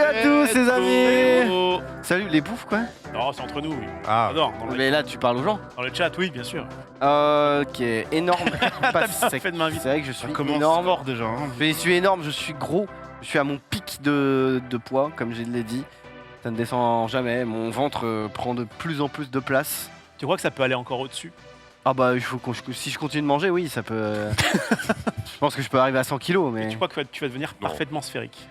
à tous les amis. Oh. Salut les bouffes quoi. Non, c'est entre nous, oui. Ah, J'adore. Mais là tu parles aux gens. Dans le chat, oui, bien sûr. Ok, énorme. Pas T'as sec. fait de main vite. C'est vrai que je suis comment énorme. fort déjà. Hein. Je suis énorme, je suis gros. Je suis à mon pic de poids, comme je l'ai dit. Ça ne descend jamais. Mon ventre prend de plus en plus de place. Tu crois que ça peut aller encore au-dessus? Ah bah il faut si je continue de manger, oui, ça peut. Je pense que je peux arriver à 100 kilos, mais. Tu crois que tu vas devenir Non. parfaitement sphérique?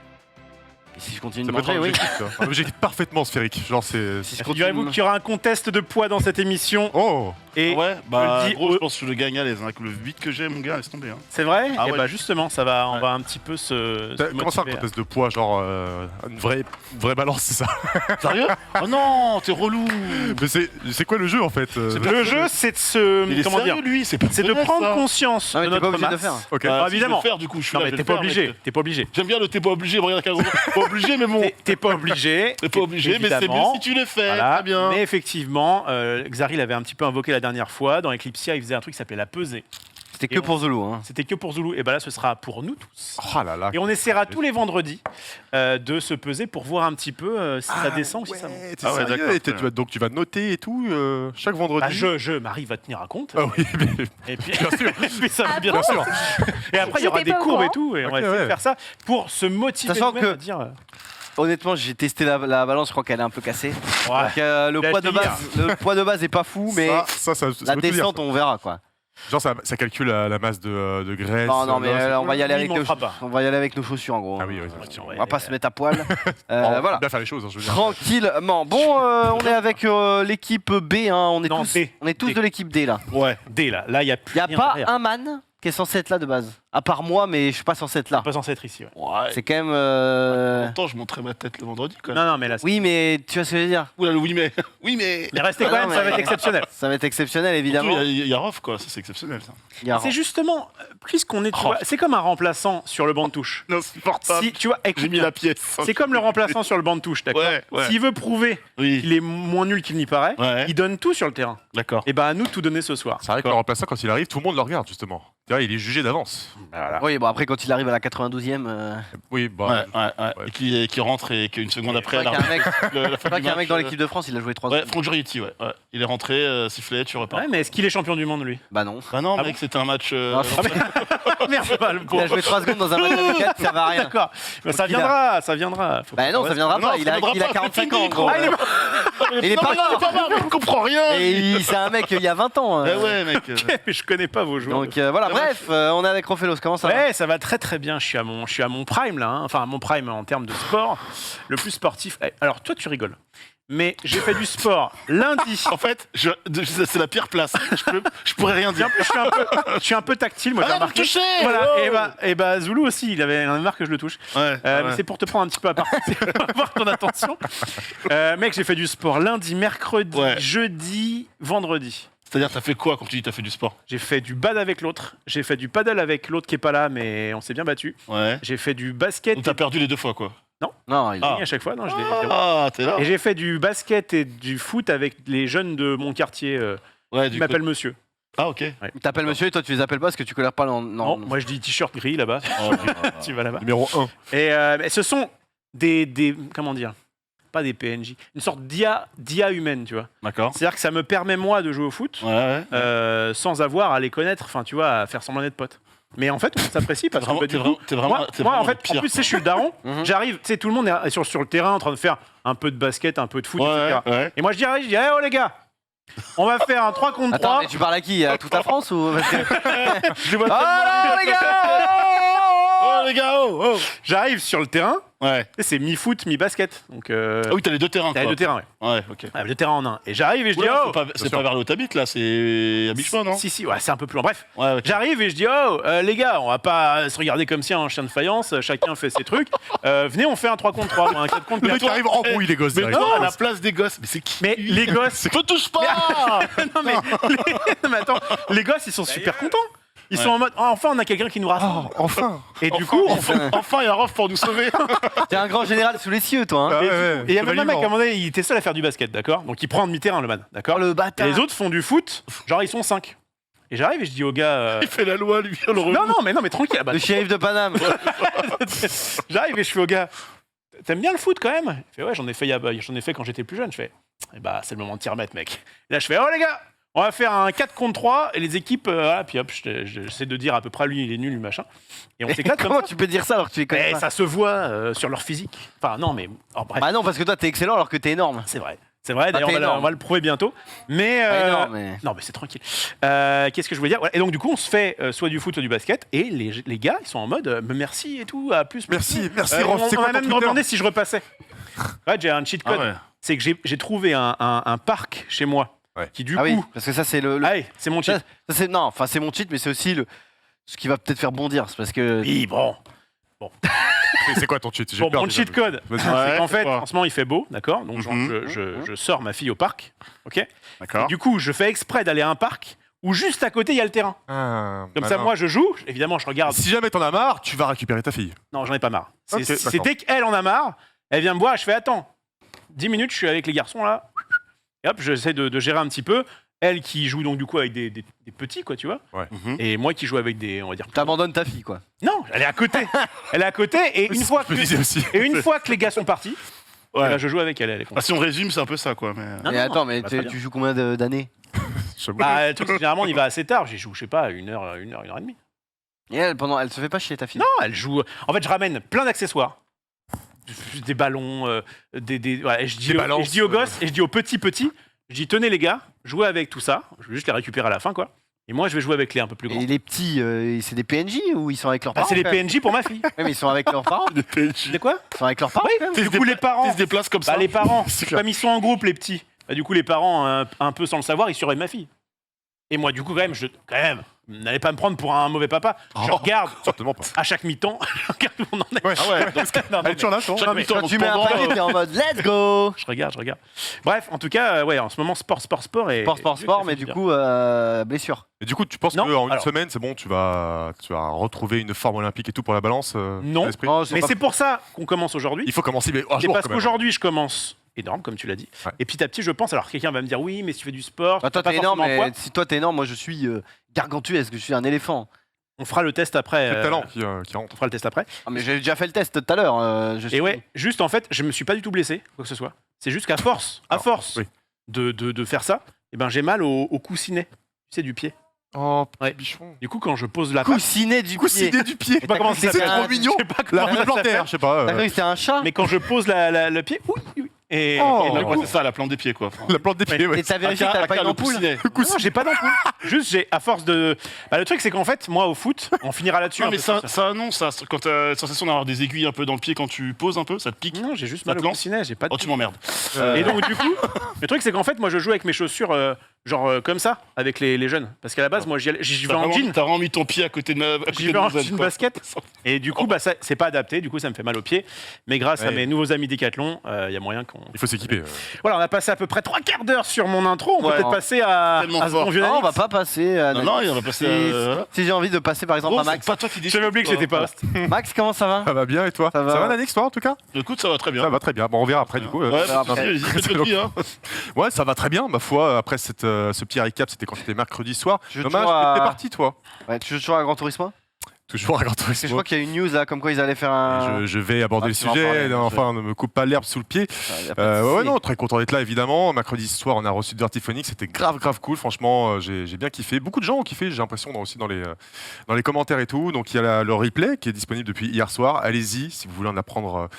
Et si je continue Ça de peut être manger, un oui. objectif, ça. Un objectif parfaitement sphérique. Genre, c'est. Si je Figurez-vous continue. qu'il y aura un contest de poids dans cette émission. Oh Et Ouais, bah je le dis gros, au- je pense que je le gagne à l'aise. Avec le vide que j'ai, mon gars, laisse tomber. Hein. c'est vrai? Ah Et ouais. bah justement, ça va, on Ouais. va un petit peu se Comment ça, un motiver. contest de poids? Genre, une vraie balance, c'est ça? Sérieux? Oh non, t'es relou. Mais c'est quoi le jeu en fait? Le jeu, c'est de se. Il est Comment sérieux, dire? lui, c'est C'est de prendre conscience Non, mais de t'es pas notre obligé de masse. faire. Ok. Bah, Ah, si évidemment. je vais le faire, du coup, je suis Non, là, mais je vais t'es le pas faire, obligé. mec. T'es pas obligé. J'aime bien le t'es pas obligé, regarde pas obligé, mais bon. T'es pas obligé. T'es pas obligé, mais c'est mieux évidemment. si tu le fais. Voilà. Très bien. Mais effectivement, Xari l'avait un petit peu invoqué la dernière fois. Dans Eclipsia, il faisait un truc qui s'appelait la pesée. C'était que pour Zulu, hein. C'était que pour Zulu. Et ben là, ce sera pour nous tous. Oh là là. Et on essaiera tous les vendredis de se peser pour voir un petit peu si ça descend ou si ça monte. T'es Ah ouais, sérieux? d'accord, Et très bien. donc tu vas noter et tout chaque vendredi. Bah, Marie va tenir un compte. Ah oui, mais Et puis, bien sûr. et puis ça va bien Bien sûr. Et après, il y aura J'étais des pas au courbes et courant. tout. Et on va Ok, essayer de ouais. faire ça pour se motiver Sachant nous-mêmes que- à dire. Honnêtement, j'ai testé la balance, je crois qu'elle est un peu cassée. Ouais. Donc, le Lâche poids de délire. base, le poids de base est pas fou, mais ça la veut tout dire, descente, ça. on verra quoi. Genre ça calcule la masse de graisse. Non, mais là, on va y aller il avec m'en nos fera pas. on va y aller avec nos chaussures en gros. Ah oui, oui. On va pas se mettre à poil. Bon, Voilà. bien faire les choses, hein, je veux dire. Tranquillement. Bon, on est avec l'équipe B. Hein. On est Non, tous, D. on est tous D. de l'équipe D là. Ouais, D là. Là, il n'y a plus Il y a rien pas derrière. un man qui est censé être là de base. À part moi, mais je suis pas censé être là. Pas censé être ici. Ouais. Ouais. C'est quand même. Pourtant, je montrerai ma tête le vendredi, quand même. Non, non, mais là, Oui, mais tu vois ce que je veux dire. Oula, le oui, mais. Oui, mais. mais restez Ah quand non, même, ça mais- va être exceptionnel. Ça va être exceptionnel Surtout, évidemment. Il y a Rof, quoi. Ça, c'est exceptionnel, ça. Il y a- C'est justement, puisqu'on est, tu Oh. vois, c'est comme un remplaçant sur le banc de touche. Non, c'est portable. Si, tu vois, écoute, J'ai mis la pièce. c'est comme le remplaçant sur le banc de touche, d'accord? Ouais, ouais. S'il veut prouver Oui. qu'il est moins nul qu'il n'y paraît, Ouais. il donne tout sur le terrain. D'accord. Et ben à nous de tout donner ce soir. C'est vrai que le remplaçant, quand il arrive, tout le monde le regarde justement. Tu vois, il est jugé d'avance. Voilà. Oui, bon après quand il arrive à la 92e, Oui, bah. Ouais. Ouais. Et qui rentre et qu'une seconde après, c'est vrai qu'il y a un mec, la fin c'est vrai du qu'il y a un mec match, dans l'équipe de France, il a joué 3 Ouais, secondes. Franck Jurietti, ouais. Il est rentré, sifflet, tu repars. Ouais, mais est-ce qu'il est champion du monde lui? Bah non. Bah non, Ah mec, c'était un match. Ah, Merde, pas le Il a pauvre. joué 3 secondes dans un match de 4, ça va à rien. D'accord. Mais ça Donc, il a- viendra, ça viendra. Faut Bah non, ça viendra Non, pas, ça il a viendra pas, 45 c'est ans en fini, gros. gros. Ah, il est mort. Il est Non, pas mais mort. pas mort, mais il comprend rien. Et c'est un mec il y a 20 ans. Eh ouais, mec. Mais je connais pas vos joueurs. Donc voilà, bref, on est avec Rofelos, comment ça va? Ouais, ça va très très bien. Je suis à mon prime là, hein. Enfin à mon prime en termes de sport, le plus sportif. Eh, alors toi tu rigoles, mais j'ai fait du sport lundi. En fait, c'est la pire place. Je pourrais rien dire. Je suis un peu tactile, moi j'ai Ah, vous me remarqué. touchez. Voilà, Oh. et bah Zulu aussi, il en avait marre que je le touche. Ouais. Mais c'est pour te prendre un petit peu à part, avoir ton attention. Mec, j'ai fait du sport lundi, mercredi, Ouais. jeudi, vendredi. C'est-à-dire, t'as fait quoi quand tu dis t'as fait du sport? J'ai fait du bad avec l'autre, j'ai fait du paddle avec l'autre qui est pas là, mais on s'est bien battu. Ouais. J'ai fait du basket. Donc t'as perdu les deux fois, quoi. Non, il à chaque fois, non, je l'ai. Ah, t'es là. Et j'ai fait du basket et du foot avec les jeunes de mon quartier Ouais, qui du m'appellent monsieur. Ah, ok. t'appelles monsieur et toi tu les appelles pas parce que tu colères pas Non, non. moi je dis t-shirt gris là-bas. Oh, Tu vas là-bas. Numéro 1. Et ce sont des comment dire, pas des PNJ, une sorte d'IA humaine, tu vois. D'accord. C'est-à-dire que ça me permet moi de jouer au foot Ouais. sans avoir à les connaître, enfin tu vois, à faire semblant d'être pote. Mais en fait, on s'apprécie parce que bah, du coup, T'es vraiment. moi, en fait, en plus, tu sais, je suis le daron. Mhm. J'arrive, tu sais, tout le monde est sur le terrain en train de faire un peu de basket, un peu de foot, Ouais, etc. ouais. Et moi, je dis, eh, oh les gars, on va faire un 3 contre 3. Attends, mais tu parles à qui? À toute la France ou parce que- Je les vois Ah non les gars! Oh, les gars, oh. J'arrive sur le terrain, Ouais. et c'est mi-foot, mi-basket. Donc, Ah oui, t'as les deux terrains, t'as quoi. les deux terrains, ouais. Ouais, ok. Ouais, le terrain en un. Et j'arrive et je dis, Oula, oh c'est pas vers là où t'habites, là, c'est à mi-chemin, non? Si, ouais, c'est un peu plus loin. Bref, Ouais, ok. j'arrive et je dis, oh, les gars, on va pas se regarder comme si un chien de faïence, chacun fait ses trucs. Venez, on fait un 3 contre 3, ou un 4 contre Le 4. mec arrive en brouille, les gosses. Mais direct. toi, à la place des gosses, mais c'est qui? Mais les gosses. Me touche pas. non, mais, non, mais attends, les gosses, ils sont super contents. Ils sont en mode, oh, enfin, on a quelqu'un qui nous rassemble. Oh, enfin. Et du coup, Enfin, il y a Rof pour nous sauver. T'es un grand général sous les cieux toi hein. Ah ouais, ouais. et il y a même un mec, à un Absolument. moment donné, il était seul à faire du basket, d'accord? Donc il prend en demi-terrain, le man, d'accord? Le Et bâtard. les autres font du foot, genre ils sont 5. Et j'arrive et je dis au gars. Il fait la loi, lui, on le Non, mais tranquille. Bah, Le shérif de Paname. j'arrive et je fais au gars. t'aimes bien le foot quand même? Il fait ouais, j'en ai fait quand j'étais plus jeune. Je fais eh bah c'est le moment de t'y remettre, mec. Et là je fais oh les gars, on va faire un 4 contre 3 et les équipes voilà, puis hop, j'essaie de dire à peu près lui il est nul, lui machin. Et on s'éclate comme Comment ça. tu peux dire ça alors que tu es quand même Et pas... ça se voit sur leur physique. Enfin non mais bref, Bah non, parce que toi t'es excellent alors que t'es énorme. c'est vrai. C'est vrai, d'ailleurs t'es énorme. on va le prouver bientôt. Mais, Pas énorme, mais... non mais c'est tranquille. Qu'est-ce que je voulais dire? Ouais, et donc du coup on se fait soit du foot soit du basket et les gars ils sont en mode merci et tout, à plus. Merci, On Rof. C'est quoi m'a ton même Twitter demandé si je repassais. Ouais, j'ai un cheat code. Ah ouais. C'est que j'ai trouvé un parc chez moi Ouais. qui du Ah oui, coup... parce que ça c'est le... Ah ouais, c'est mon cheat. Ça, c'est... Non, enfin c'est mon cheat, mais c'est aussi ce qui va peut-être faire bondir. C'est parce que... Oui, bon. C'est quoi ton cheat? J'ai Bon, peur mon déjà. cheat code, Vas-y. Ouais, c'est qu'en fait, quoi. en ce moment, il fait beau, d'accord? Donc, genre, Mhm. je sors ma fille au parc, ok? Et D'accord. du coup, je fais exprès d'aller à un parc où juste à côté, il y a le terrain. Ah, Comme ça, malin. moi, je joue. Évidemment, je regarde. Si jamais t'en as marre, tu vas récupérer ta fille. Non, j'en ai pas marre. Ok, C'est d'accord. dès qu'elle en a marre, elle vient me voir et je fais attends, 10 minutes, je suis avec les garçons là. Et hop, j'essaie de gérer un petit peu. Elle qui joue donc du coup avec des petits, quoi, tu vois. Mhm. Et moi qui joue avec des, on va dire. T'abandonnes ta fille, quoi. Non, elle est à côté. Elle est à côté et une fois Je me disais aussi. que les gars sont partis, Ouais. eh ben, je joue avec elle. Elle est contente. Ah, si on résume, c'est un peu ça, quoi. Mais... Non, Mais non, attends, non, mais bah, très bien. tu joues combien d'années? Bah, le truc, c'est que généralement, on y va assez tard. J'y joue, je sais pas, une heure et demie. Et elle se fait pas chier ta fille? Non, elle joue. En fait, je ramène plein d'accessoires. Des ballons, ouais, et je dis, Des balances, et je dis aux gosses, et je dis aux petits, je dis tenez les gars, jouez avec tout ça. Je vais juste les récupérer à la fin, quoi. Et moi, je vais jouer avec les un peu plus grands. Et les petits, c'est des PNJ ou ils sont avec leurs Bah, parents? c'est les quand même PNJ pour ma fille. Ouais, mais ils sont avec leurs parents? Des PNJ. De quoi? Ils sont avec leurs parents? quand même Du coup, les parents. Ils se déplacent comme ça. Bah, les parents, C'est clair. comme ils sont en groupe, les petits. Bah, du coup, les parents, un peu sans le savoir, ils surveillent ma fille. Et moi, du coup, quand même, n'allez pas me prendre pour un mauvais papa. Je Oh. regarde Certainement pas. à chaque mi-temps. Je regarde où on en est. Ouais. Ah ouais, donc, Non, non, Elle tourne là, ton. Non, mais mi-temps, Quand tu mets un pendant, paquet, t'es en mode let's go! je regarde. Bref, en tout cas, ouais, en ce moment, sport et. Sport, ça fait mais du du bien. coup, blessure. Et du coup, tu penses Non, qu'en une alors- semaine, c'est bon, tu vas retrouver une forme olympique et tout pour la balance Non. à l'esprit Oh, Mais pas- c'est pour ça qu'on commence aujourd'hui. Il faut commencer, mais un C'est jour parce quand même. qu'aujourd'hui, je commence énorme, comme tu l'as dit. Ouais. Et petit à petit, je pense. Alors, quelqu'un va me dire oui, mais si tu fais du sport, Bah, toi t'as t'es pas énorme, forcément mais poids. si toi t'es énorme, moi je suis gargantuesque, je suis un éléphant. On fera le test après. C'est le talent qui rentre. On fera le test après. Ah, mais j'ai déjà fait le test tout à l'heure. Et ouais, juste en fait, je me suis pas du tout blessé, quoi que ce soit. C'est juste qu'à force, oui. de faire ça, eh ben, j'ai mal au coussinet, tu sais, du pied. Oh, Ouais. bichon. Du coup, quand je pose la patte, Coussinet du pied. Coussinet du pied. je sais pas comment ça C'est s'appelle. trop mignon. Je sais pas La comment rue ça plantaire, s'appelle. je sais pas. T'as cru que c'était un chat? Mais quand je pose le pied, oui. Et, Oh. et Ouais, du ouais, coup, c'est ça, la plante des pieds, quoi. La plante des pieds, ouais. Et t'as vérifié que Aka, t'avais pas Aka, une le ampoule? coussinet. non, j'ai pas d'ampoule. Juste, j'ai à force de. Bah, le truc, c'est qu'en fait, moi, au foot, on finira là-dessus. Non, un mais peu ça, plus. ça, non, ça, quand t'as la sensation d'avoir des aiguilles un peu dans le pied quand tu poses un peu, ça te pique. Non, j'ai juste Ça mal te au lance coussinet, j'ai pas de. Oh, tu m'emmerdes. Et donc, du coup, le truc, c'est qu'en fait, moi, je joue avec mes chaussures, comme ça, avec les jeunes. Parce qu'à la base, moi, j'y vais en jean. T'as vraiment mis ton pied à côté de ma. à côté J'y de vais en nos ailes, jean quoi. basket. Et du coup, bah, c'est pas adapté. Du coup, ça me fait mal aux pieds. Mais grâce à Ouais. mes nouveaux amis Decathlon, il y a moyen qu'on. Il faut s'équiper. Voilà, on a passé à peu près 3/4 d'heure sur mon intro. On peut Ouais. peut-être passer à Tellement ce bon fort. vieux Non, on va Alix. pas passer. Non, non, on va passer à. Si j'ai envie de passer par exemple Bon, à c'est Max. pas toi qui dis. J'avais oublié que j'étais pas host. Max, comment ça va? Ça va bien et toi? Ça va. Nanix, toi en tout cas? Écoute, ça va très bien. Ça va très bien. Bon, on verra après du coup. Ouais, Ça va, pas de soucis, vas-y, fais-toi de vie, hein. Ouais, ça va très bien, ma foi. Après ce petit récap, c'était quand c'était mercredi soir. Je joue Dommage, toujours à- t'es parti toi. Ouais, tu joues toujours à Gran Turismo? Toujours à Gran Parce que je Turismo. crois qu'il y a une news là, comme quoi ils allaient faire un. Je vais aborder Ah, le tu vas en parler, sujet. bien Enfin, ne me coupe pas l'herbe sous le pied. Ah, y a pas de Ouais, souci. non, très content d'être là évidemment. Mercredi soir, on a reçu Dirty Phonics, c'était grave cool. Franchement, j'ai bien kiffé. Beaucoup de gens ont kiffé, j'ai l'impression aussi dans les commentaires et tout. Donc il y a le replay qui est disponible depuis hier soir. Allez-y si vous voulez en apprendre.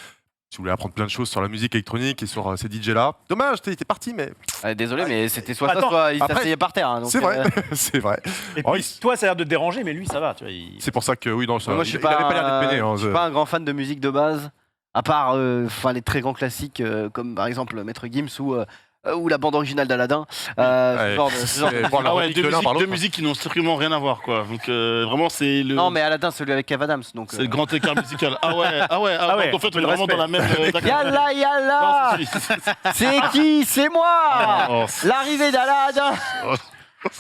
Si vous voulez apprendre plein de choses sur la musique électronique et sur ces DJ là. Dommage, t'es parti, mais Ouais, désolé, mais c'était soit ça, Attends, soit il après- s'asseyait par terre. Hein, donc, c'est vrai, c'est vrai. Et Oh, puis, toi, ça a l'air de te déranger, mais lui, ça va. Tu vois, C'est pour ça que oui, non, ça, moi, je suis il pas, avait pas l'air d'être peiné. hein, je suis pas un grand fan de musique de base, à part les très grands classiques comme par exemple Maître Gims ou la bande originale d'Aladin. Ouais, Ce genre de- c'est- bon, la Ah ouais, relique de l'un par deux l'autre. musiques qui n'ont strictement rien à voir, quoi. Donc vraiment, c'est le. Non, mais Aladin, celui avec Kev Adams. Donc, C'est le grand écart musical. Ah ouais. ouais, Donc, en fait, on est le vraiment respect. dans la même. d'accord. Yalla, yalla! Non, c'est- C'est qui? C'est moi! Oh, L'arrivée d'Aladin! Oh.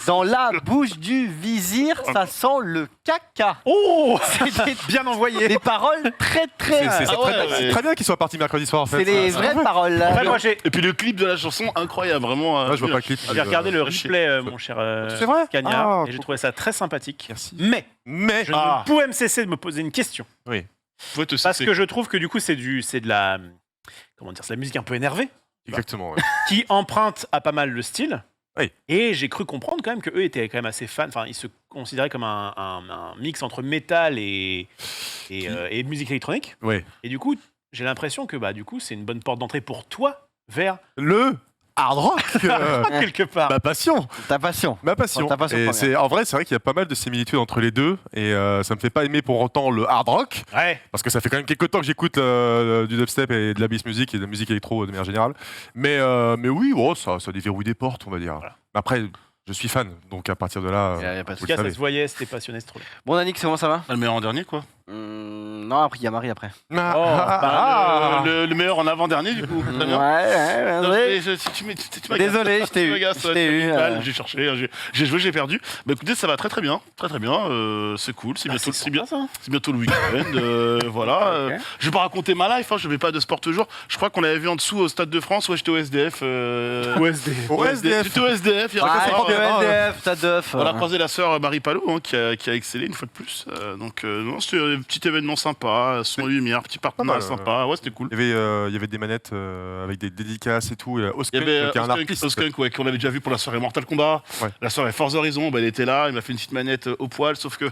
Dans la bouche du vizir, ça sent le caca. Oh C'est Bien envoyé. des paroles très très. C'est Ah ouais, très, ouais. c'est très bien qu'il soit parti mercredi soir en fait. C'est les Ça- vraies paroles. là. Après, moi, j'ai Et puis le clip de la chanson, incroyable, vraiment. Ouais, je vois pas le clip. j'ai regardé le replay, mon cher C'est vrai Cagnard, Ah, et j'ai trouvé ça très sympathique. Merci. Mais Mais je Ah. ne pouvais me cesser de me poser une question. Oui. Parce que je trouve que du coup, c'est de la. Comment dire, c'est de la musique un peu énervée. Exactement. Ouais. Qui emprunte à pas mal le style. Oui. Et j'ai cru comprendre quand même qu'eux étaient quand même assez fans. Enfin, ils se considéraient comme un mix entre métal et musique électronique. Ouais. Et du coup, j'ai l'impression que du coup, c'est une bonne porte d'entrée pour toi vers Le hard rock, quelque part. ma passion. Ta passion. Ma passion. Ta passion Et première. en vrai, c'est vrai qu'il y a pas mal de similitudes entre les deux. Et ça me fait pas aimer pour autant le hard rock. Ouais. Parce que ça fait quand même quelques temps que j'écoute du dubstep et de la bass music et de la musique électro de manière générale. Mais oui, ça déverrouille des portes, on va dire. Voilà. Après, je suis fan, donc à partir de là, Y a pas de En vous tout le cas, ça savez. se voyait, c'était passionné, c'est trop. Bon, Annick, comment ça va? Le meilleur en dernier, quoi. Non, après, il y a Marie après. Le meilleur en avant-dernier, du coup. Très bien. Non, Ouais. tu m'agaces. Désolé, je t'ai Tu eu. m'agaces, Je ouais, t'ai eu. J'ai cherché, j'ai joué, j'ai perdu. Bah écoutez, ça va très très bien. Très très bien. C'est cool. C'est bientôt le week-end. Voilà. Ok. Je vais pas raconter ma life, je vais pas de sport toujours. Je crois qu'on l'avait vu en dessous au Stade de France. Ouais, j'étais au SDF. Au SDF. J'étais au SDF. Il y a Ah, quelques de temps, SDF, t'as d'œuf. on a croisé la sœur Marie Palot qui a excellé une fois de plus. Non, c'était un petit événement sympa, son et lumière, petit partenariat Pas mal, sympa. Ouais, c'était cool. Il y avait des manettes avec des dédicaces et tout. Il y Oscar, avait qui est un artiste. Oskunk, ouais, qu'on avait déjà vu pour la soirée Mortal Kombat. Ouais. La soirée Forza Horizon, il était là, il m'a fait une petite manette au poil, sauf que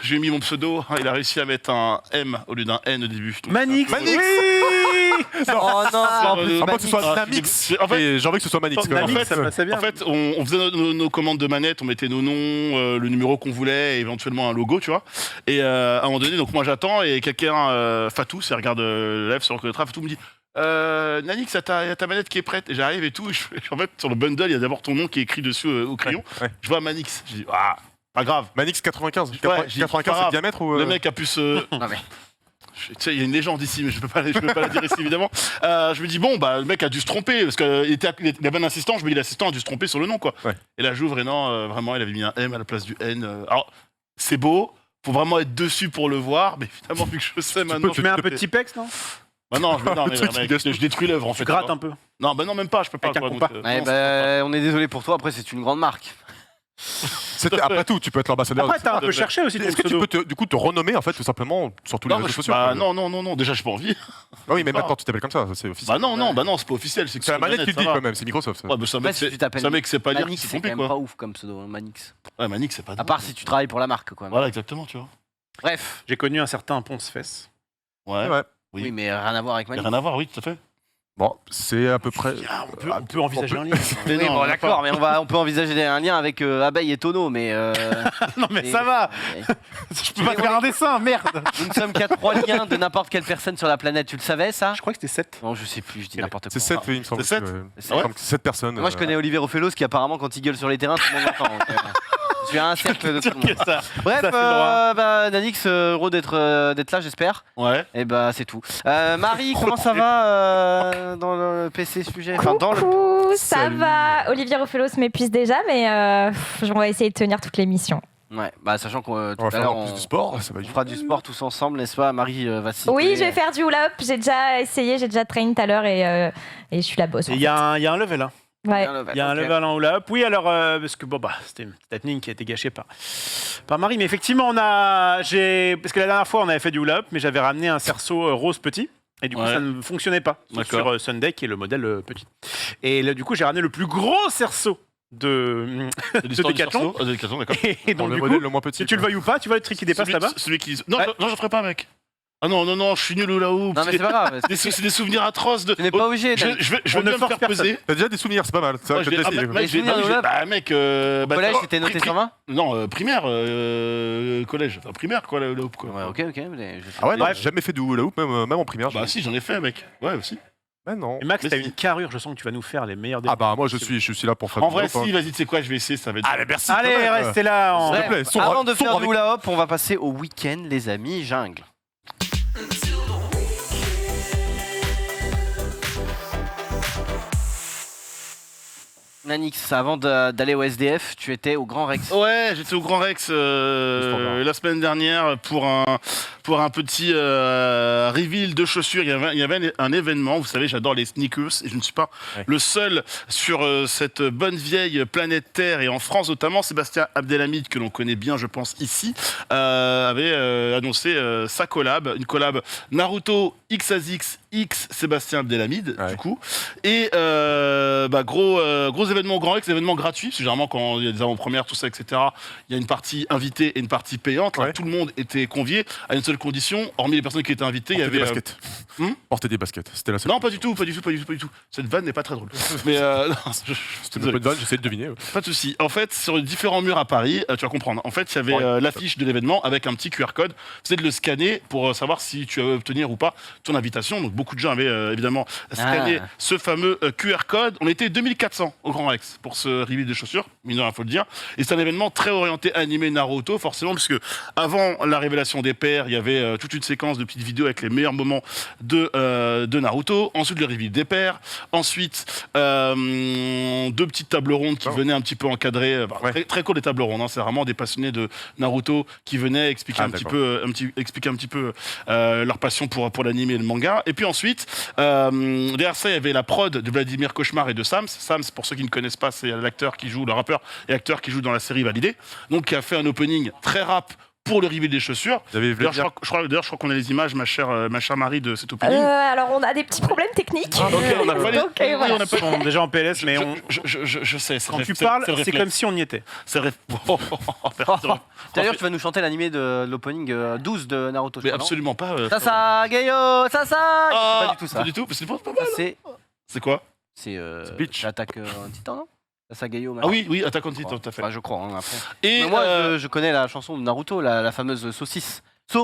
j'ai mis mon pseudo, il a réussi à mettre un M au lieu d'un N au début. Donc, Manix. c'est un peu- Oh non, en plus, À moins que ce soit Ah, Namix. en fait- Et j'ai envie que ce soit Manix. quand même. Namix, ça passait bien. En fait, on faisait nos commandes de manette, on mettait nos noms, le numéro qu'on voulait, et éventuellement un logo, tu vois. Et à un moment donné, donc moi j'attends, et quelqu'un, Fatou, si elle regarde live sur reconnaîtra, Fatou me dit Nanix, il y a ta manette qui est prête. Et j'arrive et tout, en fait, sur le bundle, il y a d'abord ton nom qui est écrit dessus au crayon. Ouais. Je vois Manix, je dis pas grave. Manix 95. Ouais, 95, j'ai dit, pas c'est grave. le diamètre ou Le mec a pu se. Non, mais. Tu sais, il y a une légende ici, mais je peux pas la dire ici, évidemment. Je me dis, bon, le mec a dû se tromper, parce qu'il avait un assistant, je me dis, l'assistant a dû se tromper sur le nom, quoi. Ouais. Et là, j'ouvre, et non, vraiment, il avait mis un M à la place du N. Alors, c'est beau, faut vraiment être dessus pour le voir, mais finalement, vu que je sais maintenant. Tu mets un peu de Tipex, non? Bah non, non, mais, truc mec, qui je détruis l'œuvre, en fait. Tu grattes un peu. Non, bah non, même pas, je peux pas. Avec un quoi, compas. donc, Ouais, non, on est désolé pour toi, après, c'est une grande marque. Après tout, tu peux être l'ambassadeur. Après, t'as un peu de- cherché aussi ton Est-ce que tu pseudo. peux du coup te renommer en fait tout simplement sur tous les non, réseaux je- sociaux bah, quoi. non, déjà, j'ai pas envie. Ah oui, mais Non. maintenant tu t'appelles comme ça, c'est officiel. Bah non, c'est pas officiel. C'est la manette qui le dit quand même, c'est Microsoft. ça. Ouais, bah, ça Après, mec, si tu t'appelles ça mec, c'est pas dire Manix, qu'il c'est s'est quand trompé, même quoi. pas ouf comme pseudo, hein, Manix. Ouais, Manix, c'est pas. À part si tu travailles pour la marque, quoi. Voilà, exactement, tu vois. Bref. J'ai connu un certain Ponce-Fesse. Ouais. Ouais. Oui. Oui, mais rien à voir avec Y a Manix. rien à voir, oui, tout à fait. Bon, c'est à peu près. On peut envisager un lien. Mais Oui, non, bon, on a d'accord, mais on peut envisager un lien avec Abeille et Tonneau, mais. Non, mais ça va. Je peux pas te faire un dessin, merde. Nous ne sommes qu'à 3 liens de n'importe quelle personne sur la planète, tu le savais ça? Je crois que c'était 7. Non, je sais plus, je dis n'importe quoi. C'est 7, il me semble. C'est que- sept il me semble que c'est 7 personnes. Moi, je connais Olivier Ophélos qui, apparemment, quand il gueule sur les terrains, tout le monde l'entend. Donc, je suis à un cercle de tout le monde. Bref, Ça fait droit. Nanix, heureux d'être là, j'espère. Ouais. Et bah, c'est tout. Marie, comment ça va dans le PC sujet? Enfin, dans le. Coucou, ça Salut. va. Olivier Ophélos m'épuise déjà, mais on va essayer de tenir toute l'émission. Ouais, bah, sachant qu'on On va tout à faire l'heure, encore plus de sport, ça va on être fera du sport tous ensemble, n'est-ce pas? Marie va s'y Oui, coller. je vais faire du hula-hoop. J'ai déjà essayé, j'ai déjà traîné tout à l'heure et je suis la bosse. Il y a un level, hein. Ouais. Il y a un Ok. level en hula hoop. Oui, alors, parce que c'était une petite happening qui a été gâchée par Marie. Mais effectivement, parce que la dernière fois, on avait fait du hula hoop, mais j'avais ramené un cerceau rose petit. Et du coup, Ouais. ça ne fonctionnait pas D'accord. sur Sunday, qui est le modèle petit. Et là, du coup, j'ai ramené le plus gros cerceau de Decathlon. De Decathlon, d'accord. Et donc, le du modèle coup, le moins petit. si tu le veuilles ou pas, tu vois le truc qui dépasse là-bas. Celui qui. Non, Ouais. non, je ferai pas, mec. Ah non, je suis nul au là-haut. Non, mais c'est pas grave. C'est des souvenirs atroces de. Tu n'es pas obligé. Je Nanix. vais On ne bien me force faire personne. peser. T'as déjà des souvenirs, c'est pas mal. Ça, Ouais, je je vais vais- tester. ah, mec, Les souvenirs de là. mec. Au collège, c'était noté sur 20? Non, primaire, collège. Enfin, primaire, quoi, le hoop, quoi. Ouais, ok. mais je sais Ah ouais, non, pas. j'ai jamais fait de hula hoop, même en primaire. Bah, si, j'en ai fait, mec. Ouais, aussi. Mais non. Et Max, Mais t'as si. une carrure, je sens que tu vas nous faire les meilleurs Ah bah moi je suis là pour faire En du vrai, hula hoop, si, hein. vas-y, tu sais quoi, je vais essayer, ça va être. Allez, merci. Allez, quand même. restez là. S'il te Bref, plaît, sombre avant de avec- faire sombre du avec- hula hop, on va passer au week-end, les amis, jungle. Nanix, avant d'aller au SDF, tu étais au Grand Rex. Ouais, j'étais au Grand Rex la semaine dernière pour un petit reveal de chaussures. Il y avait un événement, vous savez, j'adore les sneakers et je ne suis pas le seul sur cette bonne vieille planète Terre et en France notamment. Sébastien Abdelhamid, que l'on connaît bien, je pense, ici, avait annoncé sa collab, une collab Naruto XASX X Sébastien Abdelhamid, du coup. Et gros événement au Grand Rex, événement gratuit, parce que généralement quand il y a des avant-premières, tout ça, etc., il y a une partie invitée et une partie payante. Là, tout le monde était convié à une seule condition, hormis les personnes qui étaient invitées, il y avait... des baskets. Porter des baskets, c'était la seule. Non, pas du tout. Cette vanne n'est pas très drôle. Mais c'était une bonne vanne, j'essaie de deviner. Pas de souci. En fait, sur différents murs à Paris, tu vas comprendre. En fait, il y avait l'affiche de l'événement avec un petit QR code. C'était de le scanner pour savoir si tu avais obtenir ou pas ton invitation. Donc beaucoup de gens avaient évidemment scanné ce fameux QR code. On était 2400 au Grand Rex pour ce reveal de chaussures, mineur, il faut le dire. Et c'est un événement très orienté animé Naruto, forcément, puisque avant la révélation des paires, il y avait toute une séquence de petites vidéos avec les meilleurs moments de Naruto. Ensuite, le reveal des paires. Ensuite, deux petites tables rondes qui venaient un petit peu encadrer. Très cool les tables rondes. Hein. C'est vraiment des passionnés de Naruto qui venaient expliquer un petit peu leur passion pour l'anime et le manga. Et puis ensuite, derrière ça, il y avait la prod de Vladimir Cauchemar et de Sams. Sams, pour ceux qui ne connaissent pas, c'est l'acteur qui joue, le rappeur et acteur qui joue dans la série Validé. Donc, qui a fait un opening très rap pour le reveal des chaussures. D'ailleurs, je crois qu'on a les images, ma chère Marie, de cet opening. Alors, on a des petits problèmes techniques. On n'a pas les... voilà. Ils sont déjà en PLS, mais je sais. Quand tu parles, c'est comme si on y était. C'est vrai. D'ailleurs, tu vas nous chanter l'animé de l'opening 12 de Naruto. Mais absolument pas. Sasa, Geyo, Sasa. C'est pas du tout ça. Pas du tout, c'est pas mal. C'est quoi? C'est l'attaque Titan, non? Sasagayo. Ah oui, Attack on Titan, tout à fait. Enfin, je crois, hein, après. Et mais moi, je connais la chanson de Naruto, la fameuse saucisse. Tu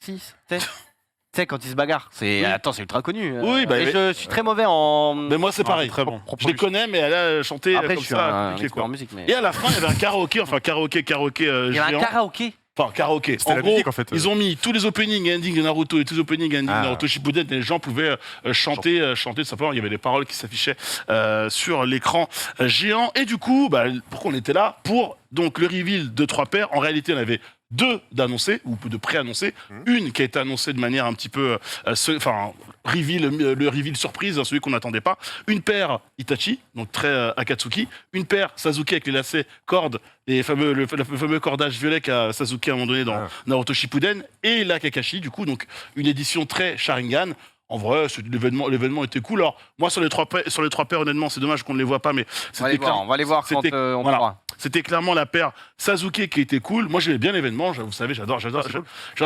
sais, quand ils se bagarrent. Attends, c'est ultra connu. Oui, je suis très mauvais en. Mais moi, c'est pareil. Très bon. Je les connais, mais elle a chanté Après, comme je suis ça. un expert en musique. Mais... Et à la fin, il y avait un karaoké, il y a un karaoké. Enfin, karaoké. C'était la gros, musique, en fait. Ils ont mis tous les openings et endings de Naruto et tous les openings et endings de Naruto Shippuden et les gens pouvaient chanter simplement. Il y avait des paroles qui s'affichaient sur l'écran géant. Et du coup, pourquoi on était là? Pour donc le reveal de 3 paires. En réalité, on avait 2 d'annoncés ou de pré-annoncés. Une qui a été annoncée de manière un petit peu, le reveal surprise, celui qu'on n'attendait pas. Une paire Itachi, donc très Akatsuki. Une paire Sasuke avec les lacets cordes, le fameux cordage violet qu'a Sasuke à un moment donné dans Naruto Shippuden. Et la Kakashi, du coup, donc une édition très Sharingan. En vrai, l'événement était cool. Alors, moi, sur les trois paires, honnêtement, c'est dommage qu'on ne les voit pas, mais on va les voir quand on pourra. C'était clairement la paire Sasuke qui était cool. Moi, j'aimais bien l'événement. Vous savez, j'adore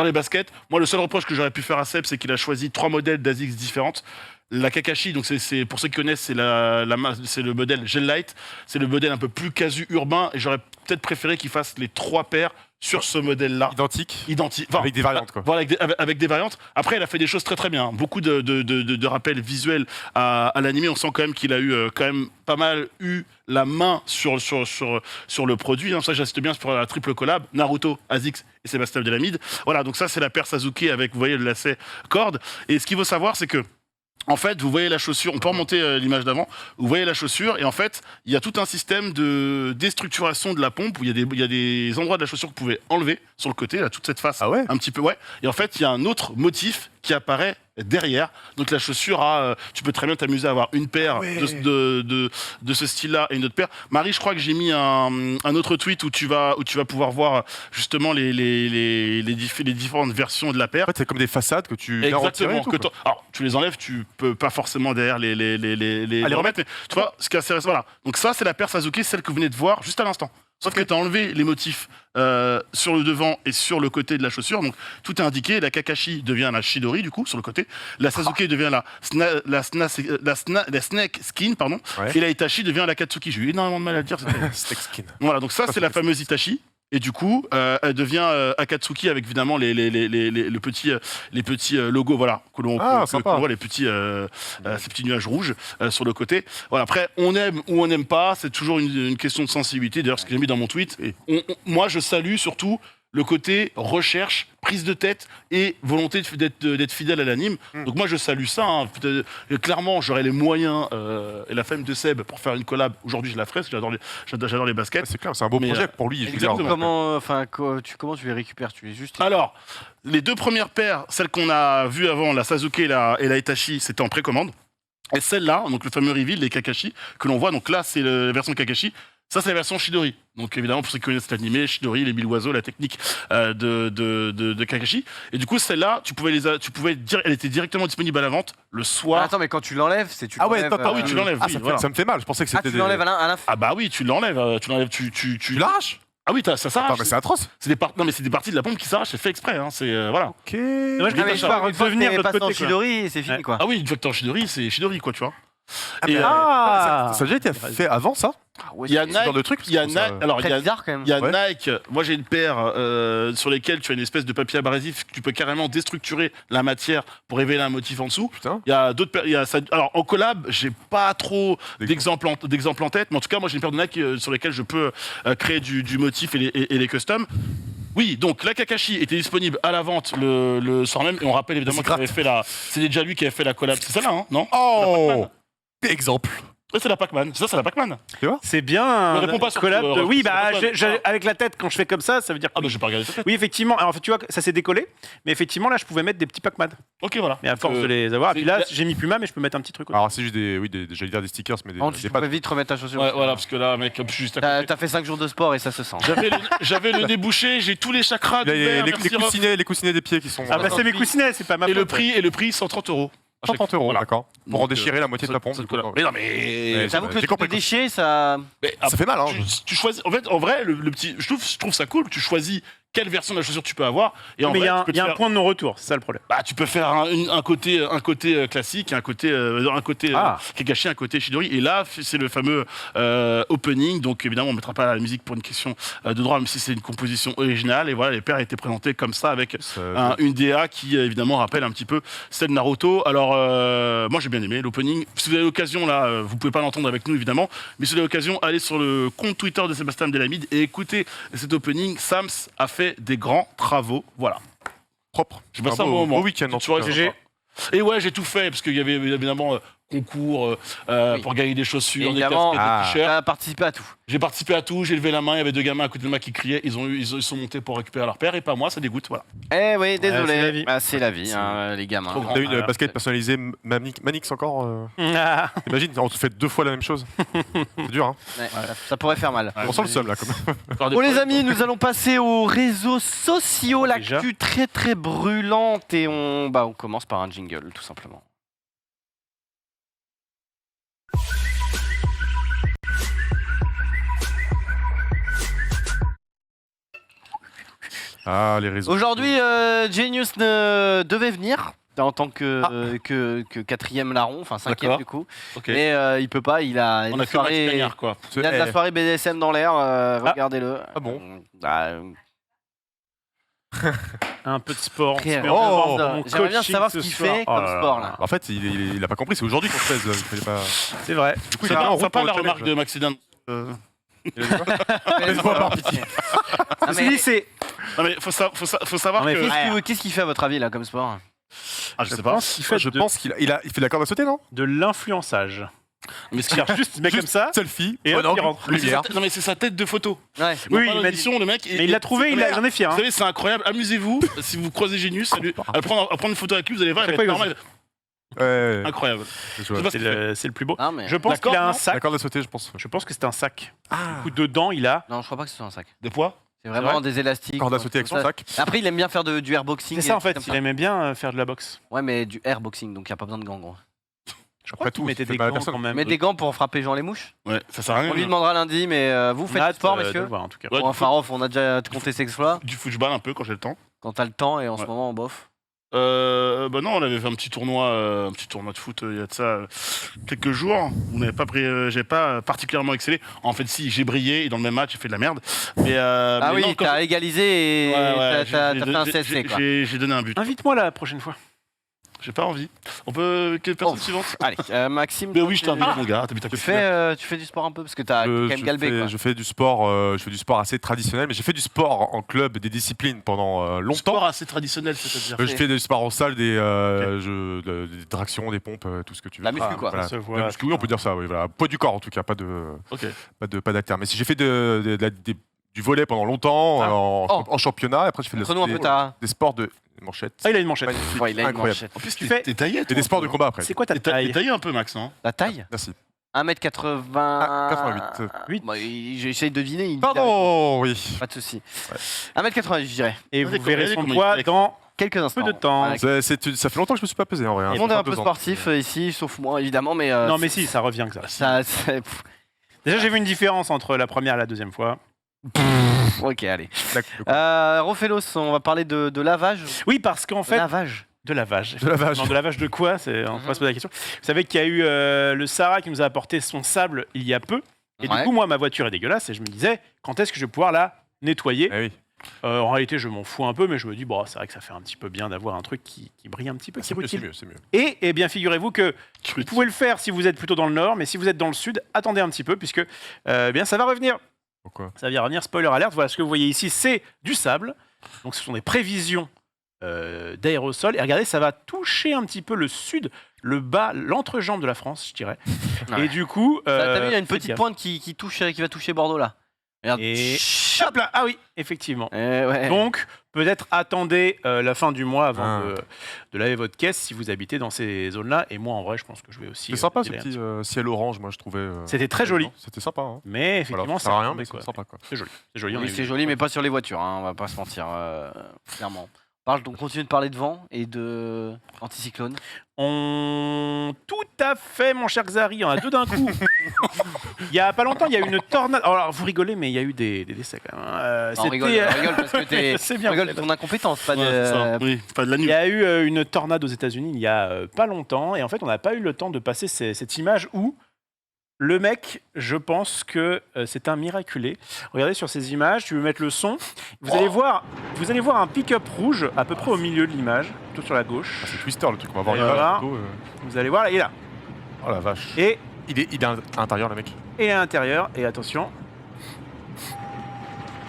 les baskets. Moi, le seul reproche que j'aurais pu faire à Seb, c'est qu'il a choisi 3 modèles d'ASICS différentes. La Kakashi, donc c'est pour ceux qui connaissent, c'est le modèle Gel Light. C'est le modèle un peu plus casu urbain. Et j'aurais peut-être préféré qu'il fasse les 3 paires sur ce modèle-là. Identique. Avec des variantes, quoi. Voilà, avec des variantes. Après, il a fait des choses très très bien. Beaucoup de rappels visuels à l'animé. On sent quand même qu'il a eu quand même pas mal eu la main sur le produit. Ça, j'insiste bien pour la triple collab. Naruto, ASICS et Sébastien Abdelhamid. Voilà, donc ça, c'est la paire Sasuke avec, vous voyez, le lacet corde. Et ce qu'il faut savoir, c'est que en fait, vous voyez la chaussure, on peut remonter l'image d'avant, vous voyez la chaussure, et en fait, il y a tout un système de déstructuration de la pompe, où il y a des endroits de la chaussure que vous pouvez enlever sur le côté, là, toute cette face, un petit peu, et en fait, il y a un autre motif qui apparaît derrière. Donc la chaussure tu peux très bien t'amuser à avoir une paire de ce style-là et une autre paire. Marie, je crois que j'ai mis un autre tweet où tu vas pouvoir voir justement les différentes versions de la paire. En fait, c'est comme des façades que tu viens retirer. Alors, tu les enlèves, tu peux pas forcément derrière les remettre. Mais tu vois, ce qui est assez récent, voilà. Donc ça, c'est la paire Sasuke, celle que vous venez de voir juste à l'instant. Sauf que tu as enlevé les motifs sur le devant et sur le côté de la chaussure. Donc tout est indiqué. La Kakashi devient la Chidori, du coup, sur le côté. La Sasuke devient la Snake Skin, pardon. Et la Itachi devient la Katsuki. J'ai eu énormément de mal à le dire. Snake Skin. Voilà, donc ça, c'est la fameuse Itachi. Et du coup, elle devient Akatsuki avec évidemment les petits logos, voilà, que l'on voit, ces petits nuages rouges sur le côté. Voilà, après, on aime ou on n'aime pas, c'est toujours une question de sensibilité. D'ailleurs, ce que j'ai mis dans mon tweet, moi, je salue surtout le côté recherche, prise de tête et volonté d'être fidèle à l'anime. Donc moi je salue ça. Hein. Clairement, j'aurais les moyens et la flemme de Seb pour faire une collab. Aujourd'hui, je la ferai parce que j'adore les baskets. C'est clair, c'est un beau Mais, projet pour lui. je veux dire. Comment tu les récupères? Tu les juste. Alors, les deux premières paires, celles qu'on a vues avant, la Sasuke et la Itachi, c'était en précommande. Et celle-là, donc le fameux reveal, les Kakashi, que l'on voit, donc là c'est la version Kakashi, ça c'est la version Chidori. Donc évidemment, pour ceux qui connaissent l'animé, Chidori, les 1000 oiseaux, la technique de Kakashi. Et du coup, celle-là, elle était directement disponible à la vente le soir. Attends, mais quand tu l'enlèves, c'est tu Ah ouais, l'enlèves, attends, oui, tu l'enlèves, oui, voilà. ça me fait mal. Je pensais que c'était tu l'enlèves à la Ah bah oui, tu l'enlèves, Tu l'arraches? Ah oui, ça Attends, s'arrache. mais c'est atroce. Non mais c'est des parties de la pompe qui s'arrachent, c'est fait exprès, hein, c'est voilà. Ok. Moi, je Ah, mais vais je pars une fois que devenir t'es de l'autre passé en côté. quoi. Chidori, c'est fini Ouais. quoi. Ah oui, une fois que t'es en Chidori, c'est Chidori quoi, tu vois. mais Et, Ah Ça a déjà été fait avant ça? Ah ouais, il y a c'est Ce genre Nike, de truc? parce il y a que ça- Nike, alors il y très a bizarre quand même. Il y a Ouais. Nike, moi j'ai une paire sur lesquelles tu as une espèce de papier abrasif que tu peux carrément déstructurer la matière pour révéler un motif en dessous. Putain. Il y a d'autres paires, alors en collab, j'ai pas trop D'exemples. d'exemples en tête, mais en tout cas moi j'ai une paire de Nike sur lesquelles je peux créer du motif et les customs. Oui, donc la Kakashi était disponible à la vente le soir même et on rappelle évidemment qu'il avait fait c'est déjà lui qui avait fait la collab, c'est celle-là, hein, non? Oh! Exemple. Ouais, c'est la Pac-Man, c'est la Pac-Man. C'est bien Ne un réponds pas sur collab. le- Oui, sur bah, le téléphone. avec la tête, quand je fais comme ça veut dire que Ah bah j'ai pas regardé ta tête. oui, effectivement. Alors, en fait, tu vois, ça s'est décollé, mais effectivement, là, je pouvais mettre des petits Pac-Man. Ok, voilà. Mais à force Euh, de les avoir, et puis là, c'est- j'ai mis Puma, mais je peux mettre un petit truc. Alors c'est juste j'allais dire des stickers, mais Par contre, des tu pattes. peux vite remettre ta chaussure. Ouais, voilà, parce que là, mec, je suis juste à côté. T'as fait 5 jours de sport et ça se sent. J'avais le nez bouché, j'ai tous les chakras Il y a d'ouvert, les merci, Rof. coussinets des pieds qui sont. Ah, bah, c'est mes coussinets, c'est pas ma Et faute. le prix 130 €. 130 €, Voilà. d'accord. Pour en Donc, déchirer la moitié de la pompe. ça- du coup. Mais non, mais. Ouais, J'avoue que le j'ai truc de compris. déchets, ça. Mais, Ça fait mal, hein. tu choisis. En fait, en vrai, le petit. Je trouve ça cool que tu choisis quelle version de la chaussure tu peux avoir. Et en Mais il y vrai, a tu peux il y a te un faire- point de non-retour, c'est ça le problème. Bah, tu peux faire un côté classique, un côté Ah. Kakashi, un côté Chidori. Et là, c'est le fameux opening. Donc évidemment, on mettra pas la musique pour une question de droit, même si c'est une composition originale. Et voilà, les paires étaient présentées comme ça avec une DA qui évidemment rappelle un petit peu celle de Naruto. Alors moi j'ai bien aimé l'opening. Si vous avez l'occasion là, vous pouvez pas l'entendre avec nous évidemment, mais si vous avez l'occasion, allez sur le compte Twitter de Sébastien Delamide et écoutez cet opening. Sams a fait des grands travaux. Voilà. Propre. J'ai passé un bon moment. Beau week-end. en Tu tout vois, cas. GG. Et ouais, j'ai tout fait parce qu'il y avait évidemment concours Oui. pour gagner des chaussures, des Évidemment, casquettes, des t-shirts. t'as participé à tout. J'ai participé à tout, j'ai levé la main, il y avait deux gamins à côté de moi qui criaient, ils sont montés pour récupérer leur père et pas moi, ça dégoûte, voilà. Eh oui, c'est la désolé. vie. Ah, c'est la vie, hein, les gamins. Trop grand. T'as eu une Voilà. basket personnalisée Manix encore Ah. Imagine, on te fait 2 fois la même chose. C'est dur, hein. Ouais, ça pourrait faire mal. On sent le seum là, quand même. Encore des Bon les problèmes. amis, nous allons passer aux réseaux sociaux, Déjà. l'actu très très brûlante et on commence par un jingle tout simplement. Ah, les réseaux. Aujourd'hui, Genius devait venir en tant que quatrième larron, enfin cinquième D'accord. du coup, Ok. mais il peut pas, il a On une a que Max soirée, Cagnard, quoi. il a de la soirée BDSM dans l'air, regardez-le. Ah bon Un peu de sport. Très- Mais Oh. on va voir mon J'aimerais bien coaching savoir ce ce qu'il soir. fait Oh comme là là. sport là. En fait, il a pas compris, c'est aujourd'hui qu'on se pèse. Il fallait pas... C'est vrai. Du coup, il C'est a un pas, route c'est pas pour la le remarque challenge. de Maxidane. Il a dit quoi Laisse-moi par pitié. Ah, Ceci mais- dit, c'est. Non mais faut savoir Non, mais que. Qu'est-ce qu'il fait à votre avis là comme sport? Ah, je sais pas. Il fait Je de, pense qu'il fait de la corde à sauter, non de l'influençage. Mais ce Il cherche juste, il met comme ça. Selfie, Et bon hop, il angle, rentre. lumière. Non mais c'est sa tête de photo. Ouais. Oui, Dans il m'a l'émission, le mec. Mais il l'a trouvé, j'en ai fier. Vous Hein. savez, c'est incroyable. Amusez-vous. Si vous croisez Genius, à prendre une photo avec lui, vous allez voir, il va Chaque être fois, il normal. Ouais, Incroyable. je vois. pas- C'est le plus beau. Non mais. Je pense D'accord, qu'il a un non La sac. corde à sauter, je pense. Je pense que c'est un sac. Ah, Du coup, dedans, il a. Non, je crois pas que ce soit un sac. Des poids. C'est vraiment vrai des élastiques. corde à ou un sauter avec truc son comme ça. sac. Après, il aime bien faire du airboxing. C'est ça, en et des fait. trucs Il comme aimait bien faire de la boxe. ça. Ouais, mais du airboxing, donc il n'y a pas besoin de gants gros. Je Après crois tout, qu'il mettait ça fait des mal à gants personne. quand même. Mais des gants pour frapper Jean les mouches. Ouais, ça sert à rien. On lui hein. demandera lundi, mais vous faites Hâte, du sport, de messieurs le voir, en tout cas. Ouais. Bon, enfin, off, on a déjà compté ces exploits. Du football un peu quand j'ai le temps. Quand t'as le temps et en ce Ouais. moment, bof. Bah non, on avait fait un petit tournoi de foot il y a de ça quelques jours. On n'avait pas j'ai pas particulièrement excellé. En fait, si j'ai brillé et dans le même match, j'ai fait de la merde. Mais Ah mais oui, non, quand- t'as égalisé et Ouais, ouais, t'as j'ai fait un CSC quoi. J'ai donné un but. Invite-moi la prochaine fois. J'ai pas envie. On peut. Quelle personne Oh. suivante? Allez, Maxime. Mais toi, oui, je t'invite, mon gars. Tu fais du sport un peu parce que t'as quand même galbé quoi. je fais du sport assez traditionnel, mais j'ai fait du sport en club, des disciplines pendant longtemps. Sport assez traditionnel, c'est-à-dire. Je fais du sport en salle, des tractions, des pompes, tout ce que tu veux. La muscu, quoi. Voilà. Ça se voit. La muscu, oui, on peut dire ça. Oui, voilà. Poids du corps en tout cas, pas Ok. d'haltères. Mais si j'ai fait du volley pendant longtemps en championnat, et après j'ai fait Montre-nous un peu ta. des sports de manchette. Ah, il a une manchette. Magnifique, Ouais, il a une incroyable. manchette. En plus, Tu fais- t'es taillé. Et toi, des sports de un peu. combat après. C'est quoi ta T'es taille? taillé un peu, Max, non? La taille Merci. 1m80. 88. Huit. Bah, j'essaye de deviner. il- Pardon, oui. Pas de soucis. 1m80, je dirais. Et Regardez vous verrez comment son il poids flex. dans Quelques instants. peu de temps. Voilà. Ça fait longtemps que je me suis pas pesé en vrai. hein. Tout le Ça monde est fait un peu 2 ans. sportif ici, sauf moi évidemment, mais. Non, mais si, ça revient que ça. Ça, Déjà, j'ai vu une différence entre la première et la deuxième fois. ok, allez. D'accord. Rofelos, on va parler de lavage. Oui, parce qu'en fait. Lavage. De lavage. De lavage. Non, de lavage de quoi On va se poser la question. Vous savez qu'il y a eu le Sahara qui nous a apporté son sable il y a peu. Et Ouais. du coup, moi, ma voiture est dégueulasse et je me disais, quand est-ce que je vais pouvoir la nettoyer? Eh oui. En réalité, je m'en fous un peu, mais je me dis, bon, c'est vrai que ça fait un petit peu bien d'avoir un truc qui brille un petit peu, qui C'est mieux, c'est rutile. mieux, c'est mieux. Et eh bien, figurez-vous que vous pouvez le faire si vous êtes plutôt dans le nord, mais si vous êtes dans le sud, attendez un petit peu, puisque eh bien, ça va revenir. Pourquoi? Ça va revenir, spoiler alert. Voilà, ce que vous voyez ici, c'est du sable. Donc, ce sont des prévisions d'aérosols. Et regardez, ça va toucher un petit peu le sud, le bas, l'entrejambe de la France, je dirais. Ouais. Et du coup. T'as vu, il y a une faites petite gaffe. pointe qui va toucher Bordeaux là. Regarde. Et- Chop Hop là. Ah oui, effectivement. Ouais. Donc, peut-être attendez la fin du mois avant Ah. de laver votre caisse si vous habitez dans ces zones-là. Et moi, en vrai, je pense que je vais aussi. C'est sympa ce y aller un petit petit ciel orange, moi je trouvais. peu. C'était très joli. C'était sympa. Hein. Mais effectivement, Voilà, ça ça sert à rien, retombait, mais c'est quoi. sympa quoi. C'est joli. C'est joli. on a Oui, vu. c'est joli, mais pas sur les voitures, hein, on va pas se mentir, clairement. On continue de parler de vent et de anticyclone. Tout à fait, mon cher Xari, il y en a deux d'un coup. Il y a pas longtemps, il y a eu une tornade. Alors, vous rigolez, mais il y a eu des décès quand même. Non, on rigole parce que C'est bien, on rigole de c'est ton incompétence, pas Ouais, c'est ça. de. Oui, pas de la Il nuit. y a eu une tornade aux États-Unis il y a pas longtemps, et en fait, on n'a pas eu le temps de passer cette image où le mec, je pense que c'est un miraculé. Regardez sur ces images, tu veux mettre le son. Vous allez voir un pick-up rouge à peu près au milieu de l'image, plutôt sur la gauche. Ah, c'est Twister le truc, on va voir Et l'image voilà. plutôt, Vous allez voir, là, il est là. Oh la vache. Et Il est à l'intérieur le mec. à l'intérieur, et attention.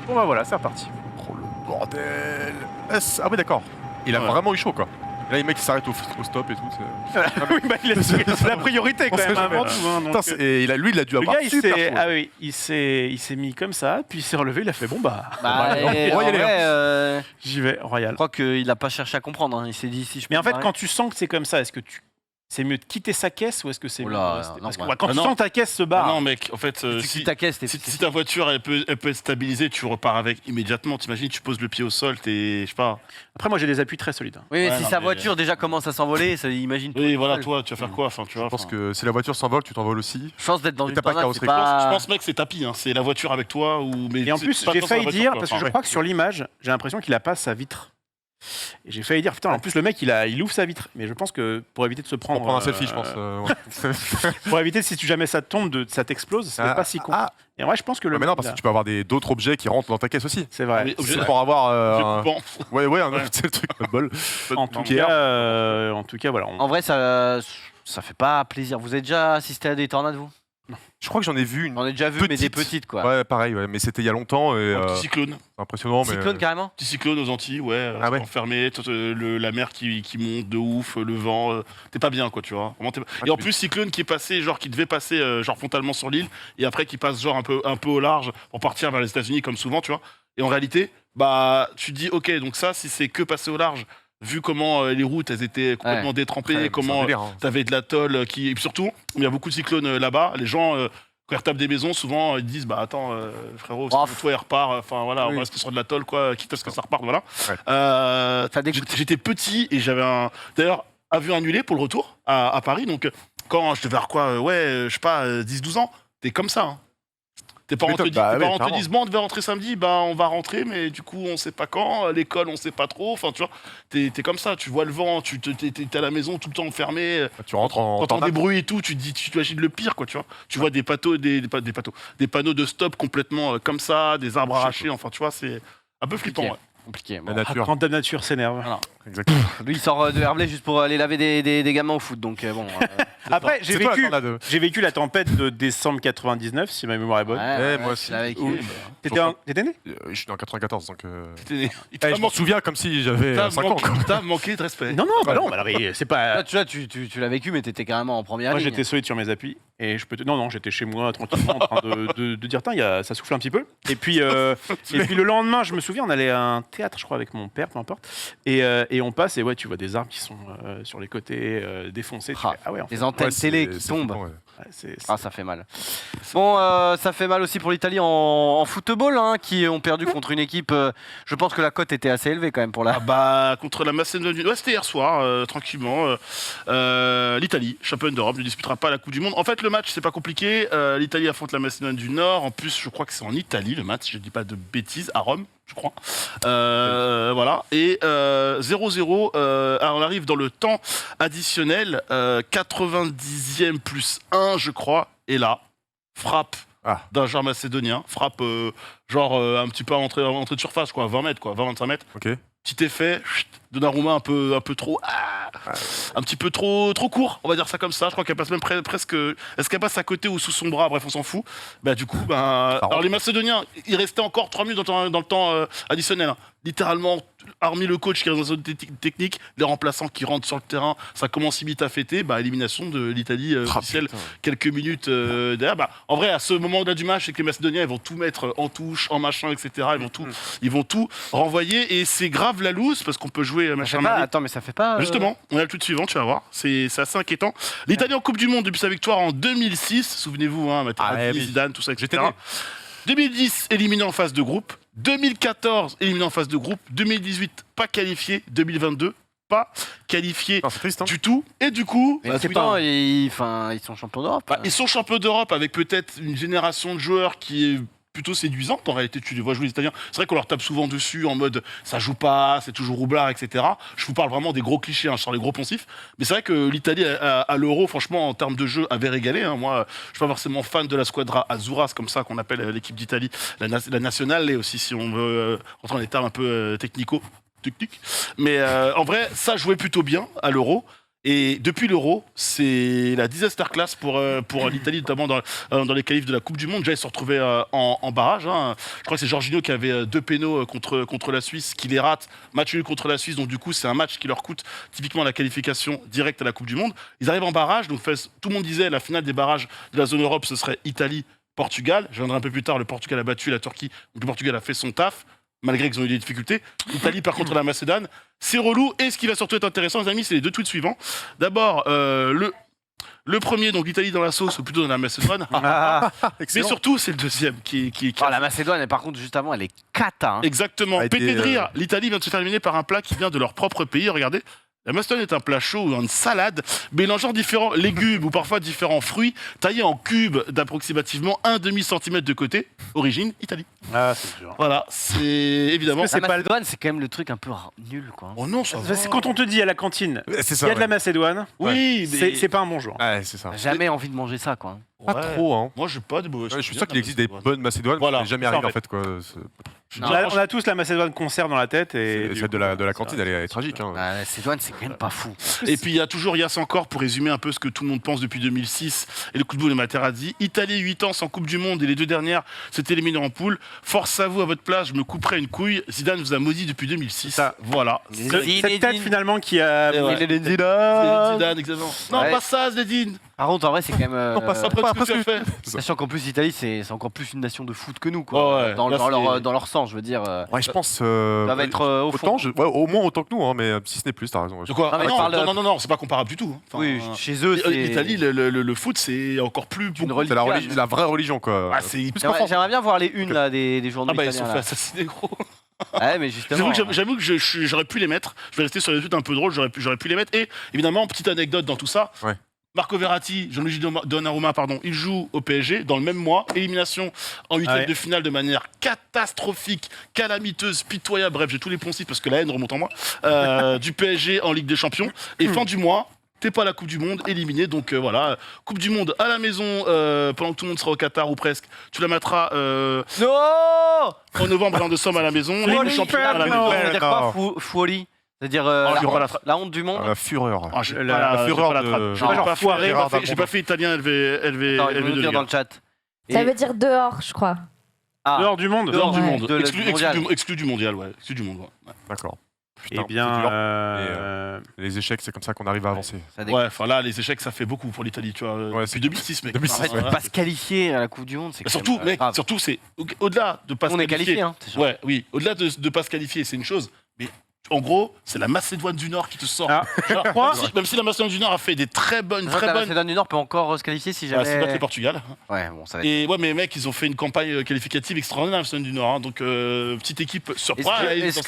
Bon bah voilà, c'est reparti. Oh le bordel. Ah oui d'accord. Il a Ouais. vraiment eu chaud quoi. Et là les mecs ils s'arrêtent au stop et tout. Oui, bah, c'est la priorité quand On sait même jamais. avant tout. Hein, donc, Putain, et lui il a dû le avoir gars, il super s'est, chaud. ah oui, il s'est mis comme ça, puis il s'est relevé, il a fait bon bah, Bah, on va y en aller, vrai, j'y vais, je royal. crois qu'il a pas cherché à comprendre. Hein. Il s'est dit si je. Mais en peux fait, me quand tu sens que c'est comme ça, est-ce que c'est mieux de quitter sa caisse ou est-ce que c'est mieux Oula, de rester? non, Parce que ouais. ouais, quand Ah tu non. sens que ta caisse se Ah barre, non, mec, en fait, tu si, quittes ta caisse, si ta voiture elle peut être stabilisée, tu repars avec immédiatement. T'imagines, tu poses le pied au sol, t'es, je sais pas. après moi j'ai des appuis très solides. hein. Oui, mais Ouais, si non, sa mais- voiture déjà commence à s'envoler, ça imagine. Oui, voilà, Ouais. toi, tu vas faire quoi? Enfin, tu vois. Je pense enfin. que si la voiture s'envole, tu t'envoles aussi. Chance d'être dans Et une t'as pas tornade, c'est carrosserie. pas. Je pense, mec, c'est tapis. Hein. C'est la voiture avec toi ou. Mais Et en c'est plus, pas j'ai tant sur la failli voiture, dire, quoi. parce que Enfin, je crois que sur l'image, j'ai l'impression qu'il a pas sa vitre. Et j'ai failli dire, putain, en plus le mec il ouvre sa vitre. Mais je pense que pour éviter de se Pour prendre. prendre un selfie, je pense. Ouais. Pour éviter si jamais ça tombe, ça t'explose, c'est Ah, pas si con. ah. Et en vrai, je pense que le Ouais, mais non, mec, parce il a- que tu peux avoir d'autres objets qui rentrent dans ta caisse aussi. C'est vrai. Mais objet- C'est pour avoir. je pense. Ouais, Ouais. c'est le truc, notre bol. En tout Pierre. cas, voilà. En vrai, ça fait pas plaisir. Vous avez déjà assisté à des tornades, vous? Je crois que j'en ai vu une. On a déjà vu, mais des Petite. petites quoi. Ouais, pareil, ouais, mais c'était il y a longtemps et Un petit cyclone. c'est impressionnant. Mais Cyclone carrément. Petit cyclone aux Antilles, ouais. Ah ouais. Enfermé, la mer qui monte de ouf, le vent. T'es pas bien, quoi, tu vois. Vraiment, Ah, et en plus, cyclone qui est passé, genre, qui devait passer, genre, frontalement sur l'île, et après qui passe, genre, un peu au large pour partir vers les États-Unis, comme souvent, tu vois. Et en réalité, bah, tu te dis, ok, donc ça, si c'est que passer au large, vu comment les routes, elles étaient complètement détrempées, Après, c'est un comment délire, hein. t'avais de l'atoll qui. Et puis surtout, il y a beaucoup de cyclones là-bas. Les gens, quand ils retapent des maisons, souvent, ils disent, bah, attends, frérot, Oh, si toi, il repart. Enfin, voilà, on oui. va rester sur de l'atoll, quoi, quitte à ce que ça reparte, voilà. Ouais. Ça dégoûte. J'étais petit et j'avais d'ailleurs avion annulé pour le retour à Paris. Donc quand je devais avoir quoi, je sais pas, 10-12 ans, t'es comme ça. Hein. Tes parents te m'étonnes, disent, bah tes ouais, parents te clairement. disent, bon, on devait rentrer samedi, bah on va rentrer, mais du coup on sait pas quand, à l'école on sait pas trop. Enfin tu vois, t'es comme ça, tu vois le vent, t'es à la maison tout le temps enfermé. Tu rentres en T'entends des tornade. bruits et tout, tu te dis, tu imagines le pire, quoi, tu vois. Tu vois des panneaux de stop complètement comme ça, des arbres arrachés, enfin, tu vois, c'est un peu flippant. Ok. Ouais. compliqué. Bon. La nature. Quand Dame Nature s'énerve. Exactement. Lui, il sort de Herblay juste pour aller laver des gamins au foot. Donc, bon. Après, j'ai C'est toi la vécu, tornade. j'ai vécu la tempête de décembre 99, si ma mémoire est bonne. moi aussi. tu l'as vécu. Oui. T'étais né Je suis né en 94, donc. Il Je t'a m'en souviens comme si j'avais 5 ans. quoi. manqué de respect. Non, bah non, alors, c'est pas. Là, tu l'as vécu, mais t'étais carrément en première Moi, ligne. j'étais solide sur mes appuis et je peux non, j'étais chez moi tranquillement en train de dire tiens, ça souffle un petit peu. Et puis le lendemain, je me souviens, on allait à un théâtre, je crois, avec mon père, peu importe. Et on passe et ouais, tu vois des arbres qui sont sur les côtés défoncés. Tu fais, ah ouais, en fait, Des antennes Ouais, télé qui c'est tombent. flippant, ouais. ouais, Ah, ça fait mal. Bon, ça fait mal aussi pour l'Italie en football, hein, qui ont perdu contre une équipe. Je pense que la cote était assez élevée quand même pour la. Ah bah contre la Macédoine du Nord, c'était hier soir, tranquillement. L'Italie, championne d'Europe, ne disputera pas la Coupe du Monde. En fait, le match, c'est pas compliqué. L'Italie affronte la Macédoine du Nord. En plus, je crois que c'est en Italie le match, je dis pas de bêtises, à Rome, je crois. Voilà. Et 0-0, on arrive dans le temps additionnel, 90e plus 1, je crois. Et là, frappe d'un joueur macédonien, frappe un petit peu à entrée de surface, quoi, 20 mètres, quoi, 20-25 mètres. Ok. Petit effet, Donnarumma un peu trop, un petit peu trop court, on va dire ça comme ça. Je crois qu'elle passe même presque. Est-ce qu'elle passe à côté ou sous son bras? Bref, on s'en fout. Bah du coup, alors les Macédoniens, il restait encore 3 minutes dans le temps additionnel. Hein. Littéralement, hormis le coach qui est dans la zone technique, les remplaçants qui rentrent sur le terrain, ça commence limite à fêter. Élimination de l'Italie officielle quelques minutes derrière. En vrai, à ce moment-là du match, c'est que les Macédoniens ils vont tout mettre en touche, en machin, etc. Ils vont tout renvoyer et c'est grave la loose parce qu'on peut jouer machin. Attends, mais ça fait pas. Justement, on a le tweet suivant, tu vas voir. C'est assez inquiétant. L'Italie en Coupe du Monde depuis sa victoire en 2006. Souvenez-vous, Materazzi, Zidane, tout ça, etc. 2010, éliminé en phase de groupe. 2014, éliminé en phase de groupe. 2018, pas qualifié. 2022, pas qualifié C'est triste, hein. du tout. Et du coup, Mais c'est pas. Ils sont champions d'Europe. ils sont champions d'Europe avec peut-être une génération de joueurs qui est plutôt séduisante. En réalité, tu les vois jouer les Italiens. C'est vrai qu'on leur tape souvent dessus en mode ça joue pas, c'est toujours roublard, etc. Je vous parle vraiment des gros clichés, sur les gros poncifs. Mais c'est vrai que l'Italie à l'Euro, franchement, en termes de jeu, avait régalé. Hein. Moi, je suis pas forcément fan de la squadra Azzurra, c'est comme ça qu'on appelle l'équipe d'Italie, la nationale, et aussi si on veut rentrer dans les termes un peu techniques. Mais en vrai, ça jouait plutôt bien à l'Euro. Et depuis l'Euro, c'est la disaster class pour l'Italie, notamment dans les qualifs de la Coupe du Monde. Déjà, ils se sont retrouvés en barrage. Hein. Je crois que c'est Jorginho qui avait 2 pénaux contre la Suisse, qui les rate. Match nul contre la Suisse, donc du coup, c'est un match qui leur coûte typiquement la qualification directe à la Coupe du Monde. Ils arrivent en barrage, donc tout le monde disait la finale des barrages de la zone Europe, ce serait Italie-Portugal. Je viendrai un peu plus tard, le Portugal a battu la Turquie, donc le Portugal a fait son taf. Malgré qu'ils ont eu des difficultés. L'Italie, par contre, la Macédoine, c'est relou. Et ce qui va surtout être intéressant, les amis, c'est les 2 tweets suivants. D'abord, le premier, donc l'Italie dans la sauce, ou plutôt dans la Macédoine. Mais surtout, c'est le deuxième qui La Macédoine, par contre, juste avant, elle est cata. Hein. Exactement. A été, Pété de rire. L'Italie vient de se faire éliminer par un plat qui vient de leur propre pays. Regardez. La Macédoine est un plat chaud ou une salade mélangeant différents légumes ou parfois différents fruits taillés en cubes d'approximativement 1/2 cm de côté. Origine Italie. Ah, c'est dur. Voilà, c'est évidemment. La Macédoine, c'est quand même le truc un peu nul, quoi. Oh non, ça va. C'est quand on te dit à la cantine, C'est il ça. y a de la Macédoine, Oui, mais c'est pas un bon jour. Ouais, c'est ça. Jamais envie de manger ça, quoi. Pas Ouais. trop, hein. Moi, j'ai pas de mauvais. Ouais, je suis sûr qu'il existe des bonnes Macédoines, Voilà, mais jamais c'est ça, arrivé en en fait. Quoi. Non, On a tous la Macédoine concert dans la tête et Celle de la cantine, elle est tragique. Hein. La Macédoine, c'est quand même pas fou. Et puis il y a toujours Yass encore pour résumer un peu ce que tout le monde pense depuis 2006 et le coup de boule de Materazzi. Italie 8 ans sans Coupe du Monde et les 2 dernières s'étaient éliminées en poule. Force à vous, à votre place, je me couperai une couille. Zidane vous a maudit depuis 2006. Ça. Voilà. cette tête finalement qui a. Et ouais. Zinedine Zidane, exactement. Non, Ouais. pas ça, Zinedine. Par contre, en vrai, c'est quand même. Non, pas ça. Après tout ce que tu as fait. Sachant qu'en plus, l'Italie, c'est encore plus une nation de foot que nous, quoi. Ouais, ouais. Dans, Là, dans leur, c'est- dans leur sens, je veux dire. Ouais, je pense. Ça va être au fond. autant, au moins autant que nous, hein, mais si ce n'est plus, t'as raison. De quoi Non, mais non, je parle de- non, c'est pas comparable du tout. Enfin, Oui, chez eux, c'est. L'Italie, le foot, c'est encore plus. une C'est la, religion. la vraie religion, quoi. Ah, c'est Plus qu'en France. J'aimerais bien voir les unes là, des journaux Ah bah ils sont italiens. fait Là. assassiner gros. Ouais, mais justement. J'avoue que j'aurais pu les mettre. Je vais rester sur les trucs un peu drôles. J'aurais pu les mettre. Et évidemment, petite anecdote dans tout ça. Ouais. Marco Verratti, Gianluigi Donnarumma, il joue au PSG dans le même mois. Élimination en huitième Ouais. de finale de manière catastrophique, calamiteuse, pitoyable. Bref, j'ai tous les poncifs parce que la haine remonte en moi. Du PSG en Ligue des Champions. Et fin du mois, t'es pas à la Coupe du Monde, éliminé. Donc voilà, Coupe du Monde à la maison, pendant que tout le monde sera au Qatar ou presque. Tu la mettras Non en novembre et en décembre à la maison. Les Folie, championnats à la non. maison. Ça veut dire quoi, folie? C'est-à-dire la honte du monde? La fureur. Ah, j'ai pas la j'ai fureur pas de- trad. Non, J'ai pas genre fait- foiré, j'ai pas fait italien LV2, Attends, ils vont nous les dire dans gars. le chat. Ça Et- veut dire dehors, je crois. Ah, Dehors du monde. Dehors du Ouais. monde. De la- Exclu du mondial. exclu du mondial, ouais. Exclu du monde, ouais. D'accord. Eh Putain, bien, c'est dur. Les échecs, c'est comme ça qu'on arrive à avancer. ça déconne. Ouais, enfin là, les échecs, ça fait beaucoup pour l'Italie, tu vois. Ouais, Depuis 2006, mec. 2006, En fait, Ouais. pas se qualifier à la Coupe du Monde, c'est quand Surtout, même, mec, grave. surtout, c'est au-delà de pas se On est qualifier. qualifié, hein. c'est sûr. Ouais, oui. Au-delà de pas se qualifier, c'est une chose. Mais en gros, c'est la Macédoine du Nord qui te sort. Ah, Genre, crois- même si la Macédoine du Nord a fait des très bonnes, C'est vrai que très la bonnes. Macédoine du Nord peut encore se qualifier si Ouais, jamais. c'est battre le Portugal. Ouais, bon, ça va être. Et ouais, mais mec, ils ont fait une campagne qualificative extraordinaire, la Macédoine du Nord. Hein. Donc, petite équipe surprise. Est-ce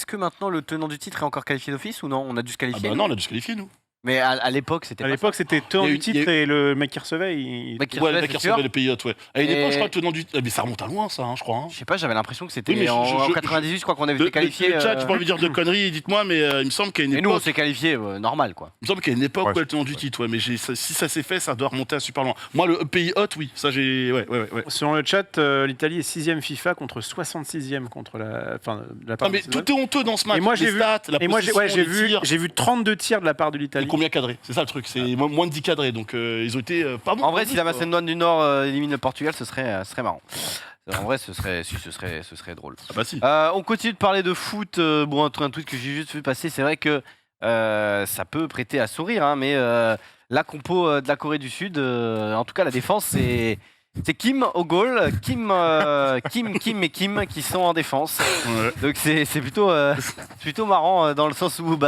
que maintenant le tenant du titre est encore qualifié d'office ou non? On a dû se Ah qualifier. bah non, on a dû se qualifier, nous. Mais à l'époque, c'était À pas l'époque, c'était tenant Il y a du eu- titre il y a et le mec qui recevait, il... Mec qui Ouais, le recevait, mec qui c'est sûr. recevait les pays hôtes, ouais. À une Et- époque, je crois, tenant du. Mais ça remonte à loin, ça, hein, je crois. Hein. Je sais pas, j'avais l'impression que c'était Oui, mais en je- 98, je crois qu'on avait été qualifié. Le chat, j'ai pas envie de dire de conneries, dites-moi, mais il me semble qu'à une Et nous, on époque. s'est qualifié normal, quoi. Il me semble qu'il y a une époque Ouais, où elle tenait du titre, ouais, mais si ça s'est fait, ça doit remonter à super loin. Moi, le pays hot, oui, ça j'ai. Ouais. Selon le chat, l'Italie est 6ème FIFA contre 66ème contre la part Non, mais macédoine. tout est honteux dans ce match. Et moi, Les j'ai vu- stats, la Et moi, j'ai possession, les tirs. vu 32 tirs de la part de Et l'Italie. combien cadré? C'est ça le truc, c'est moins de 10 cadrés, donc ils ont été pas bons. En vrai, si la Macédoine du Nord élimine le Portugal, ce serait marrant. En vrai, ce serait drôle. Ah bah si. On continue de parler de foot. Bon, un tweet que j'ai juste vu passer, c'est vrai que ça peut prêter à sourire, hein, mais la compo de la Corée du Sud, en tout cas la défense, c'est Kim au goal, Kim et Kim qui sont en défense. Ouais. Donc c'est plutôt marrant dans le sens où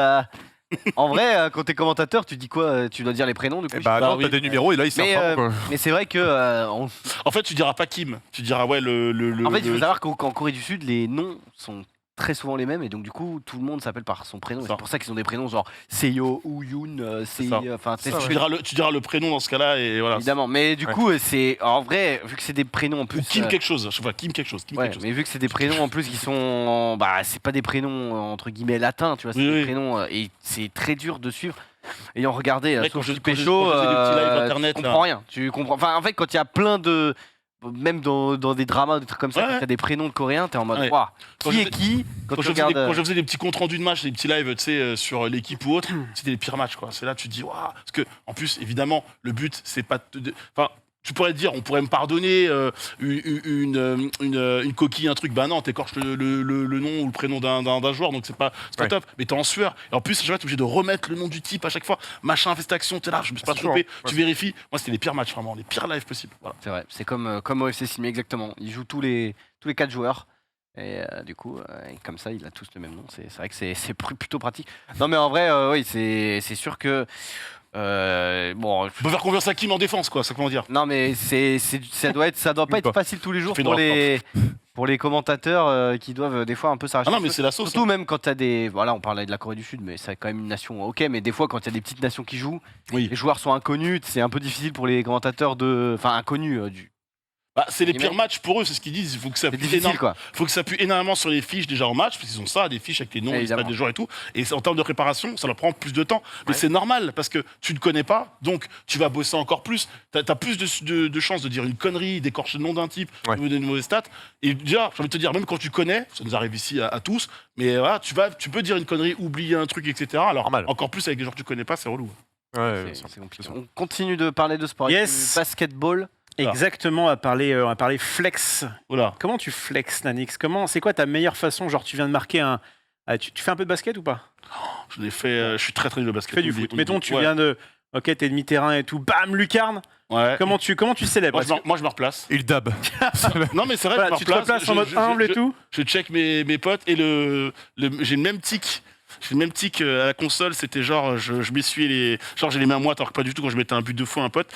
en vrai quand t'es commentateur, tu dis quoi? Tu dois dire les prénoms du coup. Eh bah non, oui. t'as des numéros et là, ils Mais, savent pas. quoi. mais c'est vrai que En fait, tu diras pas Kim, tu diras ouais le. en fait, il faut savoir qu'en Corée du Sud, les noms sont très souvent les mêmes et donc du coup tout le monde s'appelle par son prénom. Et Ça. C'est pour ça qu'ils ont des prénoms genre Seo ou Yoon, C'est ça. enfin Ça, tu Tu fais- diras le prénom dans ce cas-là et voilà. évidemment. Mais du Ouais. coup, c'est en vrai vu que c'est des prénoms en plus. Ou Kim quelque chose, je sais pas, Kim quelque chose. Kim Ouais, quelque chose. mais vu que c'est des prénoms en plus qui sont, c'est pas des prénoms entre guillemets latins, tu vois, c'est Oui, des oui. prénoms et c'est très dur de suivre. Ayant regardé Ouais, quand Sophie je- quand Pécho, je faisais des petits lives internet, tu là. comprends rien. Tu comprends. Enfin, en fait, quand il y a plein de, même dans des dramas, des trucs comme ça, Ouais, quand ouais. t'as des prénoms de coréens, t'es en mode, Ouais. waouh, Quand qui je est fais- qui quand Quand tu je, faisais regardes. quand je faisais des petits comptes rendus de match, des petits lives, tu sais, sur l'équipe ou autre, c'était les pires matchs, quoi. C'est là, tu te dis, waouh. Parce que, en plus, évidemment, le but, c'est pas. Enfin, tu pourrais te dire, on pourrait me pardonner une coquille, un truc. Bah non, t'écorches le nom ou le prénom d'un joueur, donc c'est pas Ouais. top. Mais t'es en sueur. Et en plus, à chaque fois, t'es obligé de remettre le nom du type à chaque fois. Machin, fait cette action, t'es là, je me suis pas C'est trompé. sûr, Tu vérifies. Moi, c'était les pires matchs, vraiment, les pires lives possibles. Voilà. C'est vrai, c'est comme au FC Simé exactement. Il joue tous les 4 joueurs. Et du coup, comme ça, il a tous le même nom. C'est vrai que c'est plutôt pratique. Non, mais en vrai, oui, c'est sûr que. Bon, On peut faire confiance à Kim en défense, quoi, c'est comment dire. non, mais ça doit pas être facile tous les jours Fais pour les commentateurs qui doivent des fois un peu s'arracher. Ah non, les mais cheveux. c'est la sauce. Surtout même quand t'as des. Voilà, on parlait de la Corée du Sud, mais c'est quand même une nation ok. Mais des fois, quand il y a des petites nations qui jouent, Oui. les joueurs sont inconnus, c'est un peu difficile pour les commentateurs de. Enfin, inconnus. Bah, c'est les Les pires mecs- matchs pour eux, c'est ce qu'ils disent. Il faut que ça C'est appuie difficile quoi. faut que ça appuie énormément sur les fiches déjà en match, parce qu'ils ont ça, des fiches avec les noms, les Évidemment. stades des joueurs et tout. Et en termes de préparation, ça leur prend plus de temps. Mais Ouais. c'est normal, parce que tu ne connais pas, donc tu vas bosser encore plus. Tu as plus de chances de dire une connerie, d'écorcher le nom d'un type, Ouais. de donner une mauvaise stat. Et déjà, j'ai envie de te dire, même quand tu connais, ça nous arrive ici à tous, mais voilà, tu peux dire une connerie, oublier un truc, etc. Alors, Normal. encore plus avec des joueurs que tu connais pas, c'est relou. Ouais, C'est compliqué. c'est sûr. On continue de parler de sport. avec Yes. du basketball. Exactement, on va parler flex. Voilà. Comment tu flex, Nanix? C'est quoi ta meilleure façon? Genre, tu viens de marquer un. Tu fais un peu de basket ou pas? Je l'ai fait, je suis très très nul au basket. Tu fais du On dit- foot. on Mettons, dit- tu ouais. viens de. Ok, t'es demi-terrain et tout. Bam, lucarne. Ouais. Comment tu célèbres? Moi, je me replace. Et le dab. Non, mais c'est vrai, Voilà, je me tu te replace, replaces en mode humble et tout. Je check mes potes et j'ai le même tic. J'ai le même tic à la console, c'était genre je m'essuyais les. Genre j'ai les mains moites, alors que pas du tout quand je mettais un but de fou à un pote.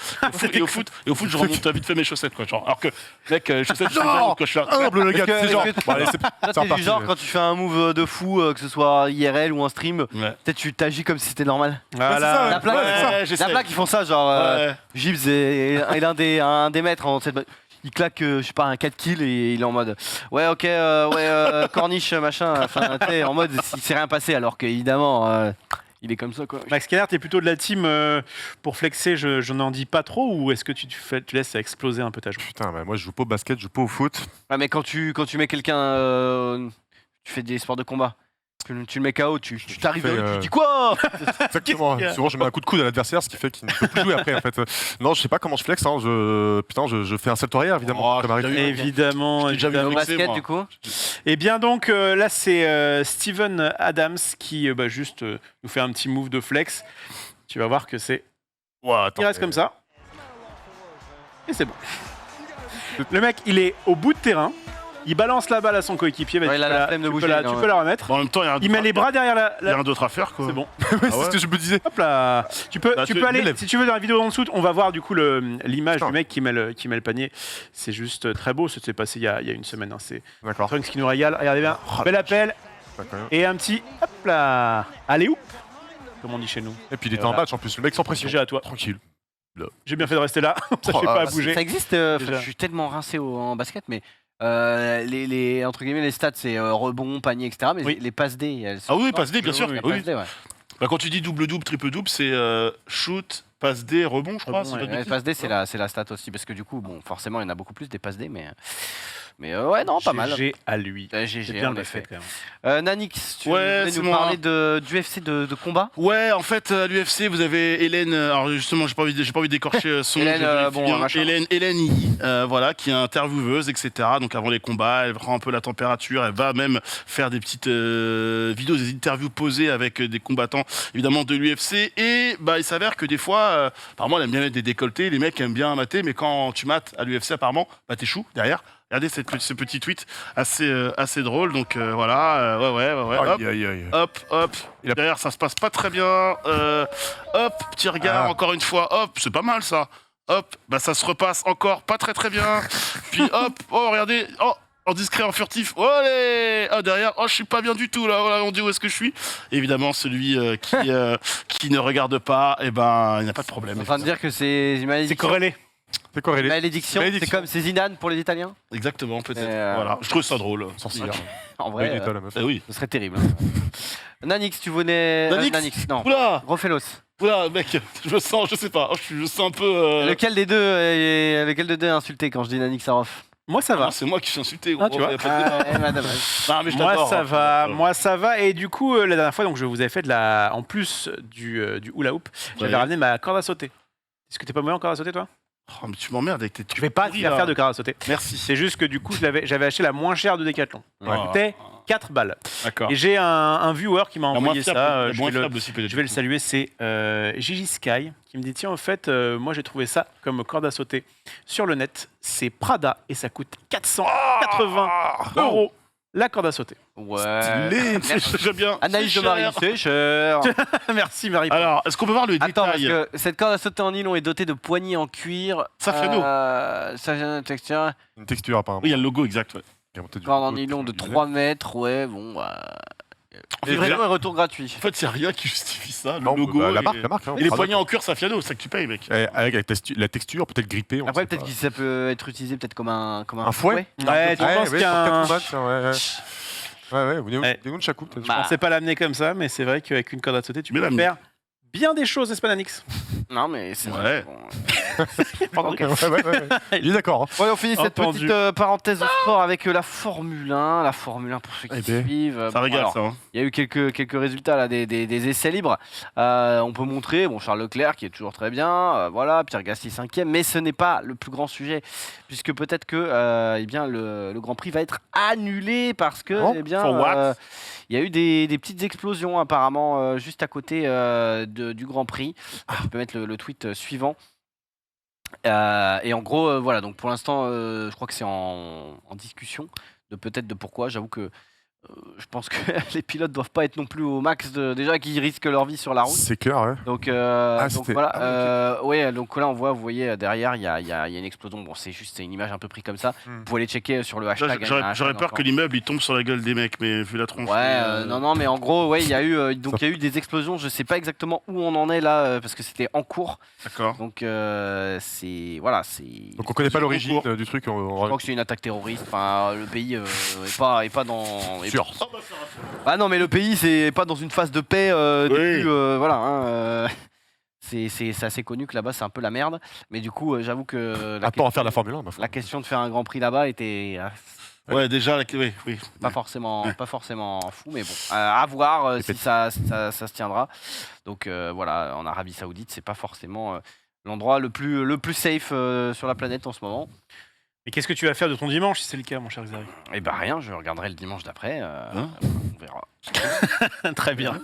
Et au foot, je remonte vite fait mes chaussettes quoi. Genre, alors que mec, les chaussettes, je suis quand je suis là. Humble le gars, Est-ce que- c'est genre. est-ce que- Bon, allez, c'est Toi, c'est t'es reparti, du genre ouais. quand tu fais un move de fou, que ce soit IRL ou un stream, Ouais. peut-être tu t'agis comme si c'était normal. Voilà. La plaque, Ouais, j'essaie. la plaque, ils font ça, genre Ouais. Gibbs et un des maîtres en cette. Il claque, je sais pas, un 4 kills et il est en mode ouais, ok, corniche, machin. Enfin, tu sais, en mode il s'est rien passé alors qu'évidemment il est comme ça quoi. Max Kenner, t'es plutôt de la team pour flexer, je n'en dis pas trop, ou est-ce que tu laisses exploser un peu ta joue? Putain, bah, moi je joue pas au basket, je joue pas au foot. Ouais, mais quand tu mets quelqu'un, tu fais des sports de combat. Tu le mets KO, tu t'arrives, fais, tu dis quoi? Exactement. Souvent, je mets un coup de coude à l'adversaire, ce qui fait qu'il ne peut plus jouer après. En fait, non, je sais pas comment je flex. Hein. Je fais un salto arrière, évidemment. Oh, comme Harry. j'ai déjà vu. Évidemment. Je t'ai déjà vu Au flexer, basket moi. du coup. Et bien donc là c'est Steven Adams qui juste nous fait un petit move de flex. Tu vas voir que c'est... Ouais, attends. Il reste comme ça. Et c'est bon. Le mec, il est au bout de terrain. Il balance la balle à son coéquipier. Ouais, tu il a peux la flemme de bouger, tu non, peux la remettre. En même temps, il y a rien Il met les bras derrière la... Il y a rien d'autre à faire, quoi. C'est bon. Ouais, Ah c'est ouais. ce que je me disais. Hop là. Tu peux Bah, tu aller, l'élèves. si tu veux, dans la vidéo en dessous, on va voir du coup l'image Putain. du mec qui met le panier. C'est juste très beau. Ça s'est passé il y a une semaine. Hein. C'est D'accord. Trunks qui nous régale. Regardez bien. Bel appel. Ouais, quand même. Et un petit... Hop là. Allez, oup. Comme on dit chez nous. Et puis il était voilà. en match en plus, le mec sans pression. GG à toi. Tranquille. J'ai bien fait de rester là. Ça Oh, fait pas à bah, bouger. Ça existe. Déjà. Je suis tellement rincé en basket, mais les entre guillemets les stats c'est rebond, panier, etc. Mais Oui. les passes D, elles sont Ah oui, passe D, bien sûr. les Oui. passes D, ouais. Bah, quand tu dis double-double, triple-double, c'est shoot, passe D, rebond, je crois. Rebond, c'est pas ouais. de Les bêtises. passes D c'est la stat aussi parce que du coup bon forcément il y en a beaucoup plus des passes D, mais ouais non pas mal. GG à lui. GG C'est bien en de le effet. fait quand même. Nanix, tu Ouais, voulais c'est nous moi. parler du UFC de combat? Ouais, en fait, à l'UFC, vous avez Hélène. Alors justement, j'ai pas envie de d'écorcher son nom. Hélène, je vérifie bon, bien. machin. Hélène Yi, voilà, qui est intervieweuse, etc. Donc avant les combats, elle prend un peu la température. Elle va même faire des petites vidéos, des interviews posées avec des combattants, évidemment de l'UFC. Et bah, il s'avère que des fois, apparemment, elle aime bien mettre des décolletés. Les mecs aiment bien mater, mais quand tu mates à l'UFC, apparemment, bah t'échoues derrière. Regardez ce petit tweet assez drôle. Donc voilà, ouais. Hop. Aïe, aïe, aïe. Hop. Il a- Derrière, ça se passe pas très bien. Hop, petit regard, Ah. encore une fois. Hop, c'est pas mal ça. Hop, bah ça se repasse encore pas très bien. Puis hop, oh regardez, oh, en discret, en furtif. Oh, allez, oh derrière, oh je suis pas bien du tout là. Voilà, on dit où est-ce que je suis. Évidemment, celui qui ne regarde pas, eh ben, il n'y a pas de problème. En train de dire que c'est une C'est malédiction. corrélé. C'est corrélé. Malédiction, c'est Malédiction. comme c'est Zidane pour les Italiens. Exactement, peut-être. Euh, Voilà, je trouve ça drôle. Sorcière. En Ouais, vrai, il est la meuf. Eh oui. ce serait terrible. Hein. Nanix, tu venais. Nanix non. Oula, Rofelos. oula, mec, je sens, je sais pas, je sens un peu. Lequel des deux est insulté quand je dis Nanix Sarof? Moi ça va. Ah, c'est moi qui suis insulté. Ah, tu vois. y a pas de débat. Madame. Non, mais je Moi t'adore, ça hein. va, et du coup la dernière fois donc je vous avais fait en plus du hula hoop, j'avais Ouais. ramené ma corde à sauter. Est-ce que t'es pas mauvais en corde à sauter toi? Oh, mais tu m'emmerdes avec tes trucs. Je vais pas te pourris, faire là. faire de corde à sauter. Merci. C'est juste que du coup j'avais acheté la moins chère de Decathlon. Ouais. Elle coûtait 4 balles. D'accord. Et j'ai un viewer qui m'a La moins envoyé fiable, ça. la Je moins vais le- fiable aussi, peut-être. Je vais le saluer, c'est Gigi Sky qui me dit tiens, en fait, moi j'ai trouvé ça comme corde à sauter sur le net. C'est Prada et ça coûte 480 € la corde à sauter. Ouais. J'aime bien. Anaïs C'est de Marie, cher. c'est cher. Merci Marie. Alors, est-ce qu'on peut voir le Attends, parce détail que cette corde à sauter en nylon est dotée de poignées en cuir. Safrano. Ça texture. Une texture apparemment. Oui, il y a le logo exact. Ouais. Qui a monté du Corde en coup, nylon de puis 3 mètres, ouais, bon. En fait, Livraison et retour gratuit. En fait, c'est rien qui justifie ça. Le Non, logo. bah, la et- marque. Hein, Et les Prada, poignées quoi. en cuir Safiano, c'est ça que tu payes, mec. Avec la texture, peut-être grippée. on Après, sait peut-être pas. que ça peut être utilisé peut-être comme un Un fouet. Ouais, tu Ouais, penses ouais, qu'un. sur 4 combats, tiens, ouais. Ou Ouais. des Nunchaku, peut-être. Je Bah. pensais pas l'amener comme ça, mais c'est vrai qu'avec une corde à sauter, tu Mais peux l'amener. faire bien des choses, n'est-ce pas, Nanix? Non, mais c'est Ouais. vrai. Bon. Pardon. Ok, ouais. Il est d'accord. Hein. Ouais, on finit cette Entendu. petite parenthèse de sport avec la Formule 1. La Formule 1 pour ceux qui Eh ben, suivent. Ça Bon, régale, alors, ça. Hein. il y a eu quelques résultats là, des essais libres. On peut montrer Charles Leclerc qui est toujours très bien. Voilà, Pierre Gasly 5e. Mais ce n'est pas le plus grand sujet. Puisque peut-être que eh bien, le Grand Prix va être annulé parce que Oh, eh bien, for what il y a eu des petites explosions apparemment juste à côté du Grand Prix. Tu peux mettre le tweet suivant. Et en gros, voilà, donc pour l'instant, je crois que c'est en discussion de peut-être de pourquoi. J'avoue que je pense que les pilotes doivent pas être non plus au max déjà qu'ils risquent leur vie sur la route. C'est clair, ouais. Donc, Ah, donc c'était- voilà, ah, ouais, donc là on voit, vous voyez derrière, il y a une explosion. Bon, c'est une image un peu prise comme ça. Hmm. Vous pouvez les checker sur le Ça, hashtag. il y a un J'aurais hashtag peur que encore. l'immeuble il tombe sur la gueule des mecs, mais vu la tronche. Ouais, non, mais en gros, ouais, il y a eu donc il y a eu des explosions. Je sais pas exactement où on en est là parce que c'était en cours. D'accord. Donc c'est voilà, c'est. Donc on connaît pas l'origine cours. du truc. Je crois que c'est une attaque terroriste. Enfin, le pays est pas dans. C'est sûr. Ah non, mais le pays, c'est pas dans une phase de paix depuis, voilà. Hein, c'est assez connu que là-bas, c'est un peu la merde. Mais du coup, j'avoue que Attends à faire la Formule 1, ma foi. la question de faire un Grand Prix là-bas était Ouais, déjà, oui. pas forcément fou, mais bon, à voir si ça se tiendra. Donc voilà, en Arabie Saoudite, c'est pas forcément l'endroit le plus safe sur la planète en ce moment. Mais qu'est-ce que tu vas faire de ton dimanche si c'est le cas, mon cher Xavier? Et bah rien, je regarderai le dimanche d'après. On verra. Très bien.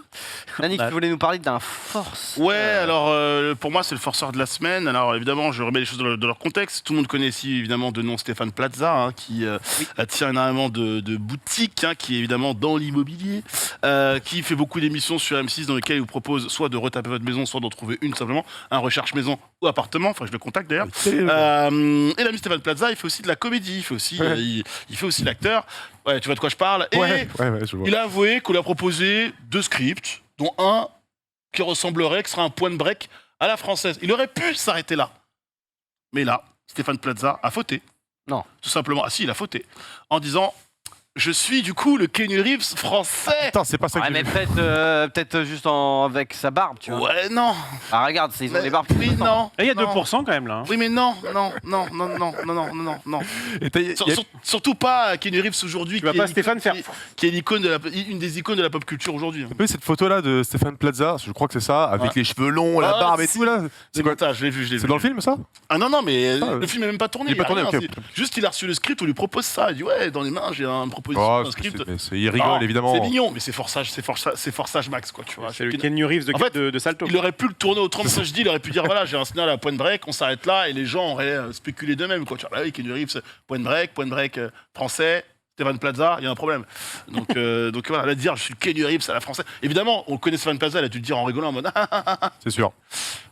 Yannick, tu voulais nous parler d'un force. Ouais, alors pour moi c'est le forceur de la semaine. Alors évidemment, je remets les choses dans leur contexte. Tout le monde connaît ici évidemment de nom Stéphane Plaza, hein, qui tient énormément de boutiques, hein, qui est évidemment dans l'immobilier, qui fait beaucoup d'émissions sur M6 dans lesquelles il vous propose soit de retaper votre maison, soit d'en trouver une simplement, un recherche maison ou appartement. Enfin, je le contacte d'ailleurs. Et l'ami Stéphane Plaza, il fait aussi de la comédie, il fait aussi, il fait aussi l'acteur. Ouais, tu vois de quoi je parle. Et Ouais, je vois. il a avoué qu'on lui a proposé 2 scripts, dont un qui ressemblerait, qui sera un point de break à la française. Il aurait pu s'arrêter là. Mais là, Stéphane Plaza a fauté. Non. Tout simplement. Ah si, il a fauté. En disant, je suis du coup le Keanu Reeves français. Putain, c'est pas ça que Ouais, j'ai mais vu. peut-être juste avec sa barbe, tu vois. Ouais, non. Ah, regarde, ils ont les barbes. Oui, non. Et il y a non. 2% quand même là. Hein. Oui, mais non. Et Surtout pas Keanu Reeves aujourd'hui. Tu vas pas Stéphane faire. Qui est une des icônes de la pop culture aujourd'hui. Hein. T'as vu cette photo-là de Stéphane Plaza, je crois que c'est ça, avec Ouais. les cheveux longs, la Ah, barbe et si. tout là. C'est quoi ça? Je l'ai vu. C'est dans le film ça? Ah non, mais Ah, le film est même pas tourné. il est pas y a tourné, rien, ok. c'est Juste, il a reçu le script, on lui propose ça. Il dit, ouais, dans les mains, j'ai une proposition, Oh, un script. il rigole Non, évidemment. C'est mignon, mais c'est forçage max, quoi, tu vois. C'est le Keanu Reeves En fait, de Salto. Il aurait pu le tourner autrement, ça je dis, il aurait pu dire, voilà, j'ai un signal à Point Break, on s'arrête là, et les gens auraient spéculé d'eux-mêmes, quoi. Tu vois, bah oui, Keanu Reeves, Point Break français, Stéphane Plaza, il y a un problème. Donc voilà, là, dire, je suis Keanu Reeves à la française. Évidemment, on connaît Stéphane Plaza, il a dû le dire en rigolant, en mode, C'est sûr.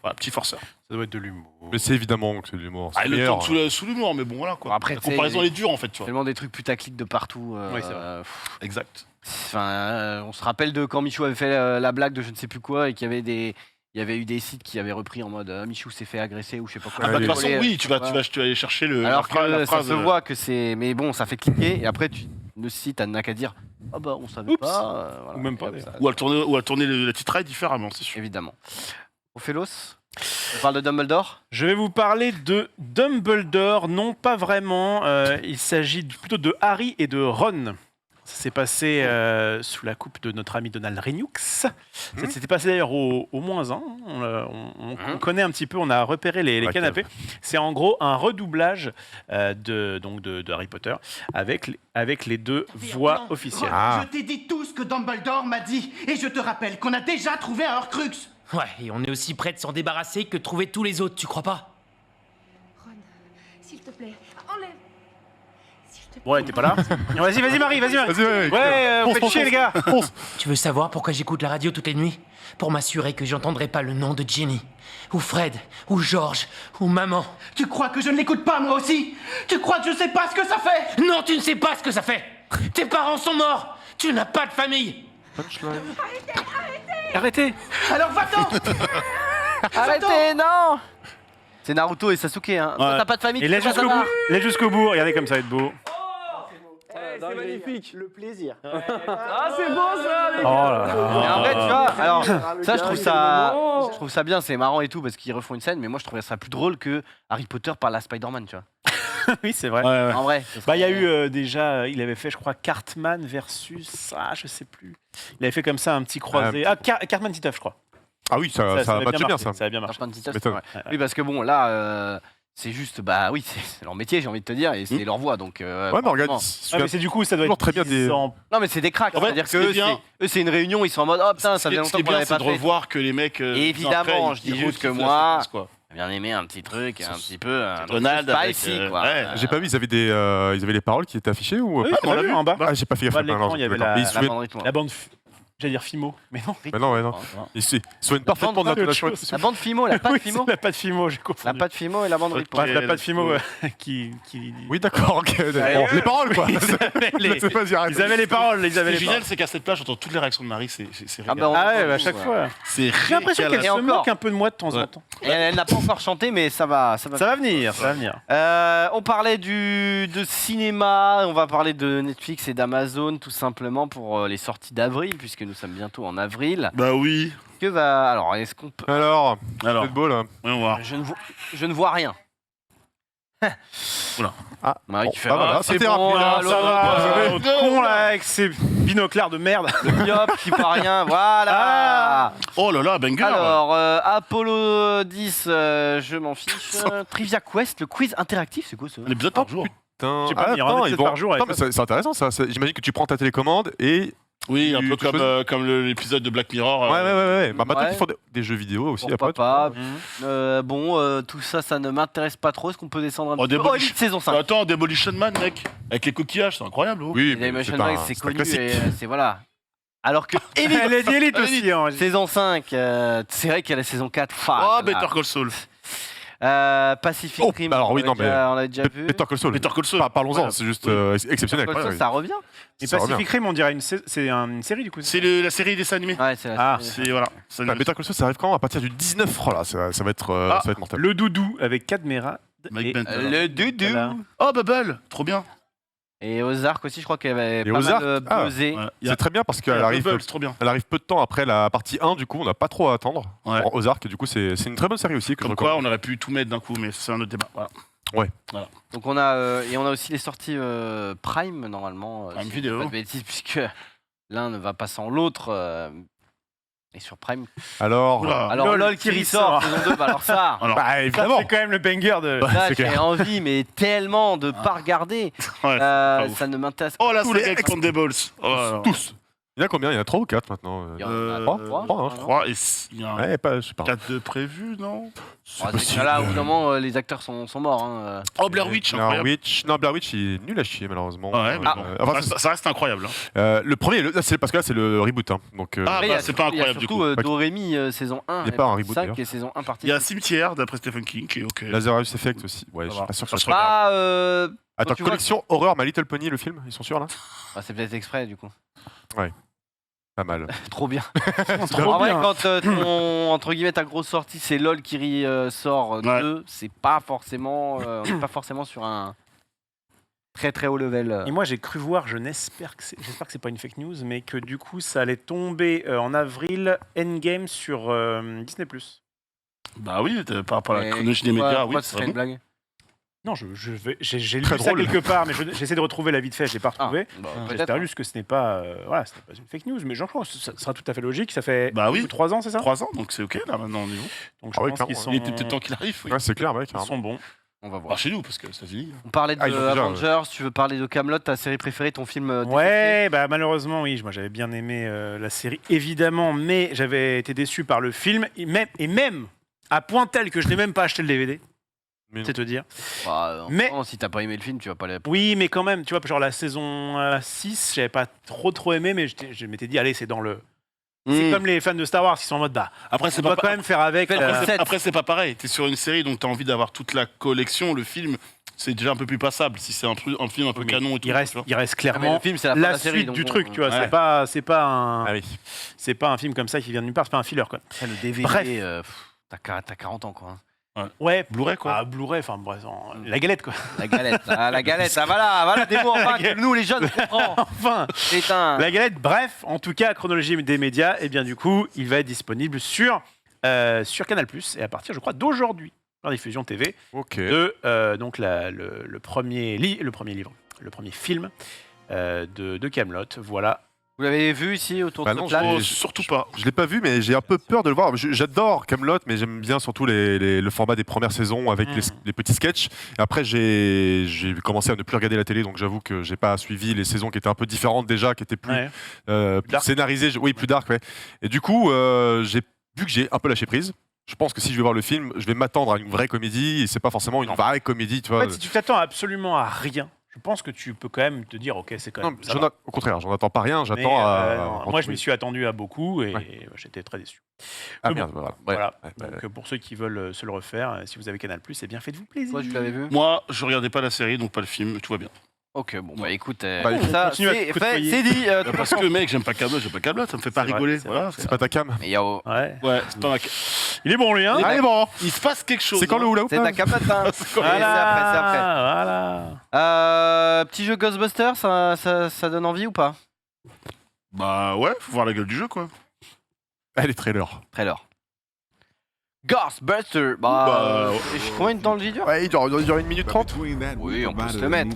voilà, petit forceur. Ça doit être de l'humour. Mais c'est évidemment que c'est de l'humour. Ah, C'est il le meilleur. tourne sous l'humour, mais bon, voilà, quoi. Après, La tu sais, comparaison, il- elle est dure, en fait, tu vois. Tellement des trucs putaclic de partout. Oui, c'est vrai. Exact. Enfin, on se rappelle de quand Michou avait fait la blague de je ne sais plus quoi et qu'il y avait il y avait eu des sites qui avaient repris en mode Michou s'est fait agresser ou je sais pas quoi. Ah, bah, de toute façon, Collé, oui, tu vas aller chercher la Alors que la ça phrase. se voit que c'est. Mais bon, ça fait cliquer et après, le site n'a qu'à dire ah bah on savait Oups. pas. Voilà. Ou même pas, Et hop, d'ailleurs. ça- Ou à tourner la titraille différemment, c'est sûr. Évidemment. Ophélos, on parle de Dumbledore. Je vais vous parler de Dumbledore, non pas vraiment. Il s'agit plutôt de Harry et de Ron. Ça s'est passé sous la coupe de notre ami Donald Reynolds. Ça s'était passé d'ailleurs au -1. On connaît un petit peu, on a repéré les La canapés. C'est en gros un redoublage de Harry Potter avec les 2 voix officielles. Ah. Je t'ai dit tout ce que Dumbledore m'a dit, et je te rappelle qu'on a déjà trouvé un Horcrux. Ouais, et on est aussi près de s'en débarrasser que de trouver tous les autres, tu crois pas? Ron, s'il te plaît, enlève. S'il te plaît. Ouais, t'es pas là? Vas-y, Marie, vas-y. Vas-y, Ouais, on fonce, fait chier, les gars. Tu veux savoir pourquoi j'écoute la radio toutes les nuits? Pour m'assurer que j'entendrai pas le nom de Ginny, ou Fred, ou George, ou maman. Tu crois que je ne l'écoute pas, moi aussi? Tu crois que je sais pas ce que ça fait? Non, tu ne sais pas ce que ça fait! Tes parents sont morts! Tu n'as pas de famille! Arrêtez. Alors va-t'en. Arrêtez, non. C'est Naruto et Sasuke. Hein. Toi, Ouais. t'as pas de famille. Et tu laisse fais pas jusqu'au ça, bout. Laisse jusqu'au bout. Regardez comme ça va être beau. C'est magnifique. Le plaisir. Ah, c'est beau ça, les Oh là Mais là. en vrai, tu vois, alors Le ça, gars, je trouve ça bien, c'est marrant et tout parce qu'ils refont une scène, mais moi, je trouverais ça plus drôle que Harry Potter parle à Spider-Man, tu vois. Oui, c'est vrai. En vrai. ce Bah, il y a serait- eu déjà, il avait fait, je crois, Cartman versus. Ah, je sais plus. Il avait fait comme ça un petit croisé. Ah, Cartman Titeuf, je crois. Ah oui, ça avait matche bien marché, ça. Ça a bien marché. Franchement, Titeuf, M'étonne. c'est vrai. Oui, parce que bon, là, c'est juste, bah oui, c'est leur métier, j'ai envie de te dire, et c'est leur voix, donc. Ouais, mais regarde, forcément. Ah, mais c'est du coup, ça doit toujours être très bien des- 10 ans. Non, mais c'est des cracks, En fait, c'est-à-dire ce qui que est bien- eux, c'est une réunion, ils sont en mode, oh putain, ça fait Ce longtemps qui est qu'on bien, l'avait c'est pas de fait. revoir que les mecs. Évidemment, après, je ils dis juste que rekiffent la moi- séquence, quoi. J'ai bien aimé un petit truc, un petit peu. un Donald peu avec, spicy, quoi. ouais. J'ai pas vu, ils avaient les paroles qui étaient afficées ou Oui, pas? on l'a vu en bas. Ah, j'ai pas fait gaffe. Bas de l'écran, non, il y avait d'accord. la- Mais ils se La souviennent- bande rythme. La bande. J'allais dire Fimo, mais non. Mais non, ouais, non. Ils soignent parfaitement de l'intonation. La bande Fimo, la patte Oui, Fimo. c'est la patte Fimo, j'ai La confondu. patte Fimo et la bande Ripo. Bref, la patte Fimo qui... Oui, d'accord. ok. Bon, les paroles, quoi. C'est pas dire. Ils avaient les paroles, ils Ce avaient qui est les génial, paroles. c'est qu'à cette plage, j'entends toutes les réactions de Marie, c'est Ah régal. bah, Ah ouais, on- à chaque fois. C'est J'ai l'impression qu'elle régal. se encore. moque un peu de moi de temps en temps. Et elle n'a pas encore chanté, mais ça va. Ça va venir, ça va venir. On parlait de cinéma, on va parler de Netflix et d'Amazon tout simplement pour les sorties d'avril, puisque nous sommes bientôt en avril. Bah oui. Alors, est-ce qu'on peut... Alors, Alors, football. voyons voir. Je ne vois rien. Oula. Ah, Marie bon, qui fait bah voilà, c'est c'était bon, rapide, là, hein, l'autre, Ça va, ouais. con là, avec ses binoclars de merde. le myope qui voit rien, voilà. Oh là là, banger. Alors, Apollo 10, je m'en fiche. Trivia Quest, le quiz interactif, c'est quoi ça? Un épisode par jour. Putain. J'ai pas mis un épisode par jour avec Attends, mais c'est intéressant ça. J'imagine que tu prends ta télécommande et. Oui, un peu Tu comme l'épisode de Black Mirror. Ouais. Bah, maintenant Ouais. qu'ils font des jeux vidéo aussi Pourquoi après. pas. Bon, tout ça, ça ne m'intéresse pas trop. Est-ce qu'on peut descendre un Oh, petit peu? Demolition- Elite saison 5. Attends, Demolition Man, mec. Avec les coquillages, c'est incroyable. Oh. Oui, Et mais Motion c'est Man, un c'est c'est un connu classique. et c'est voilà. Alors que Elite, Elle est d'élite aussi. Hein. saison 5, c'est vrai qu'il y a la saison 4. Oh, Better Call Saul. Pacific Oh, Rim, bah alors oui, on non, l'a déjà vu. Better Call Saul. Better Call Saul. Parlons-en, Voilà. c'est juste Oui. exceptionnel. Better Call Saul, Ouais, ça revient. Et ça revient. Pacific Rim, on dirait c'est une série du coup. C'est la série des dessins animés. Ouais, c'est la Ah, série. C'est voilà. Bah, Better Call Saul, ça arrive quand? À partir du 19. Oh là, ça va être mortel. Le doudou avec Cadmera. Mike Et- Benton. Le doudou. Voilà. Oh, Bubble. Trop bien. Et Ozark aussi, je crois qu'elle avait Et pas Ozark, mal buzzé. Ouais, il y a- C'est très bien parce il y a qu'elle arrive, Bubble, c'est trop bien. elle arrive peu de temps après la partie 1, du coup, on n'a pas trop à attendre. Ouais. En Ozark, du coup, c'est une très bonne série aussi. Que Comme je quoi, recommande. on aurait pu tout mettre d'un coup, mais c'est un autre débat. Voilà. Donc on a et on a aussi les sorties Prime normalement. Prime si je dis Video. Pas de bêtises puisque l'un ne va pas sans l'autre. Et sur Prime. Alors, Oula. Alors LOL LOL qui qui ressort ressort. saison 2, bah alors ça. Alors, bah Ça, évidemment. c'est quand même le banger de. Là, c'est j'ai clair. envie, mais tellement de pas regarder. ouais, pas ouf. Ça ne m'intéresse Oh, la tous les saga Expandables. Oh, là là. Tous. Il y en a combien? Il y en a 3 ou 4 maintenant? Il y en a Euh, trois, trois, hein, non 3 et il y a un Ouais, pas, je sais pas. 4 de prévu, non? Ah, c'est que là, au bout d'un moment, les acteurs sont morts. Hein. Oh, Blair Witch, Blair incroyable. Witch. Non, Blair Witch, il est nul à chier, malheureusement. Ouais, mais bon. enfin, Ça reste incroyable. Hein. le premier, c'est parce que là, c'est le reboot. Hein, donc, Ah, Après, il y bah, a c'est pas surtout- il y a incroyable, du surtout coup. Dorémy saison 1. Il y a pas un reboot, 5 d'ailleurs. et saison 1 partie. Il y a Cimetière, d'après Stephen King, qui est ok. Lazarus Effect aussi. Ouais, je suis va. pas sûr que Ça ça se soit. regarde. Attends, tu vois- collection horreur My Little Pony, le film, ils sont sûrs là? C'est peut-être exprès du coup. Pas mal. Trop bien. Trop En vrai, bien. quand entre guillemets ta grosse sortie c'est LOL qui sort Ouais. 2, c'est pas forcément on n'est pas forcément sur un très très haut level. Et moi j'ai cru voir, j'espère que c'est pas une fake news, mais que du coup ça allait tomber en avril Endgame sur Disney+. Bah oui, par rapport à la Et chronologie des pourquoi- médias, oui, pourquoi c'est ce serait une blague. Non, j'ai lu Très ça drôle. quelque part, mais j'essaie de retrouver la vite fait, je l'ai pas retrouvé. Bah, J'espère peut-être. juste que ce n'est pas, voilà, ce n'est pas une fake news, mais j'en pense que ça sera tout à fait logique. Ça fait Bah oui. 3 ans, c'est ça 3 ans, donc c'est ok là maintenant au niveau. Donc je Ah oui, pense clairement. qu'ils sont, Il était peut-être temps qu'il arrive, oui. Ouais, c'est clair, mec. ils sont bons. On va voir. Alors chez nous, parce que ça finit. On parlait de Ah, ils ont déjà, Avengers, tu veux parler de Camelot, ta série préférée, ton film Ouais, bah malheureusement, oui, moi j'avais bien aimé la série, évidemment, mais j'avais été déçu par le film, et même à point tel que je n'ai même pas acheté le DVD, Mais c'est te dire. En Mais- même temps, si t'as pas aimé le film, tu vas pas aller. Oui, mais quand même, tu vois, genre la saison 6, j'avais pas trop aimé, mais je m'étais dit, allez, c'est dans le... C'est comme les fans de Star Wars qui sont en mode, bah, Après, c'est on doit pas quand même faire avec... Fais le euh, reset. Après, c'est pas pareil. T'es sur une série, donc t'as envie d'avoir toute la collection. Le film, c'est déjà un peu plus passable. Si c'est un film un peu mais canon et tout. il reste tu vois. il reste Ah, mais clairement le film, c'est la, fin de la la série, suite donc du bon, truc, tu vois, ouais. c'est pas un... Ah oui. C'est pas un film comme ça qui vient de nulle part, c'est pas un filler, quoi. Après, le DVD, Bref. t'as 40 ans quoi. Ouais, Blu-ray, quoi. Ah, Blu-ray, enfin, bref, la galette, quoi. La galette, la galette, voilà des mots enfin que nous les jeunes on comprend. Enfin, Putain. la galette, bref, en tout cas, chronologie des médias, et bien du coup, il va être disponible sur Canal+, et à partir, je crois, d'aujourd'hui, par diffusion TV, Ok. de donc le premier film de Camelot. Voilà. Vous l'avez vu ici autour Bah de non, cette table je Oh, l'ai- surtout pas. Je l'ai pas vu, mais j'ai un peu peur de le voir. J'adore Camelot, mais j'aime bien surtout le format des premières saisons avec les petits sketchs. Et après, j'ai commencé à ne plus regarder la télé, donc j'avoue que j'ai pas suivi les saisons qui étaient un peu différentes déjà, qui étaient plus, Ouais. plus Dark. scénarisées. Oui, plus dark, ouais. Et du coup, j'ai vu que j'ai un peu lâché prise. Je pense que si je vais voir le film, je vais m'attendre à une vraie comédie. Et c'est pas forcément une vraie comédie, tu En vois. fait, si tu t'attends absolument à rien, je pense que tu peux quand même te dire, ok, c'est quand même. Non, au contraire, j'en attends pas rien, Mais, j'attends à. moi, je m'y suis attendu à beaucoup et j'étais très déçu. Ah Mais merde, bon, voilà. voilà. Ouais. Donc, pour ceux qui veulent se le refaire, si vous avez Canal+, eh bien, faites-vous plaisir. Toi, tu l'avais vu? Moi, je regardais pas la série, donc pas le film, tout va bien. Ok, bon, bah écoute, Bah, ça, continue à c'est te fait, côtoyer. c'est dit. Parce que, mec, j'aime pas Camelot, ça me fait pas C'est vrai, rigoler. c'est Voilà, C'est pas ta cam. Mais yo, Ouais. Ouais, c'est pas ma... Il est bon, lui, hein Il est Allez, bon. Il se passe quelque chose. C'est quand le hula hoop c'est ta capote, hein. C'est après. Voilà. Petit jeu Ghostbusters, ça donne envie ou pas? Bah ouais, faut voir la gueule du jeu, quoi. Allez, trailer. Trailer. Ghostbusters. Bah, combien de temps le vidéo? Ouais, il dure 1 minute 30. Oui, on peut se le mettre.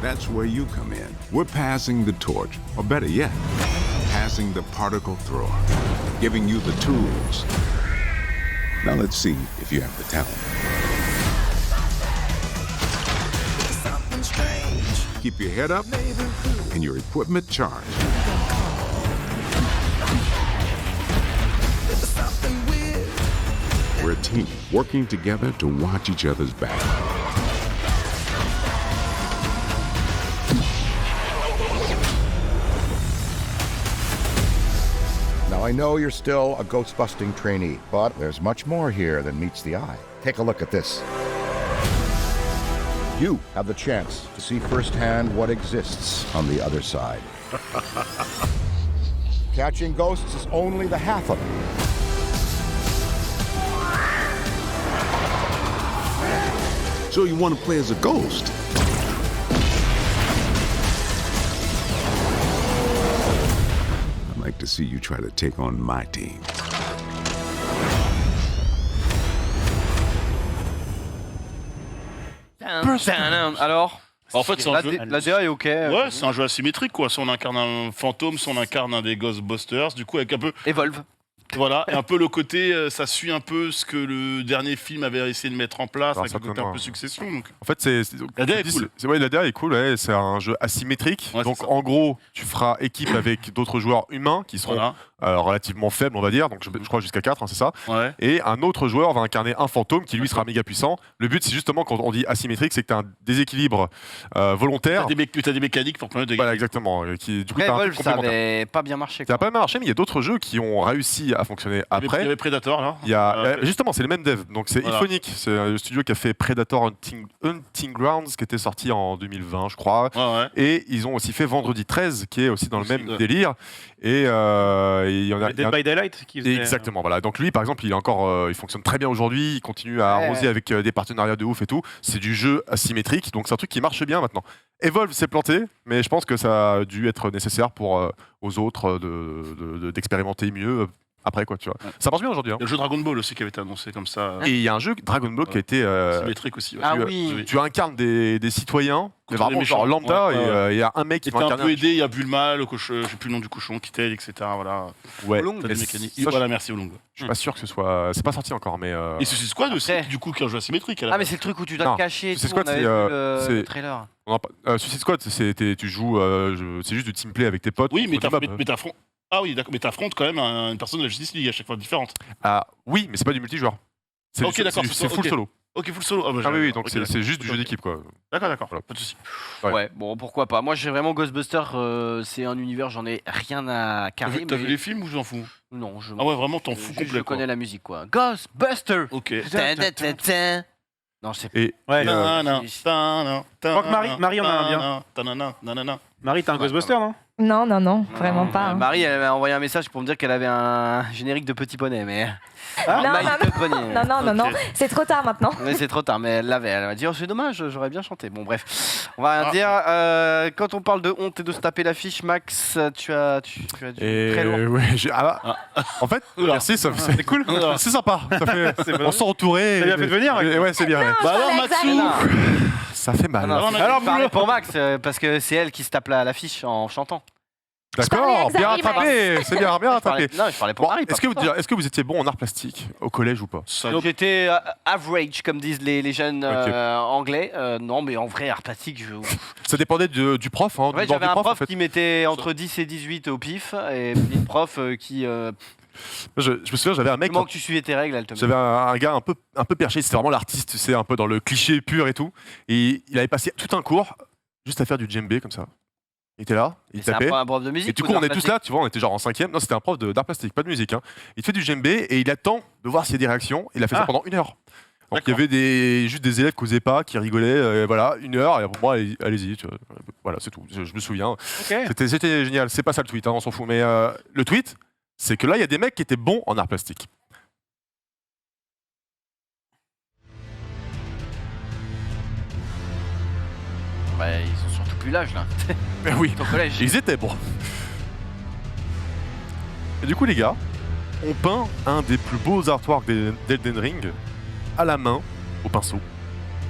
That's where you come in. We're passing the torch, or better yet, passing the particle thrower, giving you the tools. Now let's see if you have the talent. Keep your head up and your equipment charged. We're a team working together to watch each other's back. Now, I know you're still a ghost-busting trainee, but there's much more here than meets the eye. Take a look at this. You have the chance to see firsthand what exists on the other side. Catching ghosts is only the half of it. So you want to play as a ghost? I'd like to see you try to take on my team. Alors, En fait, c'est un jeu. la DA est ok. Ouais, c'est un jeu asymétrique, quoi. Soit on incarne un fantôme, soit on incarne un des Ghostbusters. Du coup, avec un peu. Evolve. Voilà, et un peu le côté, ça suit un peu ce que le dernier film avait essayé de mettre en place, Alors, avec le côté un certainement. peu succession. Donc. En fait, La DA est cool. Ouais, la DA est cool, ouais, c'est un jeu asymétrique. Ouais, donc, c'est ça. en gros, tu feras équipe avec d'autres joueurs humains qui seront Voilà. relativement faibles, on va dire. Donc, je crois jusqu'à 4, c'est ça. Ouais. Et un autre joueur va incarner un fantôme qui, lui, sera méga puissant. Le but, c'est justement, quand on dit asymétrique, c'est que tu as un déséquilibre volontaire. T'as des mécaniques pour permettre de Voilà, exactement. Qui, du coup, Après, t'as un Evolve, truc ça complémentaire. avait pas bien marché. Ça n'a Quoi. pas bien marché, mais il y a d'autres jeux qui ont réussi à fonctionner Il y après. avait Predator, là. Il y a, justement, c'est les mêmes devs. Donc, c'est Voilà. Iphonic, c'est le studio qui a fait Predator Hunting Grounds, qui était sorti en 2020, je crois. Ouais. Et ils ont aussi fait Vendredi 13, qui est aussi dans le Aussi, même ouais. délire. Et il y en a. Dead by Daylight qui faisait, Exactement, voilà. Donc lui, par exemple, il est encore, il fonctionne très bien aujourd'hui. Il continue à arroser avec des partenariats de ouf et tout. C'est du jeu asymétrique, donc c'est un truc qui marche bien maintenant. Evolve s'est planté, mais je pense que ça a dû être nécessaire pour aux autres d'expérimenter mieux. Après quoi, tu vois. Ouais. Ça marche bien aujourd'hui. Hein. Le jeu Dragon Ball aussi qui avait été annoncé comme ça. Et il y a un jeu Dragon Ball qui a été. Symétrique aussi. Ouais. Ah tu, oui. tu incarnes des citoyens, mais Contre vraiment des genre méchants. lambda, Ouais, ouais, et il y a un mec qui Qui va t'a un incarner peu aidé, il y a Bulma, le cochon, je sais plus le nom du cochon, qui t'aide, etc. Voilà. Ouais. Olong. T'as des Et mécaniques. ça, Voilà, merci Olong. je suis pas sûr que ce soit. C'est pas sorti encore, mais. Et Suicide Squad aussi, Après. du coup, qui est un jeu asymétrique. à la Ah, mais base. c'est le truc où tu dois Non, te cacher. et Suicide tout, Squad, on avait c'est, vu le c'est- trailer. Suicide Squad, tu joues, c'est juste du teamplay avec tes potes. Oui, mais contre des mobs. t'affrontes. Ah oui, d'accord, mais t'affrontes quand même une personne de la Justice League à chaque fois différente. Ah oui, mais c'est pas du multijoueur. C'est Ok, d'accord, c'est full ok. solo. Ok, full solo. Ah oui, donc ok, c'est juste du jeu ok. d'équipe quoi. D'accord, Voilà. pas de soucis. Ouais. Ouais, bon, pourquoi pas. Moi, j'ai vraiment Ghostbusters, c'est un univers, j'en ai rien à carrer. T'as mais- vu les films ou je t'en fous? Non, je Ah ouais, vraiment, t'en je- fous je complet. connais la musique, quoi. Ghostbusters. Ok. Non, je sais Et Ouais. Marie en a un bien. Marie, t'as un Ghostbuster, non? Non, vraiment pas. hein. Marie, elle m'a envoyé un message pour me dire qu'elle avait un générique de Petit Poney, mais. Non, Night non, de Poney. Non, Ok. c'est trop tard maintenant. Mais c'est trop tard, mais elle l'avait. Elle m'a dit, oh, c'est dommage, j'aurais bien chanté. Bon, bref. On va Ah. dire, quand on parle de honte et de se taper l'affiche, Max, tu as du très lourd. ouais, en fait, Oula. merci, c'est cool. Oula. C'est sympa. Ça fait, C'est on se sent entouré. T'as bien fait de venir, Et ouais, c'est bien. ouais. Bah alors, Alex, Maxou. arrive. Ça fait mal. Non, Alors, je parlais pour Max, parce que c'est elle qui se tape l'affiche en chantant. D'accord, Je parlais bien à Xavier, rattrapé. C'est bien, bien Je parlais- rattrapé. Non, je parlais pour Bon, Marie. est-ce que vous étiez bon en art plastique au collège ou pas? J'étais average, comme disent les jeunes anglais. Non, mais en vrai, art plastique, Ça dépendait du prof. Hein, En fait, du bord j'avais du un prof en fait. qui mettait entre 10 et 18 au pif, et puis une prof qui Je me souviens, j'avais un mec. Comment que tu suivais tes règles, elle te met. J'avais un gars un peu perché, c'était vraiment l'artiste, tu sais, un peu dans le cliché pur et tout. Et il avait passé tout un cours juste à faire du djembé comme ça. Il était là, il C'est tapait. un prof de musique. Et du ou coup, on d'art est tous plastique là, tu vois, on était genre en 5ème. Non, c'était un prof d'art plastique, pas de musique. Hein. Il te fait du djembé et il attend de voir s'il y a des réactions. Il a fait ça pendant 1 heure. Donc il y avait juste des élèves qui n'osaient pas, qui rigolaient. Voilà, 1 heure. Et pour moi, allez-y. Tu vois. Voilà, c'est tout. Je me souviens. C'était génial. C'est pas ça le tweet, hein, on s'en fout. Mais le tweet, c'est que là, il y a des mecs qui étaient bons en art plastique. Ouais, ils ont surtout plus l'âge là. Mais oui, Au collège. ils étaient bons. Et du coup, les gars, on peint un des plus beaux artworks d'Elden Ring à la main, au pinceau,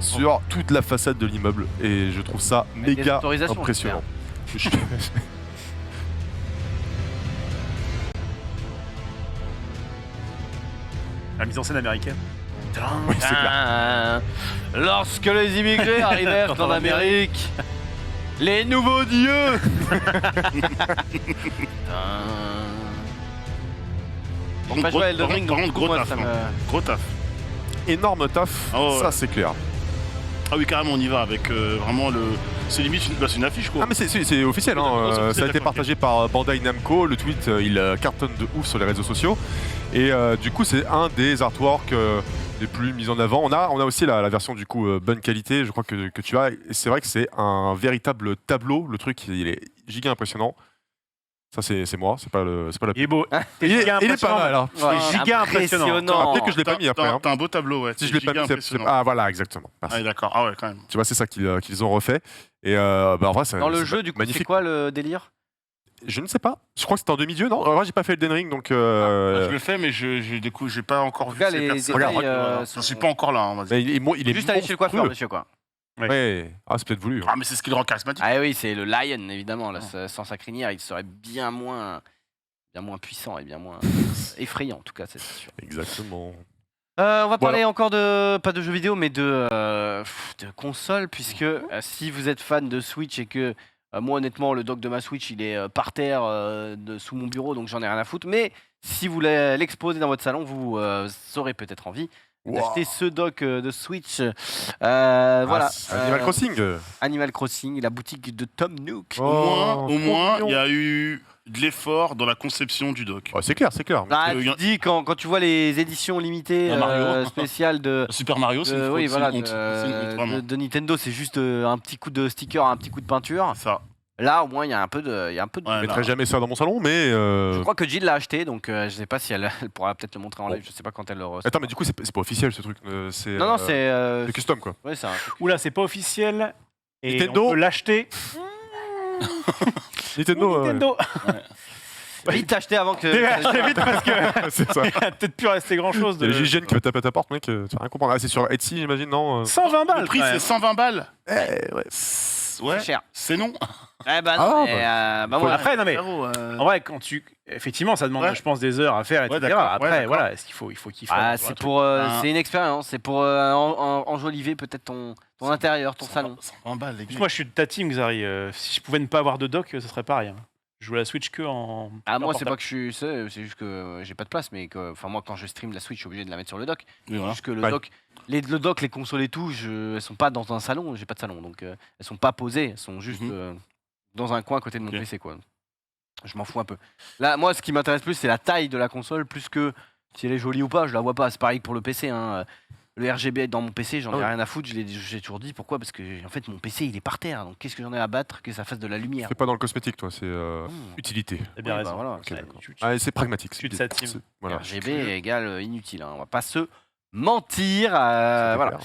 sur toute la façade de l'immeuble. Et je trouve ça Avec des méga autorisations, impressionnant. La mise en scène américaine. Oui, c'est clair. Lorsque les immigrés arrivèrent en Amérique, les nouveaux dieux. Par Pas joué à Elden Ring, contre, donc, gros moi, taf. ça me- Gros taf. Énorme taf, Oh, ouais. ça c'est clair. Ah oui, carrément, on y va avec vraiment le. C'est limite c'est une affiche quoi. Ah mais c'est officiel, hein. Ouais, c'est Ça a été d'accord, partagé par Bandai Namco, le tweet il cartonne de ouf sur les réseaux sociaux et du coup c'est un des artworks les plus mis en avant. On a aussi la version du coup bonne qualité, je crois que tu as, et c'est vrai que c'est un véritable tableau, le truc il est giga impressionnant. Ça c'est moi, c'est pas la... Il est beau. Il est pas mal hein. C'est giga impressionnant. Ah, peut-être que je l'ai pas mis après. Hein. T'as un beau tableau, ouais. Si je l'ai pas mis, ah voilà, exactement. Merci. Ah d'accord, ah ouais, quand même. Tu vois, c'est ça qu'ils ont refait. Et en vrai, Dans le jeu, du coup, c'est magnifique. quoi le délire? Je ne sais pas. Je crois que c'était en demi-dieu, non? En vrai, j'ai pas fait Elden Ring, donc. Je le fais, mais du coup, j'ai pas encore vu. cas, ces les personnes. détails, Regarde, sont- je suis pas encore là. On va dire. Mais il est Juste aller chez le coiffeur, monsieur, quoi. Ouais. Ah, c'est peut-être voulu. Hein. Ah, mais c'est ce qui le rend charismatique. Ah oui, c'est le Lion, évidemment. Là, sans sa crinière, il serait bien moins puissant et bien moins effrayant, en tout cas, c'est sûr. Exactement. On va parler encore pas de jeux vidéo, mais de consoles, puisque si vous êtes fan de Switch et que moi, honnêtement, le dock de ma Switch, il est par terre sous mon bureau, donc j'en ai rien à foutre. Mais si vous voulez l'exposer dans votre salon, vous aurez peut-être envie d'acheter ce dock de Switch. Voilà. Animal Crossing. Animal Crossing, la boutique de Tom Nook. Au moins, il y a eu de l'effort dans la conception du dock. C'est clair, c'est clair. Ah, tu dis quand tu vois les éditions limitées Mario. spéciales de Super Mario, c'est une faute, oui, c'est voilà, une honte. C'est une honte, vraiment. de Nintendo, c'est juste un petit coup de sticker, un petit coup de peinture. Ça. Là, au moins, il y a un peu de. Ouais, Je mettrai jamais ça dans mon salon, mais. Je crois que Jill l'a acheté, donc je sais pas si elle pourra peut-être le montrer en live. Je sais pas quand elle le reçoit. Attends, mais du coup, c'est pas officiel ce truc. C'est. Non, c'est. C'est custom quoi. Ouais, c'est un truc. Oula, c'est pas officiel. Et Nintendo. on peut l'acheter. Nintendo. Vite acheter avant que. Acheter vite parce que C'est ça. il va peut-être plus rester grand chose. Il y a le GIGN qui va taper à ta porte, mec. Tu vas rien comprendre. Ah, c'est sur Etsy, j'imagine, non 120 balles. Le prix, quand c'est même. 120 balles. Ouais. Ouais, C'est cher. c'est non. Eh ben Ah, non. mais, bah voilà. Après, non mais Frérot, en vrai, quand tu effectivement, ça demande, Ouais. je pense, des heures à faire, etc. d'accord, Après, d'accord. voilà, est-ce qu'il faut qu'il fasse Ah, un c'est truc. pour. Ah. C'est une expérience. C'est pour enjoliver peut-être ton intérieur, ton salon. 120 balles, les gars. Moi, je suis de ta team, Xari. Si je pouvais ne pas avoir de dock, ce serait pareil. Hein. Je joue à la Switch que en. Ah, moi, en c'est pas portable. que je suis. C'est juste que j'ai pas de place, mais que. Enfin, moi, quand je stream la Switch, je suis obligé de la mettre sur le dock. Oui, voilà. Juste que le Ouais. dock, le dock, les consoles et tout, elles sont pas dans un salon, j'ai pas de salon, donc elles sont pas posées, elles sont juste dans un coin à côté de mon Ok. PC, quoi. Je m'en fous un peu. Là, moi, ce qui m'intéresse plus, c'est la taille de la console, plus que si elle est jolie ou pas, je la vois pas. C'est pareil pour le PC, hein. Le RGB dans mon PC, j'en ai rien à foutre, j'ai toujours dit pourquoi, parce que en fait mon PC il est par terre, donc qu'est-ce que j'en ai à battre que ça fasse de la lumière. C'est pas dans le cosmétique, toi, c'est utilité. T'as bien Oui, raison. bah voilà. Ok, Ouais, d'accord. tu- Ah, c'est pragmatique. Tu de sa team. Voilà. RGB égale inutile, hein. On va pas se mentir. Voilà.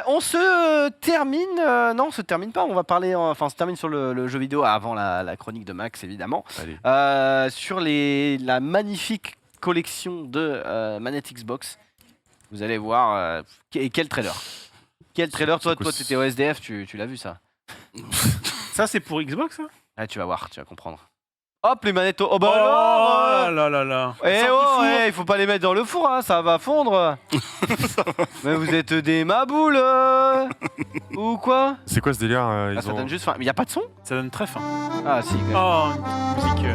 On se termine. Non, on se termine pas. On va parler. Enfin, on se termine sur le jeu vidéo avant la chronique de Max, évidemment. Allez. Sur la magnifique collection de manettes Xbox. Vous allez voir. Et quel trailer! Quel trailer! Toi, t'étais au SDF, tu l'as vu ça? Ça, c'est pour Xbox, ça? Ah, tu vas voir, tu vas comprendre. Hop, les manettes. Oh bah Oh alors, là là là. Eh oh, il faut pas les mettre dans le four, hein, ça va fondre. Mais vous êtes des maboules ou quoi? C'est quoi ce délire Ah, ça donne juste faim. Mais y a pas de son? Ça donne très faim. Ah si. Oh, musique.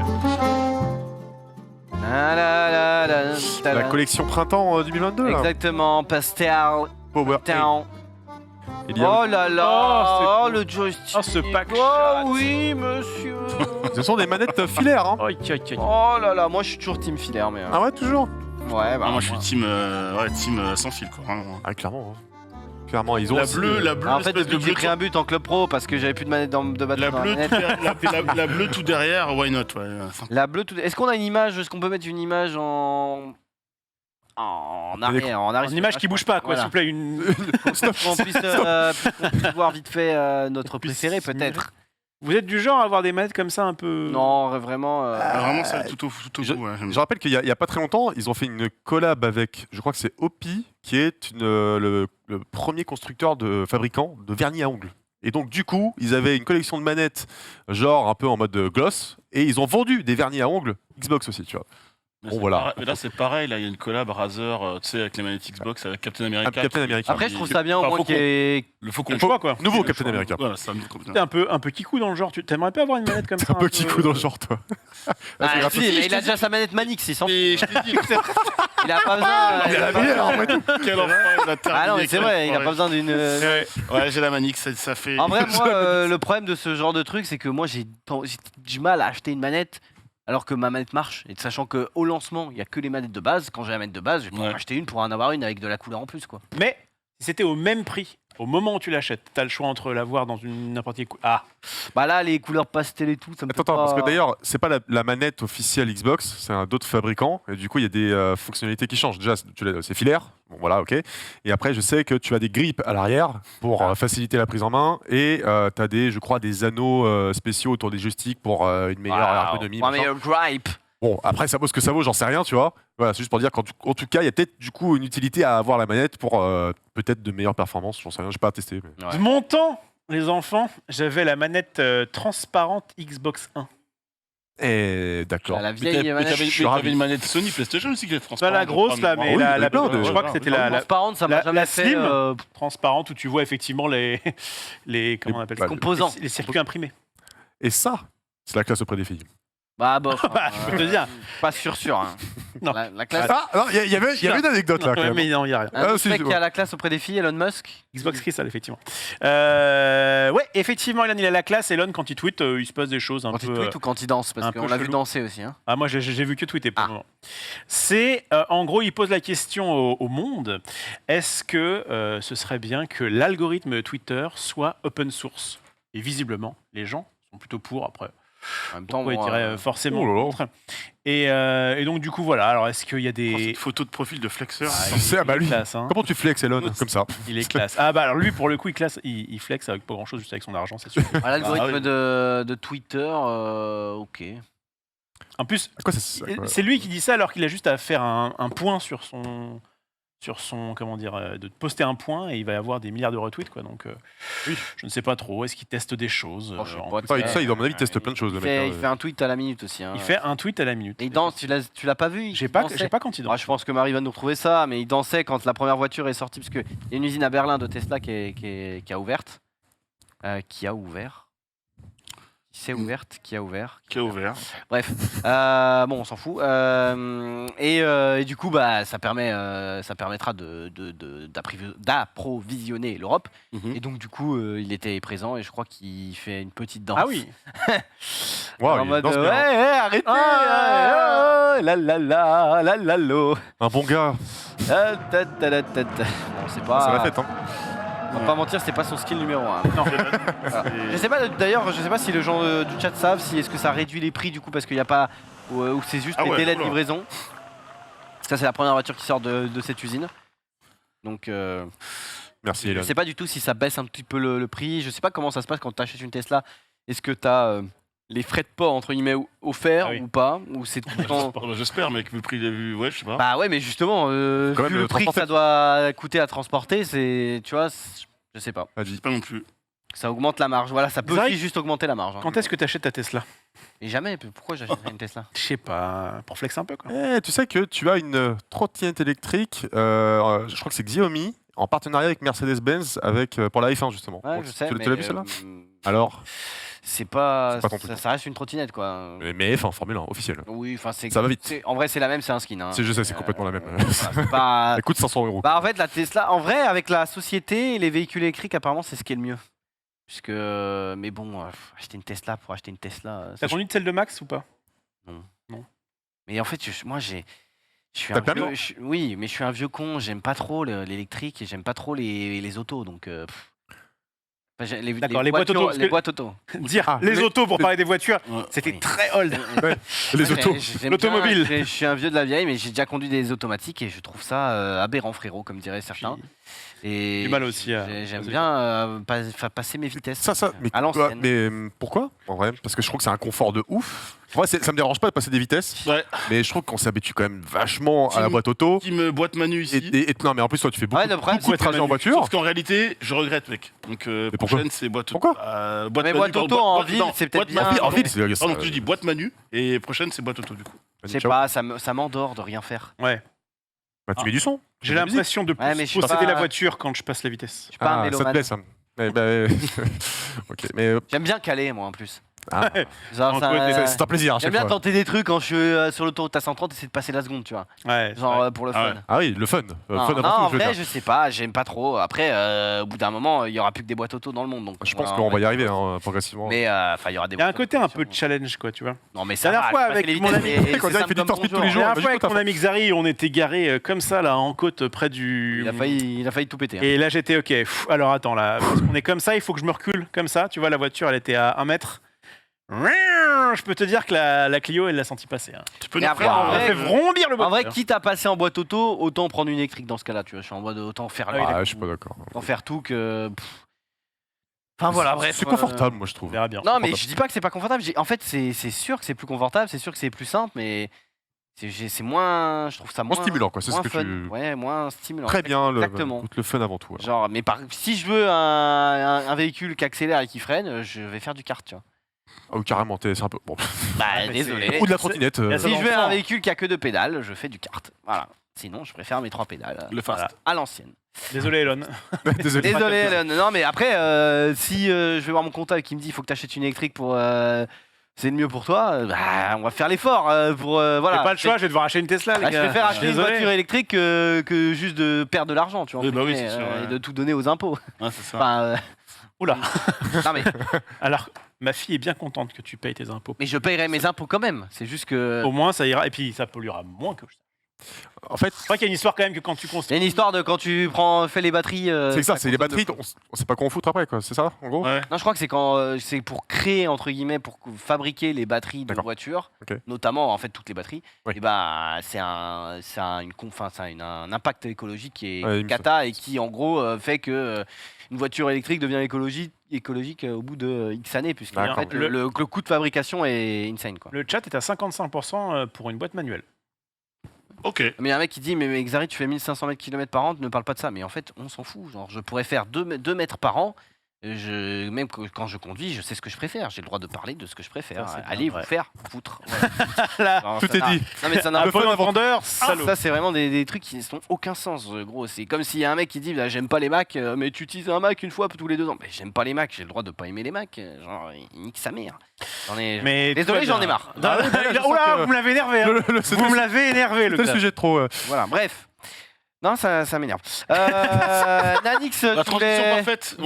La collection printemps 2022 là. Exactement, Pastel Power Town. Il y a- Oh là là, Oh, c'est le cool. joystick. Oh, ce pack Oh shot. oui, monsieur. Ce sont des manettes filaires. Hein. Oh là là, moi je suis toujours team filaire, mais. Ah ouais, toujours. Ouais, bah. Ah, moi je suis team, team sans fil quoi. Vraiment. Ah clairement. Hein. Clairement, ils ont La aussi, bleue, En fait, espèce depuis de que j'ai bleu. pris un but en club pro parce que j'avais plus de manette de bateau. La dans bleue, manette. la bleue tout derrière, why not ouais. La bleue, tout. Est-ce qu'on a une image? Est-ce qu'on peut mettre une image en arrière, Une image qui bouge pas, quoi, Voilà. s'il vous plaît. Une... qu'on puisse voir vite fait notre préféré, peut-être. Vous êtes du genre à avoir des manettes comme ça un peu. Non, vraiment. Vraiment, ça tout au Je, bout. Ouais, je rappelle qu'il y a pas très longtemps, ils ont fait une collab avec, je crois que c'est Opi, qui est le premier constructeur de fabricant de vernis à ongles. Et donc du coup, ils avaient une collection de manettes, genre un peu en mode gloss, et ils ont vendu des vernis à ongles Xbox aussi, tu vois. Mais Bon, c'est voilà. pareil- mais là c'est pareil, là il y a une collab Razer, tu sais, avec les manettes Xbox, avec Captain America. Captain America. Après, je trouve ça bien au Enfin, moins faut qu'il y ait. Le faucon. Le choix, quoi. Nouveau Captain America. Voilà, ça me complètement. T'es un peu kikou dans le genre. Tu t'aimerais pas avoir une manette comme ça Un peu kikou dans le genre, toi. Ah, c'est grave. si, mais il a déjà sa manette Manix, il s'en fout. Mais je t'ai dit, Il a pas besoin. Il a la meilleure, en fait. quel enfant, il a terminé. Ah non, mais c'est quel vrai, il a enfoiré. pas besoin d'une. Ouais, j'ai la Manix, ça fait. En vrai, moi, le problème de ce genre de truc, c'est que moi, j'ai du mal à acheter une manette alors que ma manette marche. Et sachant qu'au lancement, il n'y a que les manettes de base. Quand j'ai la manette de base, je vais pouvoir Ouais. acheter une pour en avoir une avec de la couleur en plus, quoi. Mais si c'était au même prix, au moment où tu l'achètes, t'as le choix entre l'avoir dans une n'importe quelle couleur. Ah, Bah là, les couleurs pastel et tout, ça me fait Attends, pas... parce que d'ailleurs, c'est pas la manette officielle Xbox, c'est un d'autres fabricants, et du coup, il y a des fonctionnalités qui changent. Déjà, c'est filaire, bon voilà, ok. Et après, je sais que tu as des grippes à l'arrière pour faciliter la prise en main, et tu as je crois, des anneaux spéciaux autour des joysticks pour une meilleure ergonomie. Ouais, machin. mais gripe. Bon, après, ça vaut ce que ça vaut, j'en sais rien, tu vois. Voilà, c'est juste pour dire qu'en tout cas, il y a peut-être du coup une utilité à avoir la manette pour peut-être de meilleures performances, j'en sais rien, j'ai pas testé. Mais... Ouais. De mon temps, les enfants, j'avais la manette transparente Xbox 1. Et d'accord. La Mais vieille manette. t'avais une manette Sony PlayStation aussi qui était Pas transparente. la grosse là, mais oui, la, il y en a plein de- je crois que c'était la Transparente, ça m'a jamais fait... slim transparente où tu vois effectivement les comment on appelle ça, composants. les circuits imprimés. Et ça, c'est la classe auprès des filles. Bah, bof. Bah, je peux te dire. Pas sûr. Hein. Non. La classe... Ah, non, il y avait une anecdote là, quand Ouais, même. mais non, il y a rien. Un autre si, mec je qui vois. a la classe auprès des filles, Elon Musk. Xbox Crystal, effectivement. Ouais, effectivement, Elon, il a la classe. Elon, quand il tweet, il se passe des choses un Quand peu. il tweet ou quand il danse, parce un qu'on peu l'a vu chelou. danser aussi. Hein. Ah, moi, j'ai vu que tweeter pour Ah. le moment. C'est, en gros, il pose la question au monde est-ce que ce serait bien que l'algorithme Twitter soit open source? Et visiblement, les gens sont plutôt pour après. En même temps, Pourquoi ils bon, diraient forcément Oh là là. contre et donc, du coup, voilà. Alors, est-ce qu'il y a des. Cette photo de profil de Flexeur. C'est ah bah lui. Classe, hein. Comment tu flex Elon comme ça? Il est classe. Ah, bah alors lui, pour le coup, il flex avec pas grand chose, juste avec son argent, c'est sûr. à l'algorithme Ah oui. de Twitter, ok. En plus, À quoi ça sert, quoi c'est lui qui dit ça alors qu'il a juste à faire un point sur son comment dire, de poster un point et il va y avoir des milliards de retweets, quoi. Donc, je ne sais pas trop. Est-ce qu'il teste des choses Oh, je sais en pas, plus, Ça, à mon avis, il teste plein de choses. Le mec, Il fait un tweet à la minute aussi. Hein. il fait un tweet à la minute. Et il danse, tu l'as pas vu? J'ai il pas dansait. quand il danse. Ah, je pense que Marie va nous retrouver ça, mais il dansait quand la première voiture est sortie, parce qu'il y a une usine à Berlin de Tesla qui a ouverte. Qui a ouvert. Qui a ouvert. Qui a ouvert. Bref, bon, on s'en fout. Et du coup, bah, ça permettra d'approvisionner l'Europe. Mhm. Et donc, du coup, il était présent et je crois qu'il fait une petite danse. Ah oui. Waouh, en il mode, danse bien. ouais, arrêtez, la la la la la lo. Un bon gars. Ta, ta, ta, ta, ta, ta. Bon, c'est pas. C'est la fête, hein. On va pas mentir, c'est pas son skill numéro 1. Non. Je sais pas, d'ailleurs, je sais pas si les gens du chat savent si est-ce que ça réduit les prix du coup parce qu'il n'y a pas ou c'est juste Ah les ouais, délais de oula. livraison. Ça c'est la première voiture qui sort de cette usine. Donc Merci je Elon. sais pas du tout si ça baisse un petit peu le prix. Je sais pas comment ça se passe quand tu achètes une Tesla. Est-ce que tu as les frais de port entre guillemets offerts Ah oui. ou pas, ou c'est tout le temps. J'espère, mais avec le prix vu, ouais, je sais pas. Bah ouais, mais justement, Quand vu même, le prix que transporter. ça doit coûter à transporter, c'est, tu vois, je sais pas. Vas-y. Pas non plus. Ça augmente la marge. Voilà, ça peut C'est vrai aussi juste augmenter la marge. Hein. Quand est-ce que tu achètes ta Tesla? Et jamais. Pourquoi j'achèterais une Tesla? Je sais pas, pour flex un peu, quoi. Tu sais que tu as une trottinette électrique, je crois que c'est Xiaomi, en partenariat avec Mercedes-Benz pour la F1 justement. Ouais, Donc, je sais. tu mais, l'as vu celle-là Alors c'est pas C'est pas ton truc. ça reste une trottinette quoi. Mais F1 Formule 1 officiel. Oui, enfin c'est. Ça va vite. En vrai, c'est la même, c'est un skin. Hein. Je sais, c'est complètement la même. voilà, c'est pas. Elle coûte 500 €. Bah en fait, la Tesla, en vrai, avec la société et les véhicules électriques, apparemment, c'est ce qui est le mieux. Puisque, mais bon, acheter une Tesla pour acheter une Tesla. T'as conduit de celle de Max ou pas? Non. Mais en fait, moi, je suis T'as un le permis, vieux, oui, mais je suis un vieux con. J'aime pas trop l'électrique et j'aime pas trop les autos, donc. D'accord, les boîtes auto, parce les que- boîtes auto. Dire les autos pour parler des voitures, c'était très old. Les autos. L'automobile. Je suis un vieux de la vieille, mais j'ai déjà conduit des automatiques et je trouve ça aberrant, frérot, comme diraient certains. Et Du mal aussi. j'aime bien passer mes vitesses. Ça, mais, à l'ancienne. mais pourquoi en vrai? Parce que je trouve que c'est un confort de ouf. En vrai, ça me dérange pas de passer des vitesses, Ouais. mais je trouve qu'on s'habitue quand même vachement à la Team- boîte auto. Team boîte manu ici. Non, mais en plus, toi, tu fais beaucoup, Ouais, le problème, beaucoup de c'est trajets en que- voiture. Sauf qu'en réalité, je regrette, mec. Donc, pourquoi prochaine, c'est boîte Pourquoi boîte Mais manu, boîte pardon, auto en boîte- ville, non, c'est peut-être boîte bien. manu, En ville, c'est Pardon, je dis boîte manu, et prochaine, c'est boîte auto, du coup. Je sais pas, ça m'endort de rien faire. Ouais. Bah, tu mets du son. J'ai l'impression de Ouais, mais je suis posséder pas- la voiture quand je passe la vitesse. Je suis pas un Ah, ça te mélomane. plaît, ça. Ok, mais J'aime bien caler, moi, en plus. ah, Genre, En ça- côté, c'est un plaisir à J'aime chaque bien fois. tenter des trucs quand je suis sur l'autoroute à 130 et essayer de passer la seconde, tu vois. Ouais. Genre pour le Ah fun. ouais. Ah oui, le fun. Non, Fun non, avant en tout, je veux vrai, dire. je sais pas, j'aime pas trop. Après, au bout d'un moment, il y aura plus que des boîtes auto dans le monde. Donc, Je pense voilà, qu'on va y arriver hein, progressivement. Mais enfin, il y aura des. Il y a un boîtes côté auto, un bien peu sûr. de challenge, quoi, tu vois. Non, mais ça La dernière va, fois, je passe avec les mon vitesses, ami- et Quand c'est il fait simple du comme torse speed tous bonjour. les jours, La dernière bah, fois, juste avec mon ami Xari, on était garé comme ça, là, en côte, près du. Il a failli tout péter. hein. Et là, j'étais OK. Alors, attends, là, parce qu'on est comme ça, il faut que je me recule comme ça. Tu vois, la voiture, elle était à 1 mètre. Je peux te dire que la Clio, elle l'a senti passer. Hein. Tu peux Mais nous après, faire en Elle vrai, fait vrombir le En vrai, moteur. quitte à passer en boîte auto, autant prendre une électrique dans ce cas-là. Tu vois, je suis en mode autant faire Ah, je suis pas d'accord. autant faire tout que. Enfin voilà, bref. C'est confortable, moi, je On trouve. verra bien. Non, mais je dis pas que c'est pas confortable. En fait, c'est sûr que c'est plus confortable, c'est sûr que c'est plus simple, mais c'est moins. Je trouve ça moins stimulant, quoi, c'est ce moins que fun. tu- Ouais, moins stimulant. Très bien, Exactement. le fun avant tout. alors. Genre, mais si je veux un véhicule qui accélère et qui freine, je vais faire du kart, tu vois. Ah, ou carrément, c'est un peu. Bon. Bah, mais désolé. Ou de la trottinette. c'est- Si je veux l'enfant. un véhicule qui a que 2 pédales, je fais du kart. Voilà. Sinon, je préfère mes 3 pédales. Le fast. Voilà, à l'ancienne. Désolé, Elon. Désolé. Désolé, Hélène. Non, mais après, si je vais voir mon comptable qui me dit il faut que tu achètes une électrique pour. C'est le mieux pour toi, bah, on va faire l'effort pour. Voilà. J'ai pas le choix, je vais devoir acheter une Tesla, les Bah, je gars. préfère acheter une Désolé. voiture électrique que juste de perdre de l'argent, tu vois. Oui, entre bah oui, guillemets, c'est sûr, ouais. Et de tout donner aux impôts. Ouais, c'est ça. Enfin, Oula. non, mais, Alors, ma fille est bien contente que tu payes tes impôts. mais je paierai mes impôts quand même. C'est juste que. Au moins, ça ira. Et puis, ça polluera moins que ça. En fait, C'est vrai qu'il y a une histoire quand même que quand tu Il y a construis. une histoire de quand tu fais les batteries. c'est ça, c'est les consomme de batteries, on sait pas quoi en foutre après, quoi. C'est ça, en gros Ouais. Non, je crois que c'est quand c'est pour créer entre guillemets pour fabriquer les batteries de D'accord. voitures, Ok. notamment en fait toutes les batteries. Oui. Et bah c'est un impact écologique qui Ouais, il est me cata et qui en gros fait que une voiture électrique devient écologique au bout de X années puisque en D'accord. fait le coût de fabrication est insane quoi. Le chat est à 55% pour une boîte manuelle. Ok. Mais il y a un mec qui dit mais Xari tu fais 1500 mètres km par an, ne parle pas de ça. Mais en fait on s'en fout. Genre je pourrais faire 2 mètres par an. Même quand je conduis, je sais ce que je préfère. J'ai le droit de parler de ce que je préfère. Ça, c'est bien Allez vrai. vous faire foutre. Là, Non, Tout ça est n'a- dit. Non mais ça n'a un peu un vendeur, ça, salaud. ça, c'est vraiment des trucs qui n'ont aucun sens, gros. C'est comme s'il y a un mec qui dit bah, j'aime pas les Mac, mais tu utilises un Mac une fois tous les 2 ans. Mais j'aime pas les Mac, j'ai le droit de pas aimer les Mac. Genre, il nique sa mère. Mais Désolé, tout va j'en bien. ai marre. Ah, oula, vous me l'avez énervé. hein. C'était Vous me l'avez énervé, le c'était le gars. sujet de trop. Voilà, bref. Non, ça m'énerve. Nanix, La tu transition voulais- parfaite.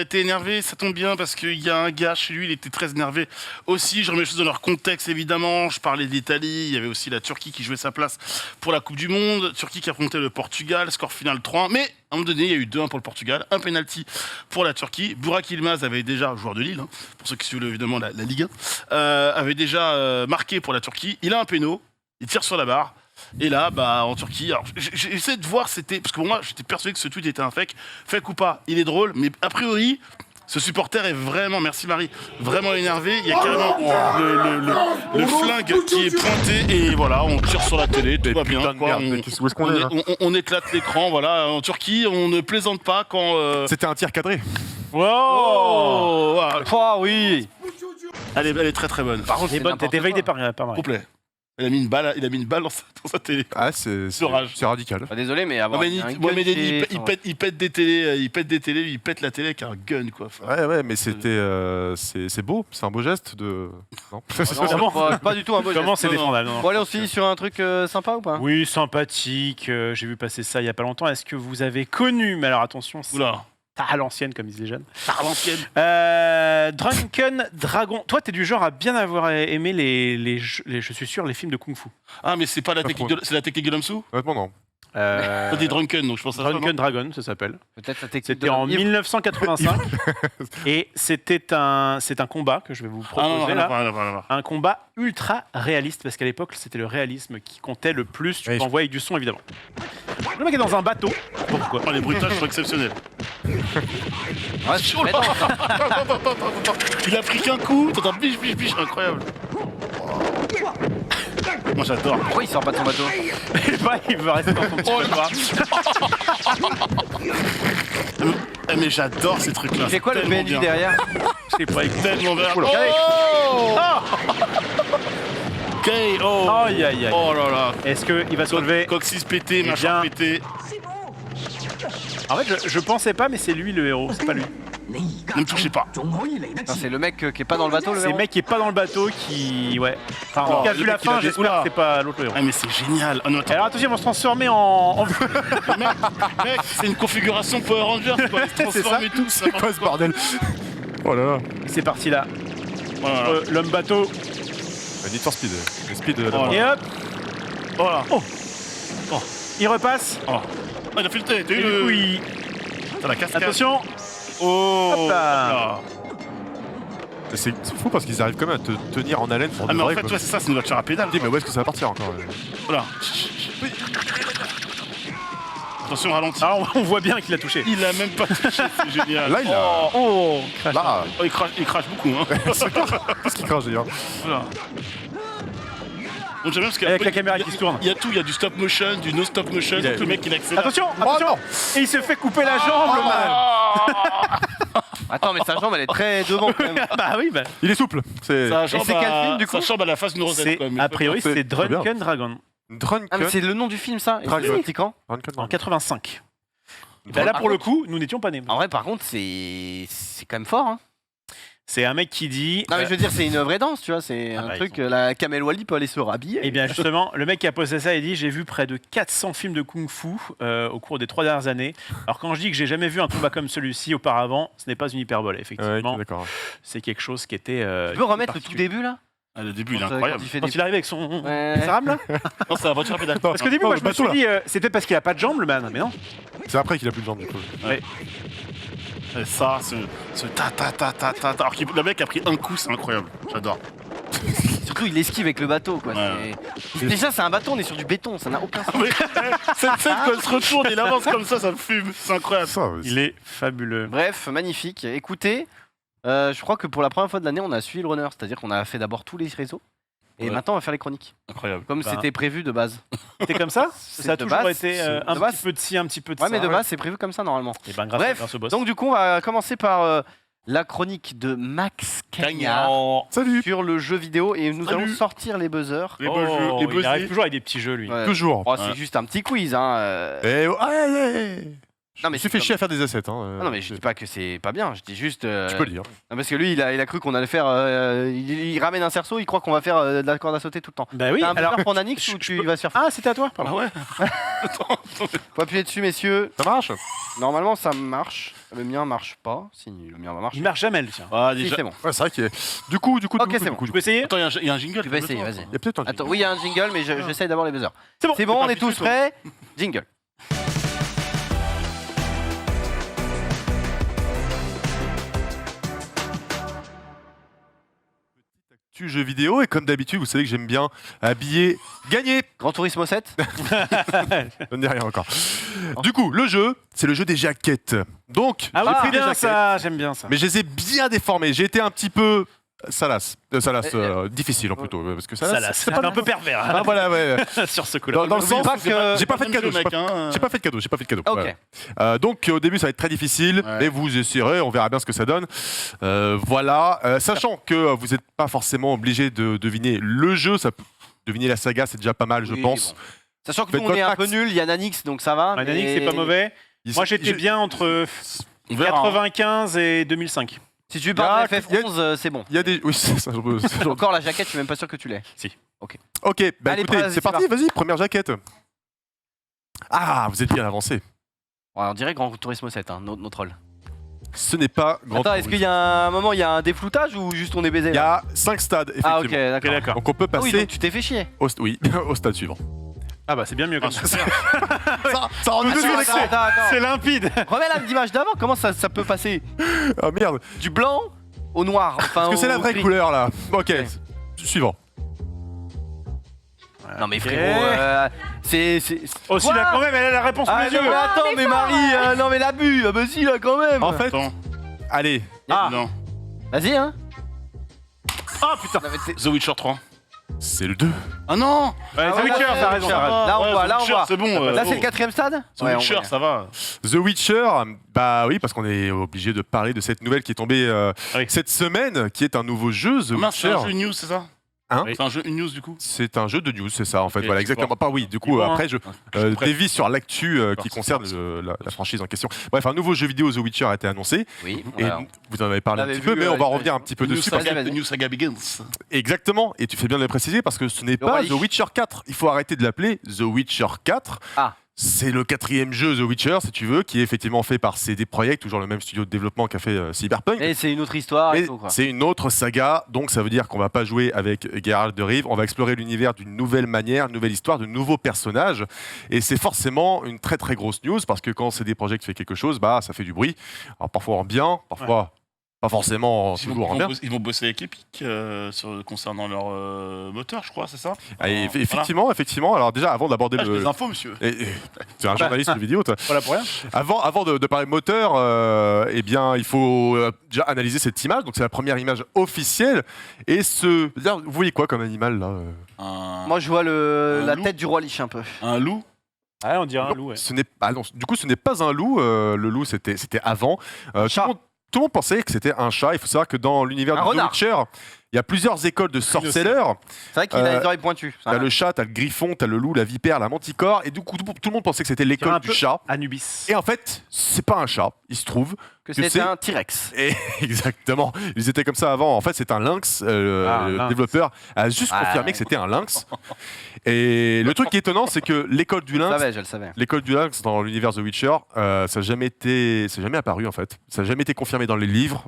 T'es énervé, ça tombe bien parce qu'il y a un gars chez lui, il était très énervé aussi. Je remets les choses dans leur contexte évidemment. Je parlais d'Italie, il y avait aussi la Turquie qui jouait sa place pour la Coupe du Monde. Turquie qui affrontait le Portugal, score final 3-1. Mais à un moment donné, il y a eu 2-1 pour le Portugal, un penalty pour la Turquie. Burak Yilmaz avait déjà, joueur de Lille, hein, pour ceux qui suivent évidemment la Ligue 1, avait déjà marqué pour la Turquie. Il a un péno, il tire sur la barre. Et là, bah, en Turquie, alors j'ai essayé de voir, c'était. Parce que pour moi, j'étais persuadé que ce tweet était un fake. Fake ou pas, il est drôle, mais a priori, ce supporter est vraiment, merci Marie, vraiment énervé. Il y a carrément le flingue qui est pointé et voilà, on tire sur la télé, tout va bien. putain de quoi. merde, On- mais où est-ce qu'on est, là on éclate l'écran, voilà. En Turquie, on ne plaisante pas quand. C'était un tir cadré. Oh, voilà. Oh oui. Elle est très très bonne. Par contre, C'est bonne, t'étais validé par s'il vous Marie. plaît. Il a mis une balle dans sa télé. Ah, c'est rage. c'est radical. Désolé, mais avoir Non, mais un gun Mohamed Ali, chez- il pète des télés, il pète la télé avec un gun, quoi. Enfin, Ouais, mais c'était, c'est beau, c'est un beau geste de. Non. Non, pas du tout un beau Comment geste. c'est défendable non. Bon, allez, on se finit sur un truc sympa ou pas? Oui, sympathique. J'ai vu passer ça il y a pas longtemps. Est-ce que vous avez connu, mais alors attention, c'est Oula. à l'ancienne, comme disent les jeunes. À l'ancienne. Drunken Dragon. Toi, t'es du genre à bien avoir aimé je suis sûr, les films de Kung Fu. Ah, mais c'est pas la Pas technique trop. c'est la technique de Lamsou. Honnêtement, non. Euh, Des Drunken, donc je pense à ça. Drunken non Dragon, ça s'appelle. Peut-être la technique C'était de en Yves. 1985 et c'est un combat que je vais vous Ah non, proposer rien à là. voir, rien à voir. Un combat ultra réaliste parce qu'à l'époque c'était le réalisme qui comptait le plus. Tu Oui, peux envoyer avec du son évidemment. Le mec est dans un bateau. Pourquoi Oh, les bruitages sont exceptionnels. Ouais, c'est Oh là. bête, hein. Attends. Il a pris qu'un coup, t'entends biche, biche, biche, incroyable. Moi j'adore. Pourquoi il sort pas de son bateau? il veut rester dans son petit bateau. Mais j'adore ces trucs-là. C'est quoi le tellement PNJ bien. derrière? Je sais pas. Tellement bien. Oula. Oh KO. Aïe aïe aïe. Oh là là. Est-ce qu'il va se relever? Coccyx pété, Eh machin bien- pété. En fait, je pensais pas, mais c'est lui le héros, c'est pas lui. Ne me touchez pas. Putain, c'est le mec qui est pas dans le bateau, le C'est le héros. mec qui est pas dans le bateau qui. Ouais. Enfin, Oh, qui a le vu la mec, il a fin, des j'espère espoirs. que c'est pas l'autre héros. Ah mais c'est génial. Oh non, attends. Alors attention, ils vont se transformer en. Mec, c'est une configuration Power Rangers quoi. Ils se transforment et tout. C'est quoi ce bordel? Oh là là. C'est parti là. Oh là là. L'homme bateau. Need for Speed. Le speed. Oh Et hop, Oh là. il repasse. Oh. Ah, il a fait le T. T'as Et eu du coup, le. il. T'as la cascade. Attention. Oh. Hop là. Hop là. C'est fou parce qu'ils arrivent quand même à te tenir en haleine pour Ah de mais en vrai, fait, quoi. ouais, c'est ça, c'est une voiture à pédale. Dis, mais où est-ce que ça va partir encore? Voilà. Attention, ralentis. Alors on voit bien qu'il a touché. Il a même pas touché, c'est génial. Là, il a. Oh. Là, Oh, il crache beaucoup, hein. qu'est-ce qu'il crache d'ailleurs? Voilà. Donc j'aime bien parce Avec la caméra qui se tourne. Il y a tout, il y a du stop motion, du no stop motion, Il a- donc le mec il accélère. Attention, attention. Et il se fait couper la jambe, le mal. Attends, mais sa jambe, elle est très devant quand même. Bah oui, bah. Il est souple. C'est Sa c'est jambe quel à- film, du coup Sa jambe à la face d'une rosette. C'est quoi, mais a priori c'est c'est très bien. Drunken Dragon Drunken. Ah, mais c'est le nom du film, ça? Et Dragon. c'est petit quand? Drunken. en 85. Et bah là Par pour le contre- coup, nous n'étions pas nés. En vrai, par contre, c'est quand même fort, hein. C'est un mec qui dit. Non, mais je veux dire, c'est une vraie danse, tu vois. C'est Ah un bah, truc, ils la Kamel Wally peut aller se rhabiller. Eh bien justement, le mec qui a posté ça, il dit j'ai vu près de 400 films de kung-fu au cours des 3 dernières années. Alors quand je dis que j'ai jamais vu un combat comme celui-ci auparavant, ce n'est pas une hyperbole. Ouais, Effectivement, d'accord. c'est quelque chose qui était. Tu peux remettre le tout début, là? Ah, le début il est Quand, incroyable. quand il fait Quand des- il arrive avec son Ouais. sa rame là. Non, c'est la voiture à pédale. Parce qu'au début, moi je me bateau, suis là. dit c'est peut-être parce qu'il a pas de jambes le man, mais non. C'est après qu'il a plus de jambes du coup. Et ça, ce ta ta ta ta ta ta. Alors que le mec a pris un coup, c'est incroyable. J'adore. Surtout, il esquive avec le bateau, quoi. Ouais. Déjà, c'est un bateau, on est sur du béton, ça n'a aucun sens. Mais cette scène quand il se retourne, il avance comme ça me fume. C'est incroyable. Ça, Il est fabuleux. Bref, magnifique. Écoutez, je crois que pour la première fois de l'année, on a suivi le runner. C'est-à-dire qu'on a fait d'abord tous les réseaux. Et Ouais. maintenant, on va faire les chroniques. Incroyable. Comme Bah. c'était prévu de base. T'es comme ça. Ça a de toujours base, été c'est- un de base. petit peu de ci, un petit peu de Ouais, ça. mais de base, c'est prévu comme ça normalement. Et ben grâce Bref, au boss. donc du coup, on va commencer par la chronique de Max Cagnard Salut. sur le jeu vidéo. Et nous Salut. allons sortir les buzzers. Les beaux jeux, les beaux il arrive jeux. toujours avec des petits jeux lui. Ouais. Toujours. Oh, c'est Ouais. juste un petit quiz. Hein. Et ouais. Non, mais Je me suis fait chier à faire des assets. Hein. Ah non, mais je dis pas que c'est pas bien. Je dis juste. Tu peux le dire. Non, parce que lui, il a cru qu'on allait faire. Il ramène un cerceau, il croit qu'on va faire de la corde à sauter tout le temps. Bah oui. T'as un Alors buzzer pour Nanix ou tu vas se faire foutre? ah c'était à toi. Ah ouais. Faut appuyer dessus, messieurs. Ça marche? Normalement, ça marche. Le mien marche pas. Si, le mien va marcher. Il marche jamais le tien. Ah, Si, déjà. c'est bon. Ouais, c'est vrai qu'il est. Du coup. Ok, c'est bon. Tu peux essayer. Attends, il y a un jingle. Tu vas essayer, calme-toi. vas-y. Il y a peut-être un. Attends, oui, il y a un jingle, mais j'essaye d'abord les buzzers. C'est bon. C'est bon, on est parti, tous c'est bon. prêts. Jingle. Tu jeux vidéo et comme d'habitude, vous savez que j'aime bien habiller, gagner. Grand Turismo 7. Je ne dis rien encore. Du coup, le jeu, c'est le jeu des jaquettes. Donc, Ah j'ai oui, pris des bien jaquettes, ça, j'aime bien ça. mais je les ai bien déformées. J'ai été un petit peu difficile plutôt, parce que Ça là, c'est un peu pervers hein, Ah voilà, ouais. sur ce coup-là. Dans le N'oublie sens pas où que- j'ai pas fait de Même cadeau. jeu, mec, hein. J'ai pas fait de cadeau, j'ai pas fait de cadeau. Ok. Voilà. Donc au début ça va être très difficile, Ouais. mais vous essayerez, on verra bien ce que ça donne. Voilà, sachant que vous n'êtes pas forcément obligé de deviner le jeu, ça peut deviner la saga, c'est déjà pas mal, je Oui, pense. bon. Sachant que Faites nous, on est votre un peu max. nuls, il y a Nanix, donc ça va. Nanix, mais- c'est pas mauvais. Moi, j'étais bien entre On verra, hein. 95 et 2005. Si tu veux parler de FF11, c'est bon. Il y a des. Oui, c'est ça. Encore la jaquette, je suis même pas sûr que tu l'aies. Si. Ok. Ok, bah Allez, écoutez, vas-y, c'est c'est parti, vas-y, première jaquette. Ah, vous êtes bien avancé. Ouais, on dirait Grand Turismo 7, hein, nos trolls. Ce n'est pas Grand Attends, est-ce qu'il y a un moment, il y a un défloutage ou juste on est baisé Il y a 5 stades, effectivement. Ah, ok, d'accord. Donc on peut Ah oui, passer donc tu t'es fait chier. oui, au stade suivant. Ah bah c'est bien mieux comme ça. Ça rend Tout de suite, Attends. c'est limpide. Remets l'image d'avant, comment ça peut passer Ah merde. du blanc au noir enfin, Parce que c'est la au vraie gris. couleur là. Ok, suivant. Non mais frérot, c'est... Aussi là quand même, elle a la réponse Ah sous les non yeux. mais attends, mais Marie, non mais l'abus, ah bah si là quand même. En fait, Attends. allez. Ah Non. Vas-y hein. Ah putain. The Witcher 3. C'est le 2. Ah non. Ouais, The Witcher, t'as raison. Là on Ouais, voit, The là on Witcher, voit. c'est bon, Là oh. c'est le 4ème stade. The Ouais, on Witcher, voit. ça va. The Witcher, bah oui, parce qu'on est obligé de parler de cette nouvelle qui est tombée Oui. cette semaine, qui est un nouveau jeu, The Mince, c'est Witcher. un jeu news, c'est ça Hein C'est un jeu news du coup. C'est un jeu de news, c'est ça en fait. Ok, Voilà, je exactement. vois. Pas oui, du coup, Bon, après, je dévie sur l'actu qui concerne la franchise en question. Bref, un nouveau jeu vidéo The Witcher a été annoncé. Oui. Et alors. vous en avez parlé On un l'avait petit peu, vu, mais on va revenir un petit peu The dessus. New parce que- Saga, The New Saga Begins. Exactement, et tu fais bien de le préciser parce que ce n'est pas Roi The Lich. Witcher 4. Il faut arrêter de l'appeler The Witcher 4. Ah. C'est le 4e jeu The Witcher, si tu veux, qui est effectivement fait par CD Projekt, toujours le même studio de développement qu'a fait Cyberpunk. Et c'est une autre histoire et Mais tout quoi. c'est une autre saga, donc ça veut dire qu'on va pas jouer avec Geralt de Rive, on va explorer l'univers d'une nouvelle manière, une nouvelle histoire, de nouveaux personnages. Et c'est forcément une très très grosse news, parce que quand CD Projekt fait quelque chose, bah ça fait du bruit. Alors parfois en bien, parfois pas forcément toujours en bien. Ils vont bosser avec Epic concernant leur moteur, je crois, c'est ça Ah, et effectivement. Alors déjà, avant d'aborder J'ai le... des infos, monsieur. C'est un journaliste de vidéo, toi. Voilà pour rien. Avant de parler moteur, eh bien, il faut déjà analyser cette image. Donc c'est la première image officielle. Et d'ailleurs, vous voyez quoi comme animal là Moi je vois la loup. tête du roi Lich un peu. Un loup. Ouais, on dirait un loup. Ouais. Ce n'est pas. Non, du coup, ce n'est pas un loup. Le loup, c'était avant. Tout le monde pensait que c'était un chat. Il faut savoir que dans l'univers Un de The renard. Witcher, il y a plusieurs écoles de sorceleurs. C'est vrai qu'il a les oreilles pointues. ça. T'as le chat, t'as le griffon, t'as le loup, la vipère, la manticore. Et du coup, tout le monde pensait que c'était l'école un du peu chat. Anubis. Et en fait, c'est pas un chat. Il se trouve Que c'est c'était un T-Rex. Et exactement. Ils étaient comme ça avant. En fait, c'est un lynx. Le lynx. développeur a juste confirmé que c'était un lynx. Et le truc qui est étonnant, c'est que l'école du lynx, Je le savais. l'école du lynx dans l'univers The Witcher, ça n'a jamais apparu en fait. Ça n'a jamais été confirmé dans les livres,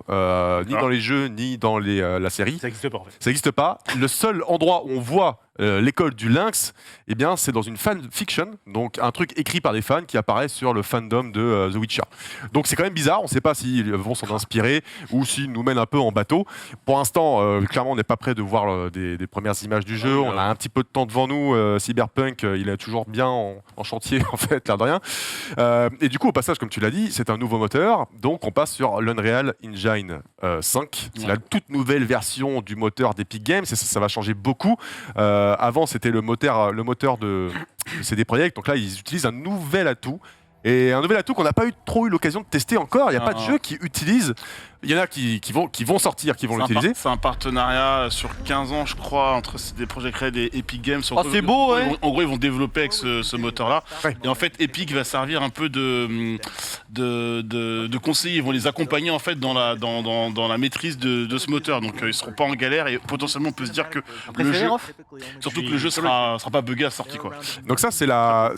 ni dans les jeux, ni dans la série. Ça n'existe pas en fait. Ça n'existe pas. Le seul endroit où on voit l'école du lynx, eh bien, c'est dans une fan fiction, donc un truc écrit par des fans qui apparaît sur le fandom de The Witcher. Donc c'est quand même bizarre. On ne sait pas s'ils vont s'en inspirer ou s'ils nous mènent un peu en bateau. Pour l'instant, clairement, on n'est pas prêt de voir des premières images du jeu. On a un petit peu de temps devant nous. Cyberpunk, il est toujours bien en chantier en fait, l'air de rien. Et du coup, au passage, comme tu l'as dit, c'est un nouveau moteur. Donc on passe sur l'Unreal Engine 5. C'est la toute nouvelle version du moteur d'Epic Games. Et ça va changer beaucoup. Avant, c'était le moteur de CD Projekt. Donc là, ils utilisent un nouvel atout. Et un nouvel atout qu'on n'a pas trop eu l'occasion de tester encore. Il n'y a pas de jeu qui utilise. Il y en a qui vont sortir, qui vont l'utiliser. C'est un partenariat sur 15 ans, je crois, entre CD Projekt Red et Epic Games. C'est beau, ouais. En gros, ils vont développer avec ce moteur-là. Ouais. Et en fait, Epic va servir un peu de conseiller. Ils vont les accompagner en fait dans la maîtrise de ce moteur. Donc, ils seront pas en galère et potentiellement, on peut se dire que le jeu, surtout que le jeu sera pas buggé à la sortie, quoi. Donc ça, c'est la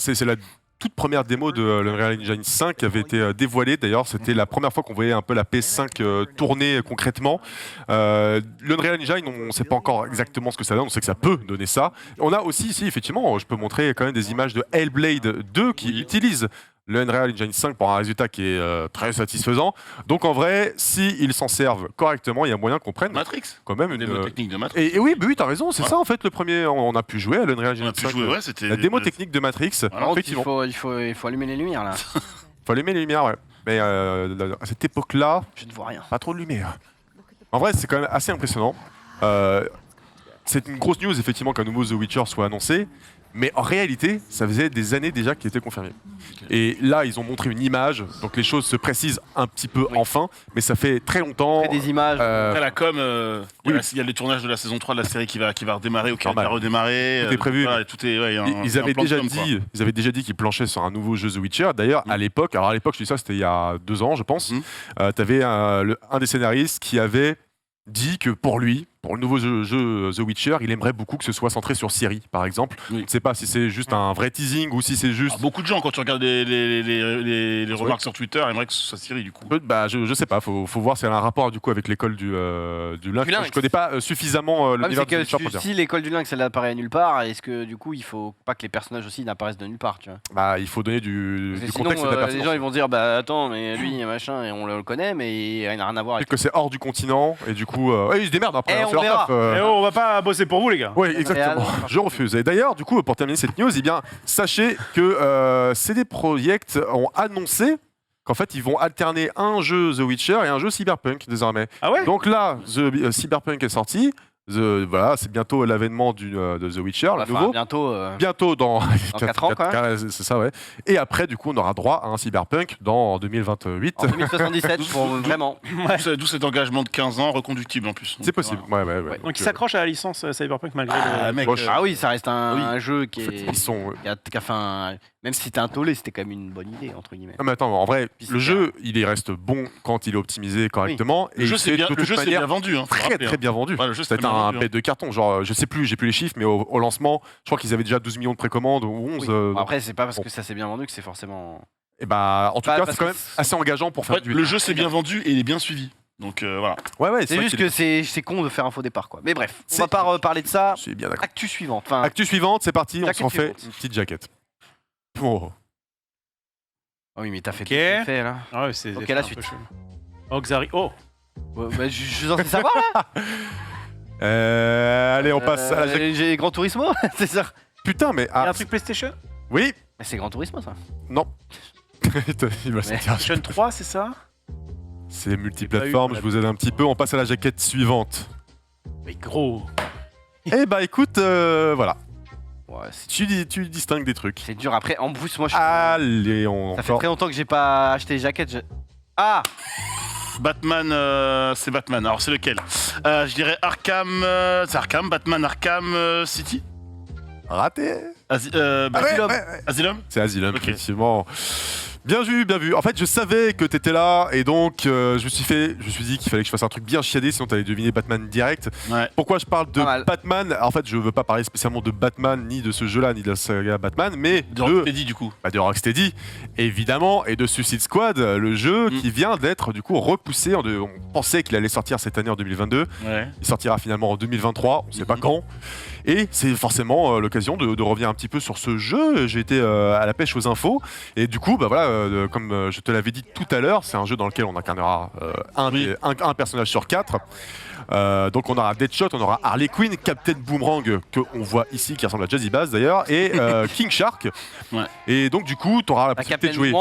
toute première démo de l'Unreal Engine 5 qui avait été dévoilée. D'ailleurs, c'était la première fois qu'on voyait un peu la PS5 tourner concrètement. L'Unreal Engine, on ne sait pas encore exactement ce que ça donne. On sait que ça peut donner ça. On a aussi ici, effectivement, je peux montrer quand même des images de Hellblade 2 qui utilisent le Unreal Engine 5 pour un résultat qui est très satisfaisant. Donc en vrai, s'ils s'en servent correctement, il y a moyen qu'on prenne Matrix. quand même Une démo technique de Matrix. Et oui, t'as raison, c'est ça en fait le premier. On a pu jouer à l'Unreal Engine 5. C'était La démo technique de Matrix. Alors, Effectivement. il faut allumer les lumières là. Faut allumer les lumières, ouais. Mais à cette époque-là, Je ne vois rien. pas trop de lumière. En vrai, c'est quand même assez impressionnant. C'est une grosse news, effectivement, qu'un nouveau The Witcher soit annoncé. Mais en réalité, ça faisait des années déjà qu'il était confirmé. Et là, ils ont montré une image, donc les choses se précisent un petit peu enfin, mais ça fait très longtemps. Des images. Après la com, il y a les tournages de la saison 3 de la série qui va redémarrer ou qui va redémarrer. Tout est prévu. Voilà, tout est, ils avaient déjà dit qu'ils planchaient sur un nouveau jeu The Witcher. D'ailleurs, à l'époque, je dis ça, c'était il y a 2 ans, je pense, t'avais un des scénaristes qui avait dit que pour lui, pour le nouveau jeu The Witcher, il aimerait beaucoup que ce soit centré sur Ciri, par exemple. Je ne sais pas si c'est juste un vrai teasing ou si c'est juste... beaucoup de gens, quand tu regardes les remarques sur Twitter, aimeraient que ce soit Ciri, du coup. Je sais pas, faut voir si elle a un rapport du coup avec l'école du Lynx. Je connais pas suffisamment l'univers du Witcher pour dire. Si l'école du Lynx, elle apparaît nulle part, est-ce que du coup, il faut pas que les personnages aussi n'apparaissent de nulle part, tu vois? Il faut donner du sinon, contexte et de la pertinence. les gens ils vont dire, attends, mais lui, machin, et on le connaît, mais il n'a rien à voir avec... Peut-être que c'est hors du continent, et du coup, ils se démerdent après. On verra. On va pas bosser pour vous, les gars. Oui, exactement. Je refuse. Et d'ailleurs, du coup, pour terminer cette news, sachez que CD Projekt ont annoncé qu'en fait, ils vont alterner un jeu The Witcher et un jeu Cyberpunk désormais. Ah ouais? Donc là, Cyberpunk est sorti. Voilà, c'est bientôt l'avènement de The Witcher, le nouveau. Bientôt dans 4 ans, quand même. C'est ça, ouais. Et après, du coup, on aura droit à un Cyberpunk en 2028. En 2077, vraiment. D'où cet engagement de 15 ans reconductible en plus. C'est possible. Voilà. Ouais. Donc il s'accroche à la licence Cyberpunk malgré oui, ça reste un jeu qui est... Ils sont... Même si c'était un tollé, c'était quand même une bonne idée, entre guillemets. Mais attends, en vrai, le jeu, il reste bon quand il est optimisé correctement. Oui. Et le jeu, c'est bien vendu. Très bien vendu. C'était un bête de carton. Genre, je sais plus, j'ai plus les chiffres, mais au lancement, je crois qu'ils avaient déjà 12 millions de précommandes ou 11. Après, c'est pas parce que ça s'est bien vendu que c'est forcément... en tout cas, c'est quand même assez engageant pour faire du... Le jeu, c'est bien vendu et il est bien suivi. Donc voilà. Ouais, c'est juste que c'est con de faire un faux départ, quoi. Mais bref, on va pas parler de ça. Je suis bien d'accord. Actu suivante. Actu suivante, c'est parti, on s'en fait une petite jaquette. Oh. Ah oui, mais t'as fait tout fait là. Ah ouais, c'est ok, la suite. Xari. Oh. Je suis censé savoir là. Allez, on passe à la J'ai Gran Turismo, c'est ça. Putain, mais il y a un truc PlayStation. Oui. Mais c'est Gran Turismo ça. Non. PlayStation 3, c'est ça? C'est multiplateforme, je vous aide un petit peu. On passe à la jaquette suivante. Mais gros. Écoute, voilà. Ouais, tu distingues des trucs. C'est dur. Après, en plus, moi, Allez, ça fait très longtemps que j'ai pas acheté les jaquettes. Ah, Batman, c'est Batman. Alors, c'est lequel? Je dirais Arkham. C'est Arkham, Batman Arkham City. Raté. Asylum. C'est Asylum, effectivement. Bien vu. En fait, je savais que t'étais là et donc je me suis dit qu'il fallait que je fasse un truc bien chiadé, sinon t'allais deviner Batman direct. Ouais. Pourquoi je parle de Batman? En fait, je veux pas parler spécialement de Batman, ni de ce jeu-là, ni de la saga Batman, mais de Rocksteady du coup. De Rocksteady, évidemment, et de Suicide Squad, le jeu qui vient d'être du coup repoussé. On pensait qu'il allait sortir cette année en 2022. Ouais. Il sortira finalement en 2023, on sait pas quand. Et c'est forcément l'occasion de revenir un petit peu sur ce jeu. J'ai été à la pêche aux infos. Et du coup, comme je te l'avais dit tout à l'heure, c'est un jeu dans lequel on incarnera un personnage sur 4. Donc on aura Deadshot, on aura Harley Quinn, Captain Boomerang, qu'on voit ici, qui ressemble à Jazzy Bass d'ailleurs, et King Shark. Ouais. Et donc du coup, tu auras la possibilité de jouer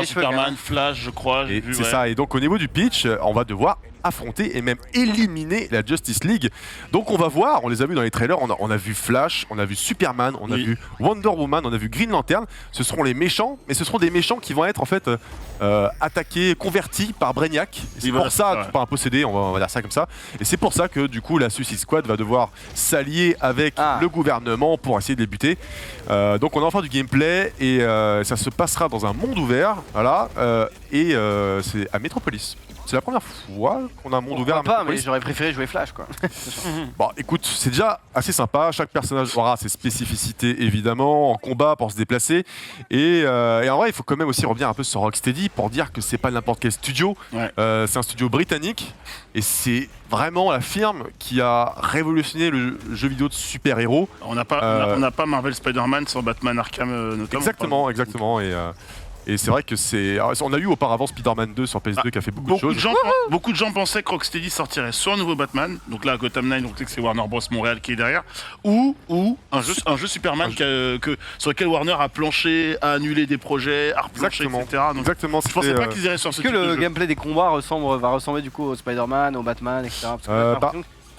Superman, Flash, je crois. C'est ça. Et donc au niveau du pitch, on va devoir affronter et même éliminer la Justice League. Donc on va voir, on les a vus dans les trailers, on a vu Flash, on a vu Superman, on a vu Wonder Woman, on a vu Green Lantern. Ce seront les méchants, mais ce seront des méchants qui vont être en fait attaqués, convertis par Brainiac. C'est pour ça, par un possédé, on va dire ça comme ça. Et c'est pour ça que du coup la Suicide Squad va devoir s'allier avec le gouvernement pour essayer de les buter. Donc on a enfin du gameplay et ça se passera dans un monde ouvert, voilà, et c'est à Metropolis. C'est la première fois qu'on a un monde ouvert. Pas, mais j'aurais préféré jouer Flash, quoi. Bon, écoute, c'est déjà assez sympa. Chaque personnage aura ses spécificités, évidemment, en combat pour se déplacer. Et en vrai, il faut quand même aussi revenir un peu sur Rocksteady pour dire que c'est pas n'importe quel studio. Ouais. C'est un studio britannique et c'est vraiment la firme qui a révolutionné le jeu vidéo de super-héros. On n'a pas Marvel Spider-Man sur Batman Arkham notamment. Exactement. Et c'est vrai que on a eu auparavant Spider-Man 2 sur PS2 qui a fait beaucoup de choses. Beaucoup de gens pensaient que Rocksteady sortirait soit un nouveau Batman, donc là Gotham Knight, donc c'est Warner Bros Montréal qui est derrière, ou un jeu Superman sur lequel Warner a planché, a annulé des projets, a replanché, etc. Donc, exactement. Je pensais pas qu'ils iraient sur ce type de jeu. Est-ce que le gameplay des combats va ressembler du coup au Spider-Man, au Batman, etc.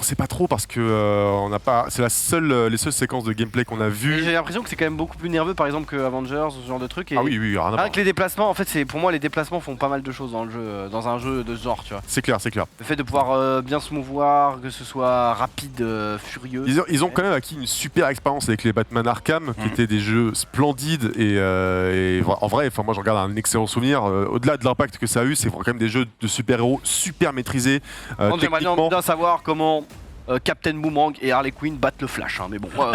On sait pas trop parce que on n'a pas. C'est les seules séquences de gameplay qu'on a vues. J'ai l'impression que c'est quand même beaucoup plus nerveux, par exemple, que Avengers, ce genre de truc. Et Ah oui, rien à voir. avec les déplacements, en fait, pour moi, les déplacements font pas mal de choses dans le jeu, dans un jeu de ce genre, tu vois. C'est clair. Le fait de pouvoir bien se mouvoir, que ce soit rapide, furieux. Ils ont quand même acquis une super expérience avec les Batman Arkham, qui étaient des jeux splendides et en vrai, moi j'en garde un excellent souvenir. Au-delà de l'impact que ça a eu, c'est quand même des jeux de super-héros super maîtrisés. J'aimerais bien savoir comment Captain Boomerang et Harley Quinn battent le Flash, hein, mais bon. On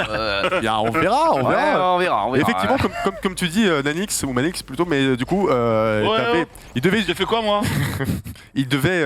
verra. On verra. Effectivement, comme tu dis, Nanix ou Manix plutôt, mais du coup, il devait. J'ai fait quoi moi? Il devait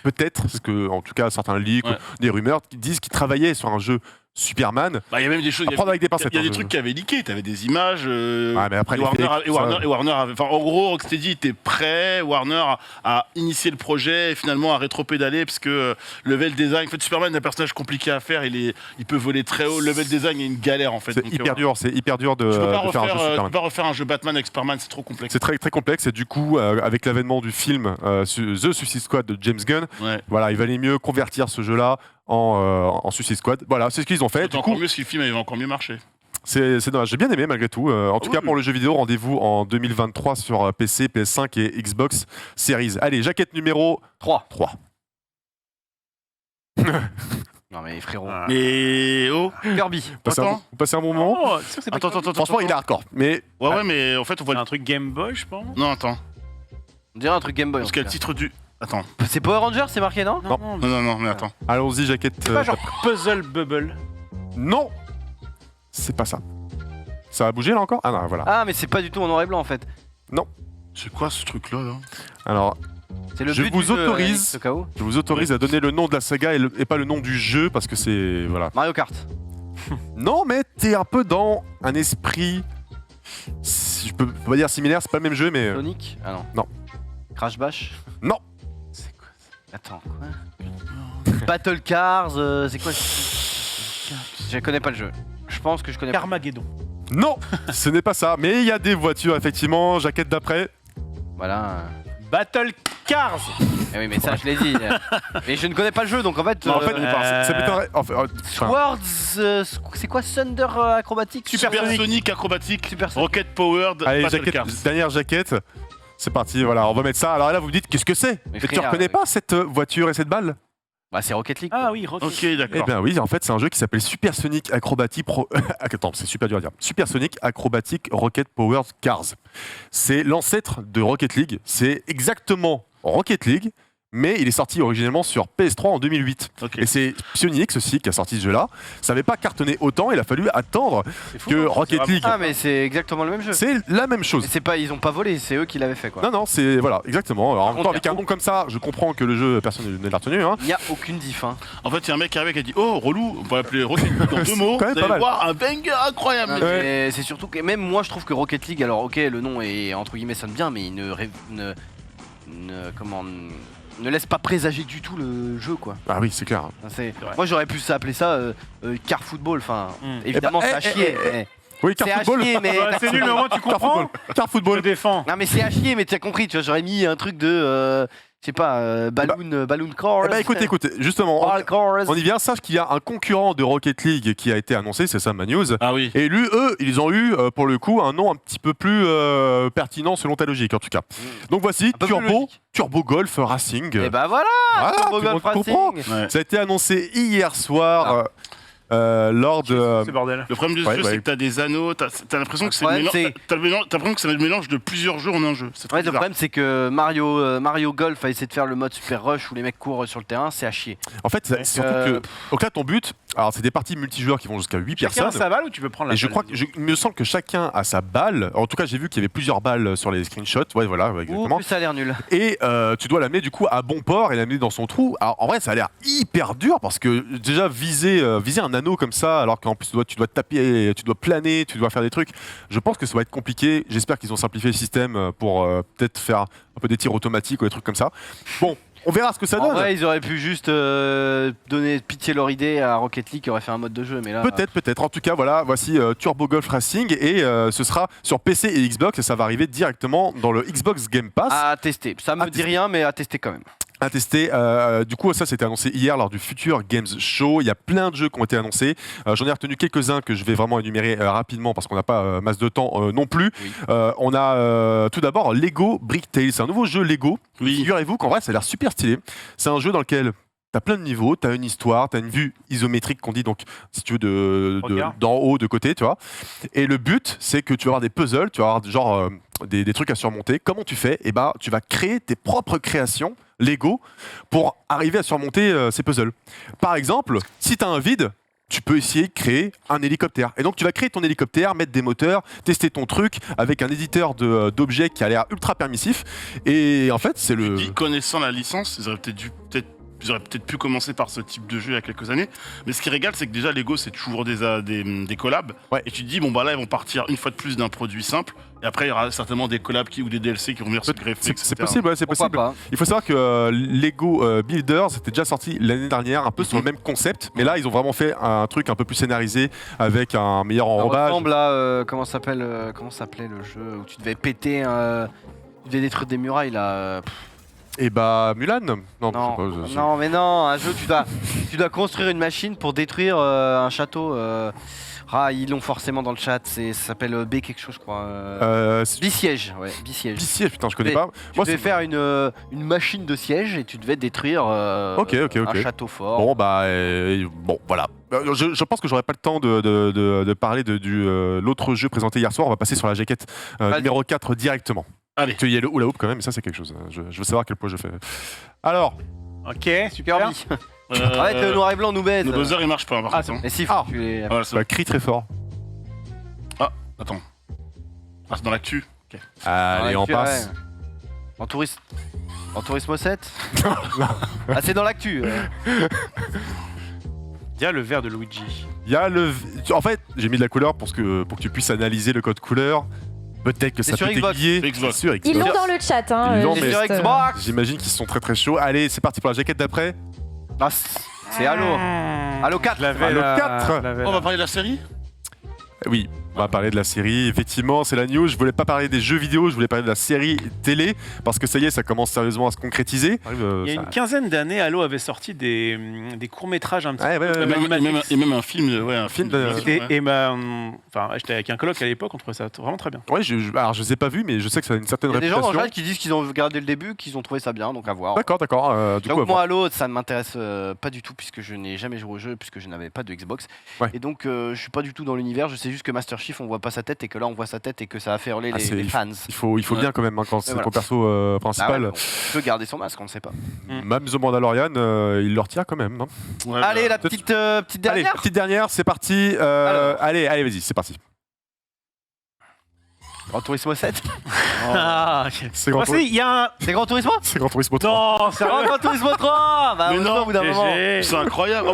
peut-être, parce que en tout cas certains leaks, des rumeurs qui disent qu'il travaillait sur un jeu Superman. Il y a même des choses. À prendre avec des pincettes. Il y a des trucs qui avaient leaké, t'avais des images. mais après, Warner avait. Enfin, en gros, Rocksteady était prêt. Warner a initié le projet et finalement a rétropédalé parce que level design. En fait, Superman est un personnage compliqué à faire. Il peut voler très haut. Le level design est une galère en fait. C'est hyper dur. C'est hyper dur de faire un jeu Superman. Tu peux pas refaire un jeu Batman avec Superman, c'est trop complexe. C'est très très complexe et du coup, avec l'avènement du film The Suicide Squad de James Gunn, voilà, il valait mieux convertir ce jeu-là en Suicide Squad. Voilà, c'est ce qu'ils ont fait. C'est encore mieux si le film avait encore mieux marché. C'est dommage, j'ai bien aimé malgré tout. En tout cas, pour le jeu vidéo, rendez-vous en 2023 sur PC, PS5 et Xbox Series. Allez, jaquette numéro 3. Non mais frérot. Mais Kirby. Vous passez un bon moment. Attends. Franchement, il est hardcore. Mais ouais, mais en fait, on voit un truc Game Boy, je pense. Non, attends. On dirait un truc Game Boy. Parce qu'il y a le titre du. Attends. C'est Power Rangers, c'est marqué, non? Non, mais attends. Allons-y, jaquette. C'est pas genre Puzzle Bubble. Non, c'est pas ça. Ça va bouger là encore? Ah non, voilà. Ah, mais c'est pas du tout en noir et blanc en fait. Non. C'est quoi ce truc là? Alors, je vous autorise à donner le nom de la saga et pas le nom du jeu parce que c'est voilà. Mario Kart. Non, mais t'es un peu dans un esprit. Je peux pas dire similaire, c'est pas le même jeu, mais. Sonic? Ah non. Non. Crash Bash? Non. C'est quoi ça? Attends, quoi? Battle Cars, c'est quoi? Je connais pas le jeu. Je pense que je connais pas. Carmageddon. Non, ce n'est pas ça, mais il y a des voitures effectivement, jaquette d'après. Voilà. Battle Cars. Eh oui, mais ça je l'ai dit. Mais je ne connais pas le jeu, donc en fait. En fait, ça m'étonnerait. Swords, c'est quoi Thunder acrobatique? Supersonic acrobatique. Rocket Powered. Allez, Battle Cars. dernière jaquette. C'est parti, voilà, on va mettre ça. Alors là, vous me dites, qu'est-ce que c'est? Mais tu reconnais pas cette voiture et cette balle? Bah, c'est Rocket League. Ah oui, Rocket League. Ok, d'accord. Eh bien oui, en fait, c'est un jeu qui s'appelle Supersonic Acrobatic Attends, c'est super dur à dire. Supersonic Acrobatic Rocket Powered Cars. C'est l'ancêtre de Rocket League. C'est exactement Rocket League, mais il est sorti originellement sur PS3 en 2008. Et c'est Psyonix aussi qui a sorti ce jeu-là. Ça n'avait pas cartonné autant, il a fallu attendre que Rocket League. Ah, mais c'est exactement le même jeu. C'est la même chose. C'est pas, ils ont pas volé, c'est eux qui l'avaient fait quoi. Non, c'est voilà, exactement. Alors, en même temps, avec un nom comme ça, je comprends que le jeu, personne ne l'a retenu. Hein. Il n'y a aucune diff. Hein. En fait, il y a un mec qui arrive qui a dit oh, relou, on va l'appeler Rocket League dans 2 mots. Vous allez voir un banger incroyable. C'est surtout que même moi, je trouve que Rocket League, alors ok, le nom est entre guillemets sonne bien, mais il ne laisse pas présager du tout le jeu quoi. Ah oui, c'est clair. Moi j'aurais pu s'appeler ça car football, enfin évidemment c'est à chier. Oui, car football. Chier, mais c'est nul, mais au moins tu comprends. Car football. Je défends. Non mais c'est à chier, mais tu as compris, tu vois, j'aurais mis un truc de je sais pas, Balloon Cars. Bah écoutez, justement, on y vient. Sache qu'il y a un concurrent de Rocket League qui a été annoncé, c'est ça ma news. Ah oui. Et lui, ils ont eu pour le coup un nom un petit peu plus pertinent selon ta logique en tout cas. Donc voici Turbo Golf Racing. Et bah voilà, Turbo Golf Racing. Ça a été annoncé hier soir. Lors de. C'est bordel. Le problème du jeu, c'est que t'as des anneaux, t'as l'impression que c'est le mélange de plusieurs jeux en un jeu. Le problème, c'est que Mario Golf a essayé de faire le mode Super Rush où les mecs courent sur le terrain, c'est à chier. En fait, c'est surtout que. Donc là, ton but, alors c'est des parties multijoueurs qui vont jusqu'à 8 personnes. Chacun a sa balle ou tu peux prendre la balle? Et je crois que, il me semble que chacun a sa balle. En tout cas, j'ai vu qu'il y avait plusieurs balles sur les screenshots. Ouais, voilà, exactement. Plus ça a l'air nul. Et tu dois l'amener du coup à bon port et l'amener dans son trou. Alors en vrai, ça a l'air hyper dur parce que déjà viser un anneau comme ça, alors qu'en plus tu dois taper, tu dois planer, tu dois faire des trucs. Je pense que ça va être compliqué. J'espère qu'ils ont simplifié le système pour peut-être faire un peu des tirs automatiques ou des trucs comme ça. Bon, on verra ce que ça donne. En vrai, ils auraient pu juste pitcher leur idée à Rocket League qui aurait fait un mode de jeu, mais là. Peut-être. En tout cas, voilà, voici Turbo Golf Racing et ce sera sur PC et Xbox et ça va arriver directement dans le Xbox Game Pass. À tester. Ça me dit rien, mais à tester quand même. à tester. Du coup, ça c'était annoncé hier lors du Future Games Show. Il y a plein de jeux qui ont été annoncés. J'en ai retenu quelques-uns que je vais vraiment énumérer rapidement parce qu'on n'a pas masse de temps non plus. Oui. On a tout d'abord Lego Brick Tale. C'est un nouveau jeu Lego. Oui. Figurez-vous qu'en vrai, ça a l'air super stylé. C'est un jeu dans lequel t'as plein de niveaux, t'as une histoire, t'as une vue isométrique qu'on dit, donc si tu veux d'en haut, de côté, tu vois. Et le but, c'est que tu vas avoir des puzzles, tu vas avoir genre des trucs à surmonter. Comment tu fais ? Tu vas créer tes propres créations Lego pour arriver à surmonter ces puzzles. Par exemple, si t'as un vide, tu peux essayer de créer un hélicoptère. Et donc tu vas créer ton hélicoptère, mettre des moteurs, tester ton truc avec un éditeur d'objets qui a l'air ultra permissif. Et en fait, c'est le... Connaissant la licence, ils auraient peut-être pu commencer par ce type de jeu il y a quelques années. Mais ce qui régale, c'est que déjà Lego, c'est toujours des collabs. Ouais. Et tu te dis, bon bah là, ils vont partir une fois de plus d'un produit simple. Et après, il y aura certainement des collabs ou des DLC qui vont venir se greffer, etc. C'est possible, ouais, c'est Pourquoi possible. pas. Il faut savoir que Lego Builders c'était déjà sorti l'année dernière, un peu sur le même concept. Mais là, ils ont vraiment fait un truc un peu plus scénarisé avec un meilleur Ça enrobage. ressemble à comment s'appelait le jeu où tu devais péter, tu devais détruire des murailles là. Et Mulan ? Non, Non, mais non, un jeu tu dois construire une machine pour détruire un château. Ils l'ont forcément dans le chat, ça s'appelle B quelque chose je crois. Bisiège, ouais, Bisiège. Bisiège, putain, je connais pas. Tu devais faire une machine de siège et tu devais détruire un château fort. Bon, voilà. Je pense que j'aurais pas le temps de parler de l'autre jeu présenté hier soir. On va passer sur la jaquette numéro 4 directement. Allez. Il y a le hula hoop quand même, et ça c'est quelque chose. Je veux savoir quel poids je fais. Alors. Ok, super. Kirby. Arrête, le noir et blanc nous baise. Le buzzer il marche pas, par contre. Mais si, tu les... Voilà, c'est bon. Crie très fort. Ah, attends. Ah, c'est dans l'actu. Ok. Allez, on passe. En Turismo 7 Ah, c'est dans l'actu. Il y a le verre de Luigi. En fait, j'ai mis de la couleur pour que tu puisses analyser le code couleur. Peut-être que ça peut t'aiguiller. Sur Xbox. Ils l'ont dans le chat. Sur Xbox. J'imagine qu'ils sont très très chauds. Allez, c'est parti pour la jaquette d'après. Ah, c'est Halo. Halo 4. Halo 4. On va parler de la série ? Oui, on va parler de la série. Effectivement, c'est la news. Je voulais pas parler des jeux vidéo, je voulais parler de la série télé parce que ça y est, ça commence sérieusement à se concrétiser. Il y a une quinzaine d'années, Halo avait sorti des courts-métrages un petit peu. Et même un film. Ouais, un film de... J'étais avec un coloc à l'époque, on trouvait ça vraiment très bien. Oui, alors je les ai pas vus, mais je sais que ça a une certaine réputation. Il y a des gens dans le chat qui disent qu'ils ont regardé le début, qu'ils ont trouvé ça bien, donc à voir. D'accord. Donc moi, Halo, ça ne m'intéresse pas du tout puisque je n'ai jamais joué au jeu, puisque je n'avais pas de Xbox. Ouais. Et donc je suis pas du tout dans l'univers. Je sais juste que Master Chief, on voit pas sa tête et que là on voit sa tête et que ça a fait hurler les fans. Il faut bien quand même quand c'est ton perso principal. Il peut garder son masque, on ne sait pas. Même The Mandalorian, il le retire quand même. Allez, la petite dernière. Allez, petite dernière, c'est parti. Allez, vas-y, c'est parti. Gran Turismo 7. C'est Gran Turismo. C'est Gran Turismo 3. Non, c'est Gran Turismo 3. Mais non, au bout d'un moment. C'est incroyable.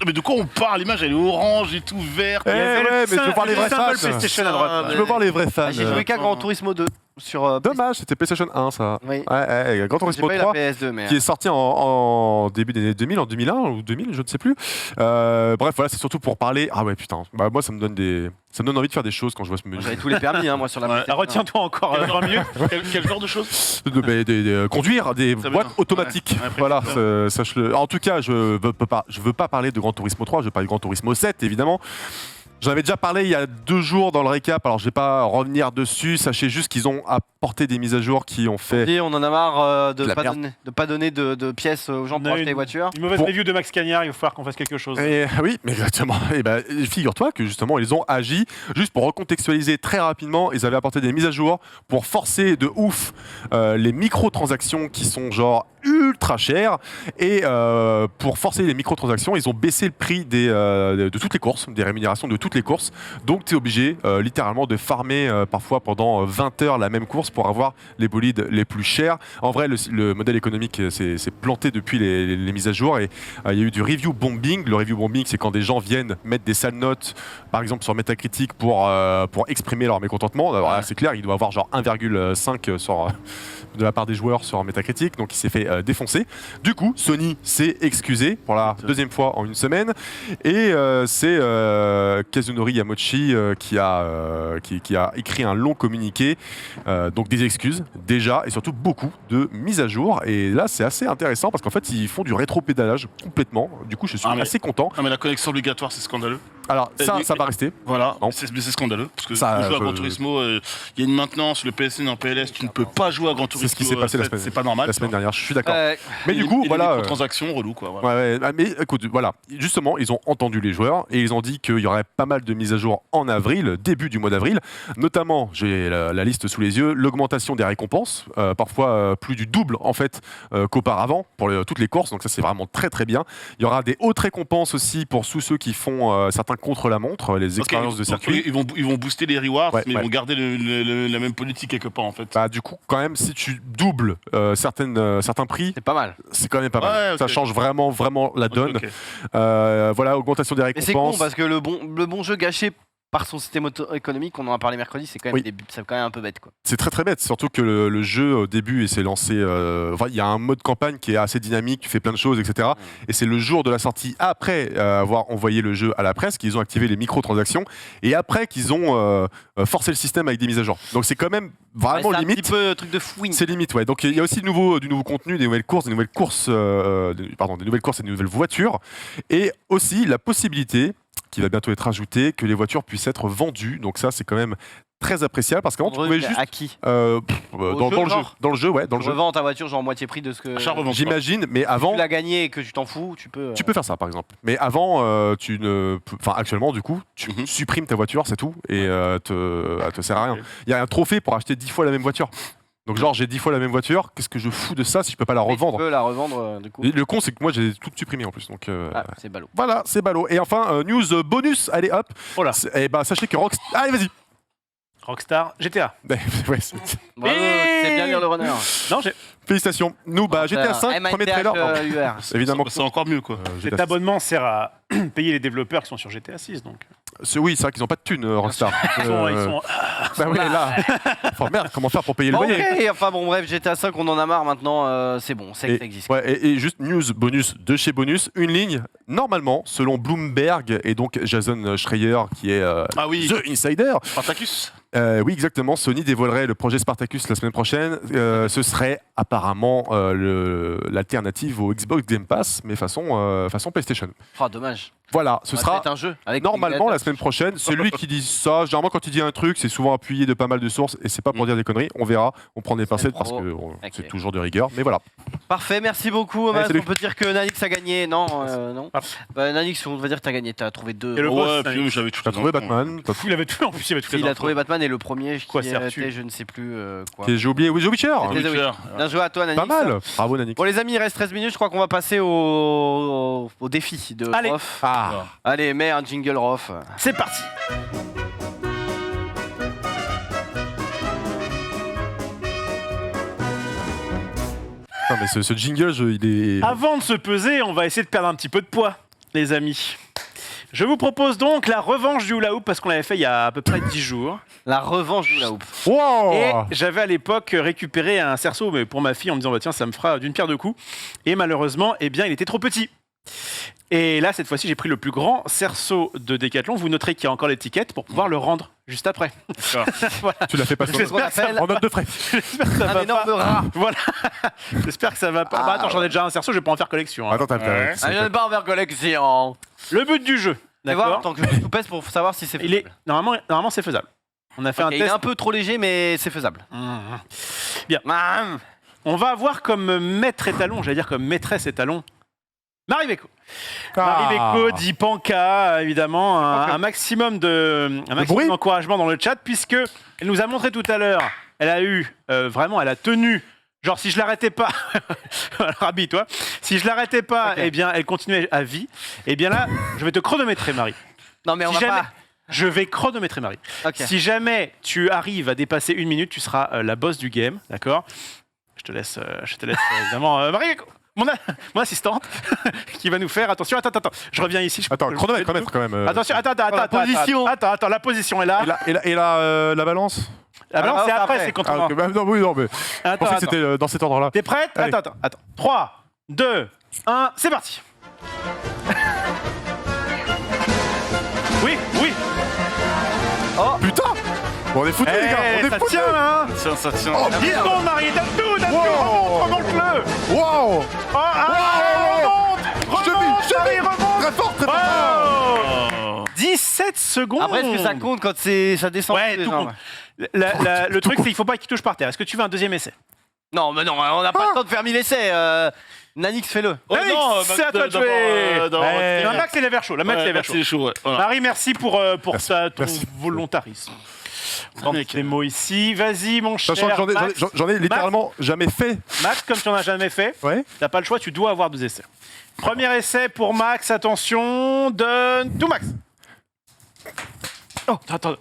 Mais de quoi on parle ? L'image elle est orange et tout verte. Mais je veux voir les vrais fans. PlayStation à droite. Je veux voir les vrais fans. J'ai joué qu'à Gran Turismo 2. Dommage, c'était PlayStation 1 ça. Oui. Gran Turismo 3 PS2, qui est sorti en début des années 2000, en 2001 ou 2000, je ne sais plus. Bref, voilà, c'est surtout pour parler. Ah ouais, putain. Moi, ça me donne envie de faire des choses quand je vois ce menu. J'avais tous les permis, moi, sur la. Retiens-toi encore 20 minutes. Quel genre de choses ? Conduire des boîtes automatiques. Voilà, sache-le. En tout cas, je veux pas parler de Gran Turismo 3, je veux parler de Gran Turismo 7, évidemment. J'en avais déjà parlé il y a 2 jours dans le récap, alors je vais pas revenir dessus. Sachez juste qu'ils ont apporté des mises à jour qui ont fait. On en a marre de pas donner de pièces aux gens pour acheter des voitures. Une mauvaise review de Max Cagnard, il va falloir qu'on fasse quelque chose. Oui, mais exactement. Et figure-toi que justement ils ont agi juste pour recontextualiser très rapidement. Ils avaient apporté des mises à jour pour forcer de ouf les microtransactions qui sont genre ultra chères et pour forcer les microtransactions, ils ont baissé le prix de toutes les courses, des rémunérations de toutes les courses. Donc tu es obligé littéralement de farmer parfois pendant 20 heures la même course pour avoir les bolides les plus chers. En vrai, le modèle économique s'est planté depuis les mises à jour et il y a eu du review bombing. Le review bombing, c'est quand des gens viennent mettre des sales notes, par exemple sur Metacritic pour exprimer leur mécontentement. Alors là, c'est clair, il doit avoir genre 1,5 de la part des joueurs sur Metacritic, donc il s'est fait défoncer. Du coup, Sony s'est excusé pour la 2e fois en une semaine et c'est Kazunori Yamauchi qui a écrit un long communiqué, donc des excuses déjà, et surtout beaucoup de mises à jour. Et là, c'est assez intéressant parce qu'en fait, ils font du rétro-pédalage complètement. Du coup, je suis assez content. Ah, mais la connexion obligatoire, c'est scandaleux. Alors, ça va rester. Voilà, c'est scandaleux. Parce que ça, tu joues à Gran Turismo, il y a une maintenance, le PSN en PLS, tu ne peux pas jouer à Gran Turismo. C'est ce qui s'est passé c'est pas normal. La semaine dernière, je suis d'accord. Mais du coup, voilà. Transactions relou, quoi. Voilà. Mais écoute, voilà. Justement, ils ont entendu les joueurs et ils ont dit qu'il y aurait pas mal de mises à jour en avril, début du mois d'avril. Notamment, j'ai la liste sous les yeux, l'augmentation des récompenses, parfois plus du double en fait qu'auparavant pour toutes les courses. Donc ça, c'est vraiment très très bien. Il y aura des hautes récompenses aussi pour tous ceux qui font certains contre-la-montre, les expériences de circuit. Ils vont booster les rewards, mais ils vont garder la même politique quelque part en fait. Bah, du coup, quand même, si tu doubles certains prix, c'est pas mal. C'est quand même pas mal. Ça change vraiment la donne. Voilà, augmentation des récompenses. Et c'est con parce que le bon jeu gâché par son système économique, on en a parlé mercredi, c'est quand même un peu bête, quoi. C'est très bête, surtout que le jeu au début, il s'est lancé. Il y a un mode campagne qui est assez dynamique, qui fait plein de choses, etc. Et c'est le jour de la sortie, après avoir envoyé le jeu à la presse, qu'ils ont activé les microtransactions, et après qu'ils ont forcé le système avec des mises à jour. Donc c'est quand même vraiment limite. C'est un petit peu truc de fouine. C'est limite, ouais. Donc il y a aussi du nouveau contenu, des nouvelles courses et des nouvelles voitures, et aussi la possibilité qui va bientôt être ajouté, que les voitures puissent être vendues. Donc ça, c'est quand même très appréciable parce qu'avant, tu pouvais juste... À qui dans le jeu, ouais. Dans le jeu. Revends ta voiture genre moitié prix de ce que... J'imagine, mais avant... Si tu l'as gagné et que tu t'en fous, tu peux... Tu peux faire ça, par exemple. Mais avant, actuellement, du coup, tu supprimes ta voiture, c'est tout, et elle te sert à rien. Il y a un trophée pour acheter 10 fois la même voiture. Donc genre j'ai 10 fois la même voiture, qu'est-ce que je fous de ça si je peux pas la revendre? Tu peux la revendre du coup. Et le con c'est que moi j'ai tout supprimé en plus, donc c'est ballot. Voilà, c'est ballot. Et enfin news bonus, allez hop. Voilà. Et bah sachez que Rockstar, allez vas-y. Rockstar GTA. Ouais, bravo, tu sais bien lire le runner. Non, félicitations. Nous, GTA 5, premier trailer. Évidemment, c'est encore mieux quoi. Cet abonnement sert à payer les développeurs qui sont sur GTA 6 donc. Oui, c'est vrai qu'ils n'ont pas de thunes, Rockstar. Ils sont... Bah oui, là. Enfin, merde, comment faire pour payer le loyer? Okay. Enfin bon, bref, GTA 5, on en a marre maintenant, c'est bon, c'est que ça existe. Ouais, et juste news bonus de chez Bonus, une ligne, normalement, selon Bloomberg, et donc Jason Schreier, qui est The Insider. Spartacus. Oui, exactement. Sony dévoilerait le projet Spartacus la semaine prochaine. Ce serait apparemment l'alternative au Xbox Game Pass, mais façon PlayStation. Oh, dommage. Voilà, ce sera un jeu normalement la semaine prochaine. Celui qui dit ça, généralement quand il dit un truc, c'est souvent appuyé de pas mal de sources et c'est pas pour dire des conneries. On verra, on prend des pincettes parce que c'est toujours de rigueur, mais voilà. Parfait, merci beaucoup. On peut dire que Nanix a gagné. Non, non. Nanix, on va dire que t'as gagné. T'as trouvé 2. J'avais tout. T'as trouvé Batman. Il avait tout. En plus, il avait tout. Il a trouvé Batman et le premier qui était, je ne sais plus quoi. J'ai oublié. Oui, The Witcher. Bien joué à toi, Nanix. Pas mal. Bravo, Nanix. Bon les amis, il reste 13 minutes. Je crois qu'on va passer au défi de Rof. Allez, mets un jingle Rof. C'est parti. Non, mais ce jingle, il est... Avant de se peser, on va essayer de perdre un petit peu de poids, les amis. Je vous propose donc la revanche du hula hoop parce qu'on l'avait fait il y a à peu près 10 jours. La revanche du hula hoop. Wow. Et j'avais à l'époque récupéré un cerceau mais pour ma fille en me disant bah, tiens ça me fera d'une pierre deux coups. Et malheureusement, eh bien, il était trop petit. Et là, cette fois-ci, j'ai pris le plus grand cerceau de Decathlon. Vous noterez qu'il y a encore l'étiquette pour pouvoir le rendre juste après. Voilà. Tu l'as fait passer en note de frais. J'espère que ça va pas. Voilà. J'espère que ça va pas. Bah, attends, j'en ai déjà un cerceau, je vais pas en faire collection. Attends, je vais pas en faire collection. Le but du jeu. D'accord. Tant que je pèse pour savoir si c'est faisable. Normalement, c'est faisable. On a fait un test. Il est un peu trop léger, mais c'est faisable. Bien. On va avoir comme maître étalon, j'allais dire comme maîtresse étalon, Marie Beko. Marie Beko dit Panka, évidemment, un maximum d'encouragement dans le chat, puisque elle nous a montré tout à l'heure, elle a eu, elle a tenu, genre si je l'arrêtais pas, Rabi, toi, si je l'arrêtais pas, eh bien, elle continuait à vie, eh bien là, je vais te chronométrer, Marie. Non, mais on va pas... Je vais chronométrer, Marie. Si jamais tu arrives à dépasser 1 minute, tu seras la boss du game, d'accord? Je te laisse évidemment, Marie Beko. Mon assistante qui va nous faire attention. Attends, je reviens ici. Attends, chronomètre quand même. Attention, attends, position. Attends, la position est là. Et la balance. La balance c'est après, c'est contre moi. Non, mais. Je pensais que c'était dans cet ordre-là. T'es prête? Attends. 3, 2, 1, c'est parti. Oui. Oh Putain. Bon, on est foutus, les gars. On est ça foutus. tient là, hein. Ça tient. Oh, 10 merde. secondes, Marie, donne tout, Wow. remonte-le. Wow. Oh, remonte, Marie, remonte. Très fort, très fort. Oh. 17 secondes. Après, est-ce que ça compte quand ça descend Ouais, tous les tout gens, compte. ouais. Le truc, c'est qu'il faut pas qu'il touche par terre. Est-ce que tu veux un deuxième essai? Non, mais non, on n'a pas le temps de faire 1000 essais. Nanix, fais-le. Oh Nanix, non, c'est à toi de jouer. La Max, c'est les verts chauds. La Max, c'est les verts chauds. C'est chaud, ouais. Voilà. Marie, merci pour ton merci. volontarisme. Prends des mots ici. Vas-y, mon cher. Sachant que Max. j'en ai littéralement jamais fait. Max, comme tu n'en as jamais fait, Ouais. t'as pas le choix, tu dois avoir 2 essais. Premier essai pour Max, attention, donne tout Max. Oh, attends,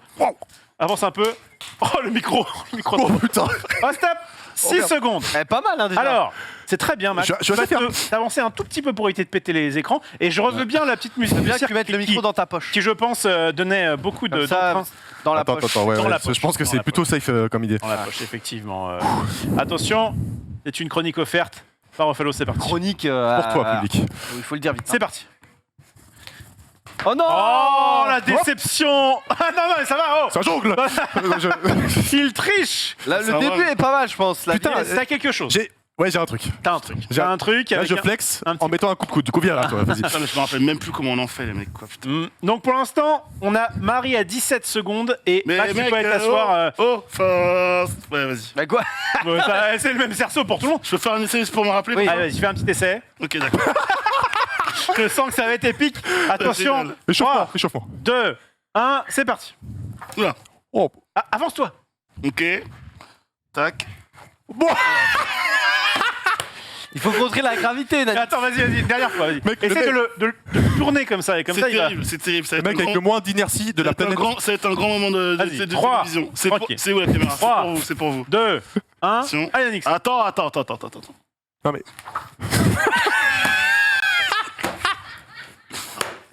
avance un peu. Oh, le micro. Oh putain. Oh, stop. 6 secondes. Pas mal, hein, déjà. Alors, c'est très bien, Max. Je vais t'avancer un tout petit peu pour éviter de péter les écrans. Et je veux bien la petite musique. Bien que tu mettes le micro dans ta poche. Qui, je pense, donnait beaucoup de ça, dans la poche. Attends, ouais, Dans ouais, la je poche. pense que Dans c'est la plutôt safe comme idée. dans la poche, effectivement. Attention, c'est une chronique offerte par Ruffalo, c'est parti. Chronique. Pour toi, public. Il faut le dire vite. C'est parti. Oh non. Oh, la déception. Ah non, mais ça va, oh. Ça jongle. Il triche. Là, le début est pas mal, je pense. La Putain, dièse. t'as quelque chose. Ouais, j'ai un truc. T'as un truc. J'ai T'as un truc. Là, avec je un- flex un petit- en mettant un coup de coude. Du coup, viens là, toi, vas-y. Putain, mais je me rappelle même plus comment on en fait, les mecs, quoi. Putain. Donc pour l'instant, on a Marie à 17 secondes et Max, tu peux aller t'asseoir. First. Ouais, vas-y. Bah quoi? C'est le même cerceau pour tout le monde. Je peux faire un essai juste pour me rappeler. Oui. Allez, vas-y, fais un petit essai. Ok, d'accord. Je sens que ça va être épique. Attention. génial. Échauffement, 3, échauffement. 2, 1, c'est parti. Oula. Oh. Ah, avance-toi. Ok. Tac. Il faut contrer la gravité, Nanix. Attends, vas-y, dernière fois, vas-y. Mec, le Essaye mec- de le tourner comme ça et comme C'est ça il va. terrible, c'est terrible. Ça va Le être mec un avec grand- le moins d'inertie de la planète. Ça va être un grand moment de Vas-y, de 3, télévision. tranquille. C'est où la caméra? C'est 3, pour vous, c'est pour vous. 2, 1. Attention. Allez, Yannick. Attends. Non mais.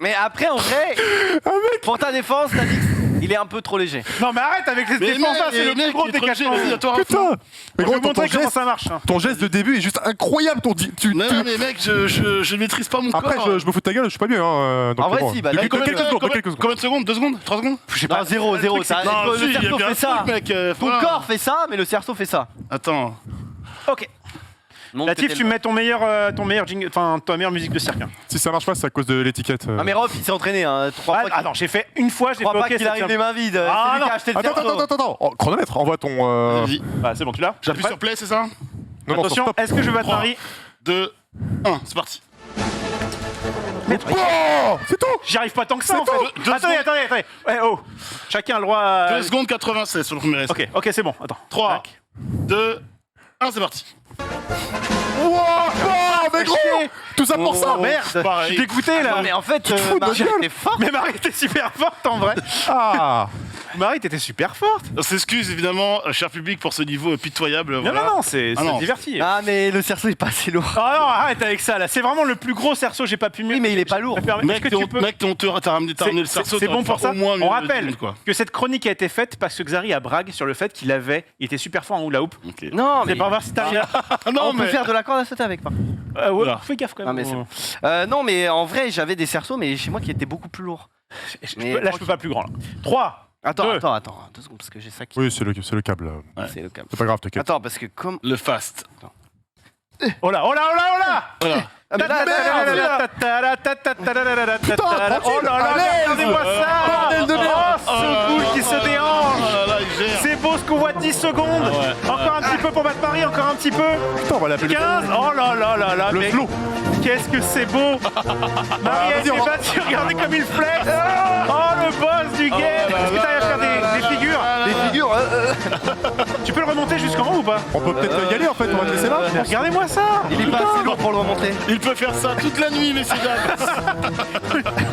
Mais après, en vrai, pour ta défense, Nanix, il est un peu trop léger. Non, mais arrête avec les défenses là, c'est le plus gros décachement. Putain. Mais Je gros, vais ton montrer comment geste, ça marche. hein. ton geste de début est juste incroyable. Non, mais mec, je maîtrise pas mon Après, corps. je me fous de ta gueule, je suis pas mieux. Hein, donc En vrai, bon. si, bah, Depuis là, quelques secondes, depuis quelques secondes. Combien de secondes? 2 secondes? 3 secondes? Non, zéro. Non, Le si, il y a cerceau bien fait un ça. truc, mec. Ton voilà. corps fait ça, mais le cerceau fait ça. Attends. Ok. Montre Latif, que tu t'es me le- mets ton meilleur jingle, enfin ta meilleure musique de cirque. hein. Si ça marche pas, c'est à cause de l'étiquette. Ah, mais Rof, il s'est entraîné. Hein. 3 Ah, fois qu'il- attends, j'ai fait une fois, j'ai 3 fait fois ok, qu'il ça arrive tient. les mains vides. Ah, C'est lui qui non. a acheté le Attends, cerceau. attends. Oh, chronomètre, envoie ton. Vas-y. Bah, c'est bon, tu l'as. J'appuie sur play, c'est ça? Non, Attention, stop. est-ce que je vais battre 3, Marie 2, 1, c'est parti. Oh, c'est tout. J'y arrive pas tant que ça C'est en fait. Deux Attendez. Ouais, oh. Chacun a le droit à. 2 secondes 96 sur le premier essai. Ok, c'est bon. Attends. 3, Tac. 2, 1, c'est parti. Wow, mais gros, tout ça pour ça. Merde, je pareil. suis dégoûté là. Non, mais en fait, te fous de Marie, notre elle était forte. Mais Marie était super forte en vrai. Ah. Marie, t'étais super forte. On s'excuse évidemment, cher public, pour ce niveau pitoyable. Non, voilà. non, c'est Ah non. diverti. Ah, mais le cerceau est pas assez lourd. Oh non, arrête avec ça là. C'est vraiment le plus gros cerceau, j'ai pas pu mieux. Oui, mais il est pas lourd. Est-ce Mec, que t'es tu peux. honteux, t'as ramené le cerceau. C'est t'aurais bon pu pour faire ça. au moins On mieux, rappelle quoi. que cette chronique a été faite parce que Xari a brague sur le fait qu'il était super fort en hula hoop. Ok. Non, C'est mais. pas voir si t'arrives. Ah non, On peut mais. faire de la corde à sauter avec, par contre. Ouais, Oula. fais gaffe quand Non, même. mais c'est bon. Non, mais en vrai, j'avais des cerceaux, mais chez moi qui étaient beaucoup plus lourds. Mais Là, je peux pas plus grand là. 3. Attends, 2. attends, 2 secondes, parce que j'ai ça qui. Oui, c'est le câble. C'est le câble. C'est pas grave, t'inquiète. Attends, parce que comme. Le fast. Oh là. Voilà. Ah, mais là, merde. Oh là là, regardez-moi ça. Bordel de merde. Oh, ce boule qui se déhanche. Oh là là, il gère. C'est beau ce qu'on voit, 10 secondes. Encore un petit peu pour battre Paris, encore un petit peu. Putain, on va l'appeler 15. Oh là là là là, le mec. flow. Qu'est-ce que c'est beau. Marie a vas-y, été on va- battue, regardez comme il flex. Oh, le boss du game. Est-ce que t'arrives à faire des figures? Les figures. Tu peux le remonter jusqu'en haut ou pas? On peut peut-être y aller en fait, on va te laisser là. Mais regardez-moi ça. Il est pas assez lourd pour le remonter. Il peut faire ça toute la nuit, messieurs dames.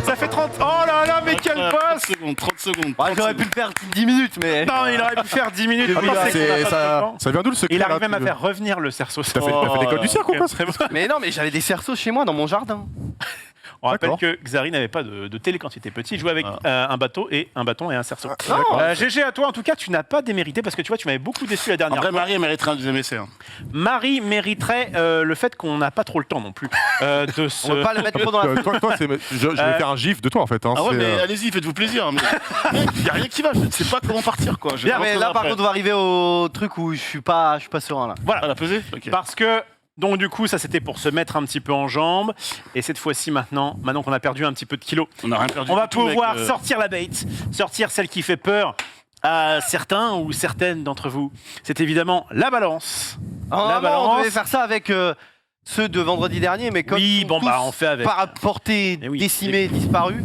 Ça fait 30. Oh là là, mais quel 30 boss. secondes, 30 secondes. Bah, j'aurais pu le faire 10 minutes, mais. Non, il aurait pu faire 10 minutes. Attends, Attends, c'est qu'on a pas trop de temps. ça vient d'où le secret Il arrive là, même à tu- faire revenir le cerceau. T'as fait l'école du cirque ou quoi? Très bon. Mais non, mais j'avais des cerceaux chez moi dans mon jardin. On rappelle D'accord. que Xari n'avait pas de télé quand il était petit. Il jouait avec un bâton et un cerceau. Non. GG à toi, en tout cas, tu n'as pas démérité parce que tu vois, tu m'avais beaucoup déçu la En dernière vrai, fois. Marie, elle mériterait un deuxième essai. Hein. Marie mériterait le fait qu'on n'a pas trop le temps non plus de se. On va pas le mettre trop dans la. Toi, je vais faire un gif de toi en fait. Hein, Ah ouais, c'est, mais allez-y, faites-vous plaisir. Il n'y a rien qui va, je ne sais pas comment partir. Quoi. Bien, mais là, par contre, on va arriver au truc où je suis pas serein là. Voilà. À la pesée Ok. Parce que, donc du coup, ça c'était pour se mettre un petit peu en jambes. Et cette fois-ci, maintenant qu'on a perdu un petit peu de kilos, On n'a rien perdu. on va du tout, pouvoir mec, sortir la bait, sortir celle qui fait peur à certains ou certaines d'entre vous. C'est évidemment la balance. La On balance. devait faire ça avec ceux de vendredi dernier, mais comme Oui, ils sont bon, bah, tous on fait avec. par portée Eh oui, décimés, disparus,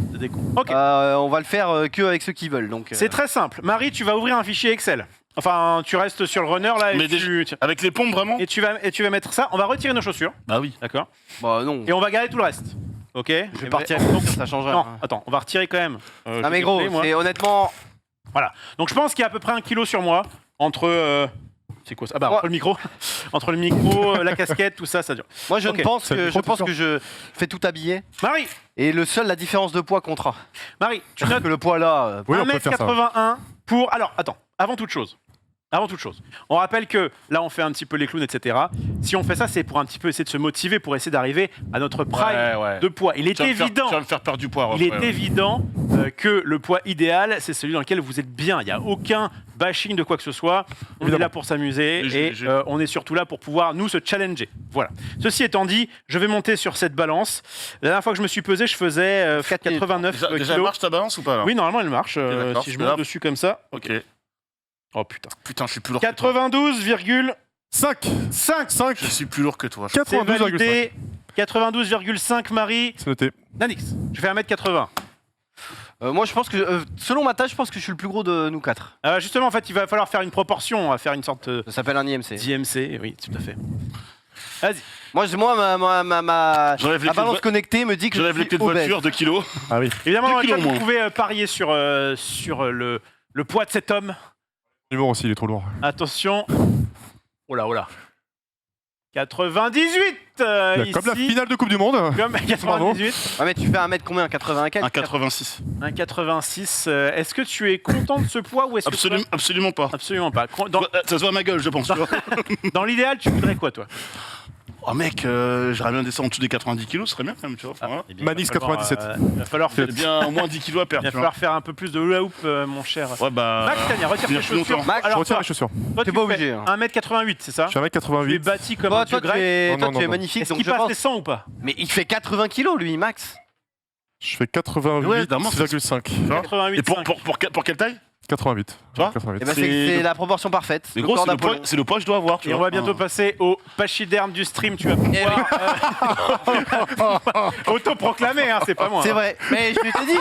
Ok. on va le faire que avec ceux qui veulent. Donc, C'est très simple. Marie, tu vas ouvrir un fichier Excel. Enfin, tu restes sur le runner là et Mais avec les pompes, vraiment tu vas mettre ça. On va retirer nos chaussures, Bah oui. d'accord. bah non. Et on va garder tout le reste. Ok. Je vais partir. Donc, Ça change rien. non, attends, on va retirer quand même. Ah mais gros, c'est honnêtement. Voilà. Donc je pense qu'il y a à peu près 1 kilo sur moi entre. C'est quoi ça? Ah bah, entre le micro, la casquette, tout ça, ça dure. Moi, je Ok. pense que je fais tout habiller. Marie, Et la différence de poids comptera. Marie, tu Parce notes que le poids là. Oui, on peut faire ça. 1m81 pour. Alors, attends, avant toute chose, on rappelle que là, on fait un petit peu les clowns, etc. Si on fait ça, c'est pour un petit peu essayer de se motiver, pour essayer d'arriver à notre prime Ouais. de poids. Il est Tu vas évident. me faire perdre du poids. Il est évident que le poids idéal, c'est celui dans lequel vous êtes bien. Il n'y a aucun bashing de quoi que ce soit. On est là pour s'amuser et on est surtout là pour pouvoir nous se challenger. Voilà. Ceci étant dit, je vais monter sur cette balance. La dernière fois que je me suis pesé, je faisais 4,89 Déjà, elle kilos. marche ta balance ou pas là Oui, normalement elle marche. d'accord, Si je c'est monte là. dessus comme ça. Ok. Oh putain. Putain, je suis plus lourd que toi. 92,5. Je suis plus lourd que toi. C'est 92,5. validé. 92,5 Marie. C'est noté. Nanix, je fais 1m80. Moi, je pense que selon ma taille, je pense que je suis le plus gros de nous quatre. Justement, en fait, il va falloir faire une proportion, on va faire une sorte Ça s'appelle un IMC. d'IMC. Oui, tout à fait. Vas-y. Ma J'enlève les balance clés connectée me dit que J'enlève je les clés suis de obèse. voiture, 2 kilos. Ah oui. Évidemment, dans 2 le chat, kilos vous moins. pouvez parier sur le poids de cet homme. L'humour aussi, il est trop lourd. Attention. Oh là. 98 ici. Comme la finale de Coupe du Monde. Comme 98. Ah mais tu fais 1 mètre combien 84 Un 86. 1,86. Est-ce que tu es content de ce poids ou est-ce que Absolument pas. Absolument pas. Ça se voit à ma gueule, je pense. tu vois. Dans l'idéal, tu voudrais quoi, toi? Oh mec, j'aimerais bien descendre en dessous des 90 kilos, ce serait bien quand même, tu vois. Enfin, Eh bien, Manix il va falloir, 97. Il va falloir faire, j'ai bien au moins 10 kilos à il perdre. va tu vois. falloir faire un peu plus de hula hoop, mon cher. Ouais, bah. Max, Tania, retire tes tenir plus chaussures. longtemps. Max, Je Alors, retire toi, mes chaussures. toi, T'es tu pas fais obligé, hein. 1m88, c'est ça? Je suis à Tu es 1m88. bâti comme Toi, un dieu tu grec. es, Non, non, tu es non. magnifique, Est-ce donc qu'il je passe pense. les 100 ou pas? Mais il fait 80 kilos lui, Max. Je fais 88,5. Ouais, normalement, 88. Et pour quelle taille 88. Tu vois 88. Eh ben, c'est la proportion parfaite. Mais Le gros, corps c'est d'Apollon. le poids que je dois avoir, tu Et on vois. va bientôt passer au pachyderme du stream. Tu vas pouvoir autoproclamer, hein, c'est pas moi. C'est hein. vrai. Mais je te dis,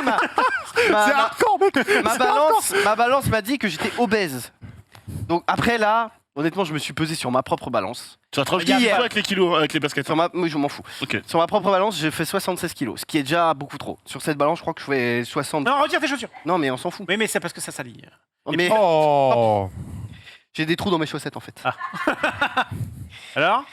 C'est hardcore, mec. ma balance m'a dit que j'étais obèse. Donc après là, honnêtement, je me suis pesé sur ma propre balance. Tu vas te rajouter Hier. avec les kilos, avec les baskets. Oui, je m'en fous. Ok. Sur ma propre balance, j'ai fait 76 kilos, ce qui est déjà beaucoup trop. Sur cette balance, je crois que je fais 60. Non, retire tes chaussures. Non, mais on s'en fout. Oui, mais c'est parce que ça salit. Mais Oh. j'ai des trous dans mes chaussettes en fait. Alors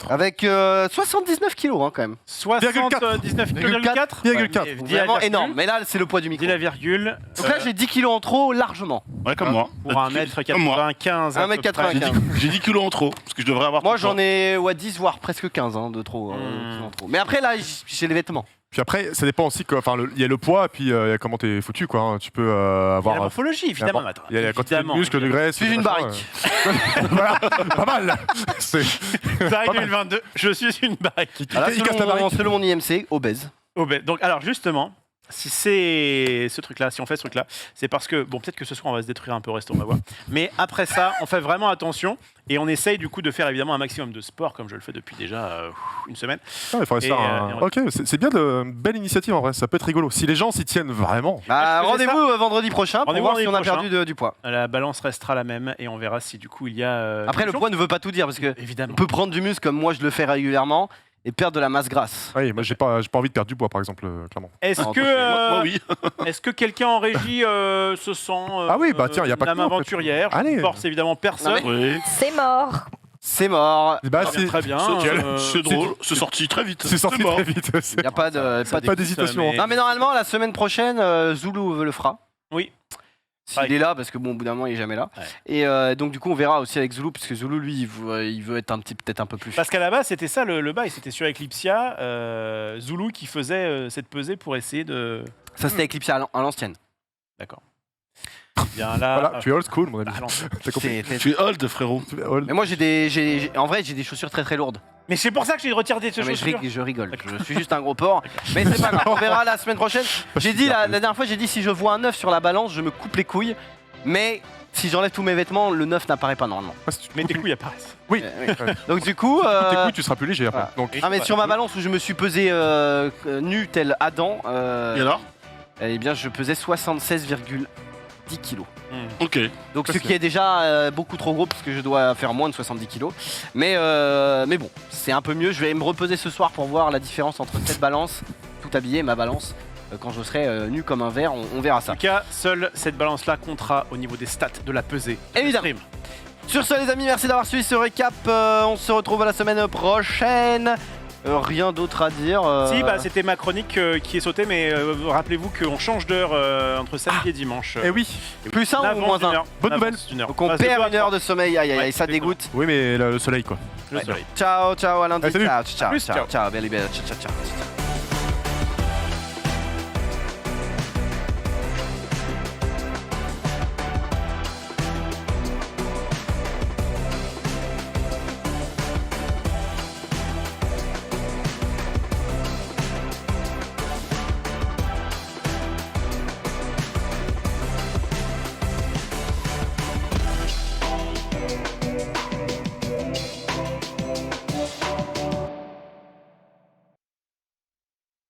Avec 79 kilos hein, quand même. 79,4. 1,4. Vraiment énorme. Mais là, c'est le poids du micro. Dis la virgule. Donc là, j'ai 10 kilos en trop largement. Ouais, comme moi. Pour 1m95. 1m95. J'ai 10 kilos en trop, parce que je devrais avoir. Moi, tout le j'en ai 10 voire presque 15 de trop, en trop. Mais après là, j'ai les vêtements. Puis après, ça dépend aussi. Enfin, il y a le poids, puis il y a comment t'es foutu, quoi. hein. Tu peux Il y a avoir. la morphologie, évidemment. Il y a la quantité de Évidemment. muscles, de graisse. Je suis une machin, baraque. Voilà, pas mal. C'est. Paris 2022, je suis une baraque. Voilà, il casse la baraque. selon mon IMC, obèse. Oh, ben, donc, alors justement, si c'est ce truc-là, si on fait ce truc-là, c'est parce que, bon, peut-être que ce soir on va se détruire un peu au resto, on va voir. Mais après ça, on fait vraiment attention et on essaye du coup de faire évidemment un maximum de sport, comme je le fais depuis déjà une semaine. Ah, il faudrait se Et, faire un- Ok, c'est bien une belle initiative en vrai, ça peut être rigolo. Si les gens s'y tiennent vraiment. Bah, je faisais rendez-vous vendredi prochain pour Rendez-vous voir si on a vendredi prochain. perdu du poids. La balance restera la même et on verra si du coup il y a. Après, le poids ne veut pas tout dire parce que Évidemment. on peut prendre du muscle comme moi je le fais régulièrement et perdre de la masse grasse. Oui, moi j'ai pas envie de perdre du poids par exemple, clairement. Est-ce Non, que, Moi, oui. est-ce que quelqu'un en régie se sent Ah oui, bah tiens, y a pas que une âme nous, en fait. aventurière? Je Allez. ne force évidemment personne. Oui. C'est mort. C'est mort. Bah, Très bien, très bien. C'est drôle, c'est sorti très vite. C'est sorti mort. très vite. Il n'y a pas d'hésitation. mais- Non, mais normalement, la semaine prochaine, Zulu le fera. Oui. S'il est là, parce que bon, au bout d'un moment, il est jamais là. Ouais. Et donc, du coup, on verra aussi avec Zulu, parce que Zulu, lui, il veut être peut-être un peu plus. Parce qu'à la base, c'était ça le bail. C'était sur Eclipsia, Zulu qui faisait cette pesée pour essayer de. Ça, c'était Eclipsia à l'ancienne. D'accord. Bien là. Voilà, tu es old school, mon ami. Ah, non. T'as compris. Tu es old, frérot. Tu es old. Mais moi, en vrai, j'ai des chaussures très très lourdes. Mais c'est pour ça que j'ai retiré tes Non, mais chaussures. je rigole. Je suis juste un gros porc. Mais c'est pas grave. On verra la semaine prochaine. J'ai dit la dernière fois, j'ai dit si je vois un 9 sur la balance, je me coupe les couilles. Mais si j'enlève tous mes vêtements, le 9 n'apparaît pas normalement. Mais tes couilles apparaissent. Oui. Donc du coup, Tes couilles, tu seras plus léger après. voilà. Donc, Ah mais sur ma balance où je me suis pesé nu tel Adam, Et alors eh bien je pesais 76,10 kilos. Ok. Donc ce qui est déjà beaucoup trop gros parce que je dois faire moins de 70 kilos. Mais bon, c'est un peu mieux. Je vais me repeser ce soir pour voir la différence entre cette balance, tout habillé, ma balance. Quand je serai nu comme un verre, on verra En ça. tout cas, seule cette balance-là comptera au niveau des stats de la pesée. Évidemment. Sur ce les amis, merci d'avoir suivi ce récap. On se retrouve la semaine prochaine. Rien d'autre à dire. Si, bah, c'était ma chronique qui est sautée, mais rappelez-vous qu'on change d'heure entre samedi et dimanche. Eh oui. Plus 1 ou Avance moins d'une 1 heure. Bonne Avance nouvelle. d'une heure. Donc on Passe de perd deux à une heure trois. de sommeil, aïe aïe aïe, Ouais, ça c'est dégoûte. Oui, mais le soleil, quoi. Le soleil. Ciao, ciao, à lundi. Allez, salut. Ciao, ciao, Plus, ciao, ciao. ciao, belle, belle, ciao, ciao, ciao.